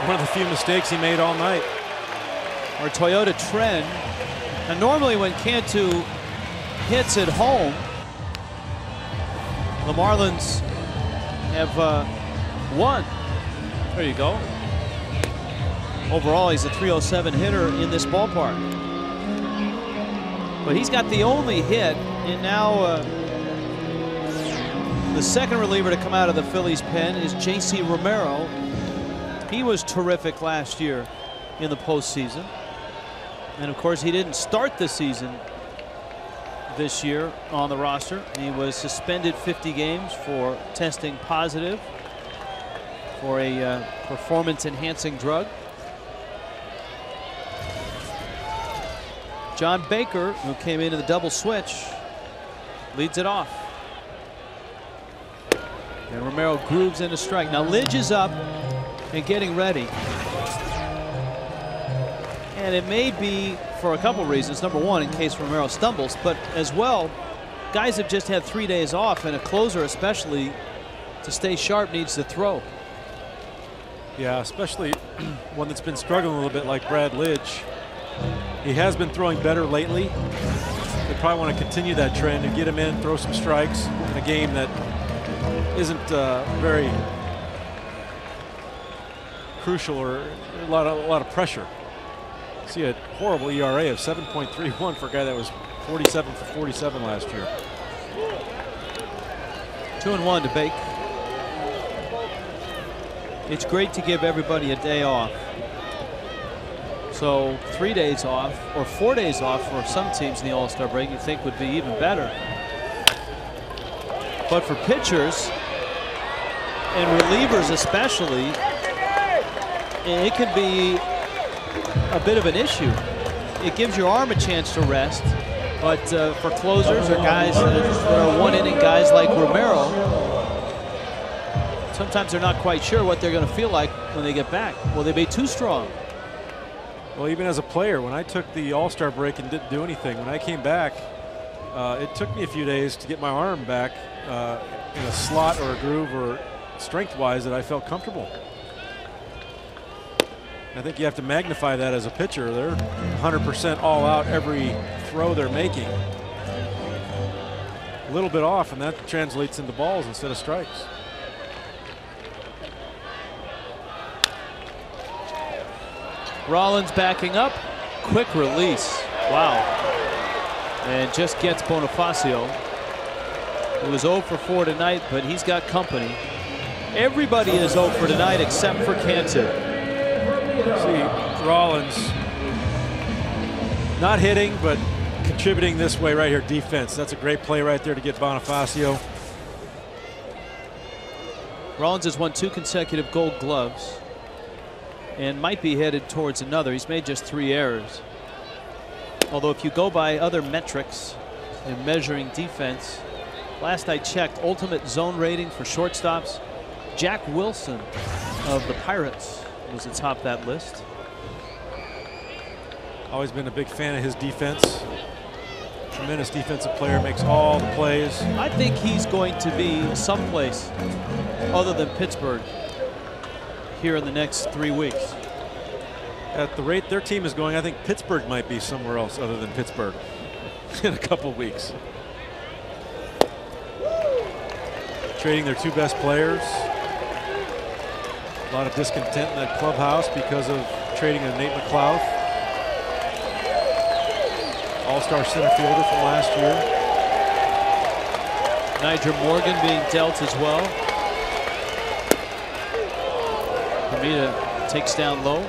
One of the few mistakes he made all night. Or Toyota trend. And normally when Cantu hits at home, the Marlins have won. There you go. Overall, he's a .307 hitter in this ballpark. But he's got the only hit, and now the second reliever to come out of the Phillies pen is J.C. Romero. He was terrific last year in the postseason. And of course, he didn't start the season this year on the roster. He was suspended 50 games for testing positive for a performance-enhancing drug. John Baker, who came into the double switch, leads it off. And Romero grooves into strike. Now Lidge is up and getting ready. And it may be for a couple reasons. Number one, in case Romero stumbles, but as well, guys have just had 3 days off, and a closer especially, to stay sharp, needs to throw. Yeah, especially one that's been struggling a little bit like Brad Lidge. He has been throwing better lately. They probably want to continue that trend and get him in, throw some strikes in a game that isn't very crucial or a lot of pressure. See a horrible ERA of 7.31 for a guy that was 47 for 47 last year. 2-1 to Bake. It's great to give everybody a day off. So 3 days off or 4 days off for some teams in the All-Star break you think would be even better. But for pitchers and relievers especially, it could be a bit of an issue. It gives your arm a chance to rest, but for closers or guys that are one-inning guys like Romero, sometimes they're not quite sure what they're going to feel like when they get back. Will they be too strong? Well, even as a player, when I took the All-Star break and didn't do anything, when I came back, it took me a few days to get my arm back in a slot or a groove or strength-wise that I felt comfortable. I think you have to magnify that as a pitcher. They're 100% all out every throw they're making. A little bit off, and that translates into balls instead of strikes. Rollins backing up. Quick release. Wow. And just gets Bonifacio, who was 0 for 4 tonight, but he's got company. Everybody is 0 for tonight except for Cantu. See Rollins not hitting, but contributing this way right here, defense. That's a great play right there to get Bonifacio. Rollins has won 2 consecutive Gold Gloves and might be headed towards another. He's made just 3 errors. Although if you go by other metrics in measuring defense, last I checked, ultimate zone rating for shortstops, Jack Wilson of the Pirates was atop that list. Always been a big fan of his defense. Tremendous defensive player, makes all the plays. I think he's going to be someplace other than Pittsburgh here in the next 3 weeks. At the rate their team is going, I think Pittsburgh might be somewhere else other than Pittsburgh in a couple weeks. Trading their 2 best players. A lot of discontent in that clubhouse because of trading a Nate McLeod, all-star center fielder from last year. Nyjer Morgan being dealt as well. Hermida takes down low.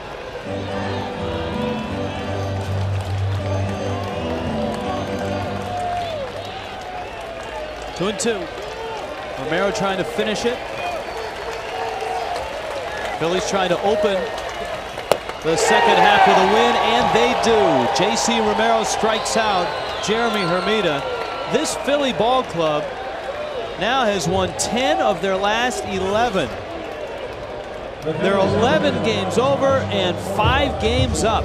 Two and 2. Romero trying to finish it. Phillies trying to open the second half of the win, and they do. J.C. Romero strikes out Jeremy Hermida. This Philly ball club now has won 10 of their last 11. They're 11 games over and 5 games up.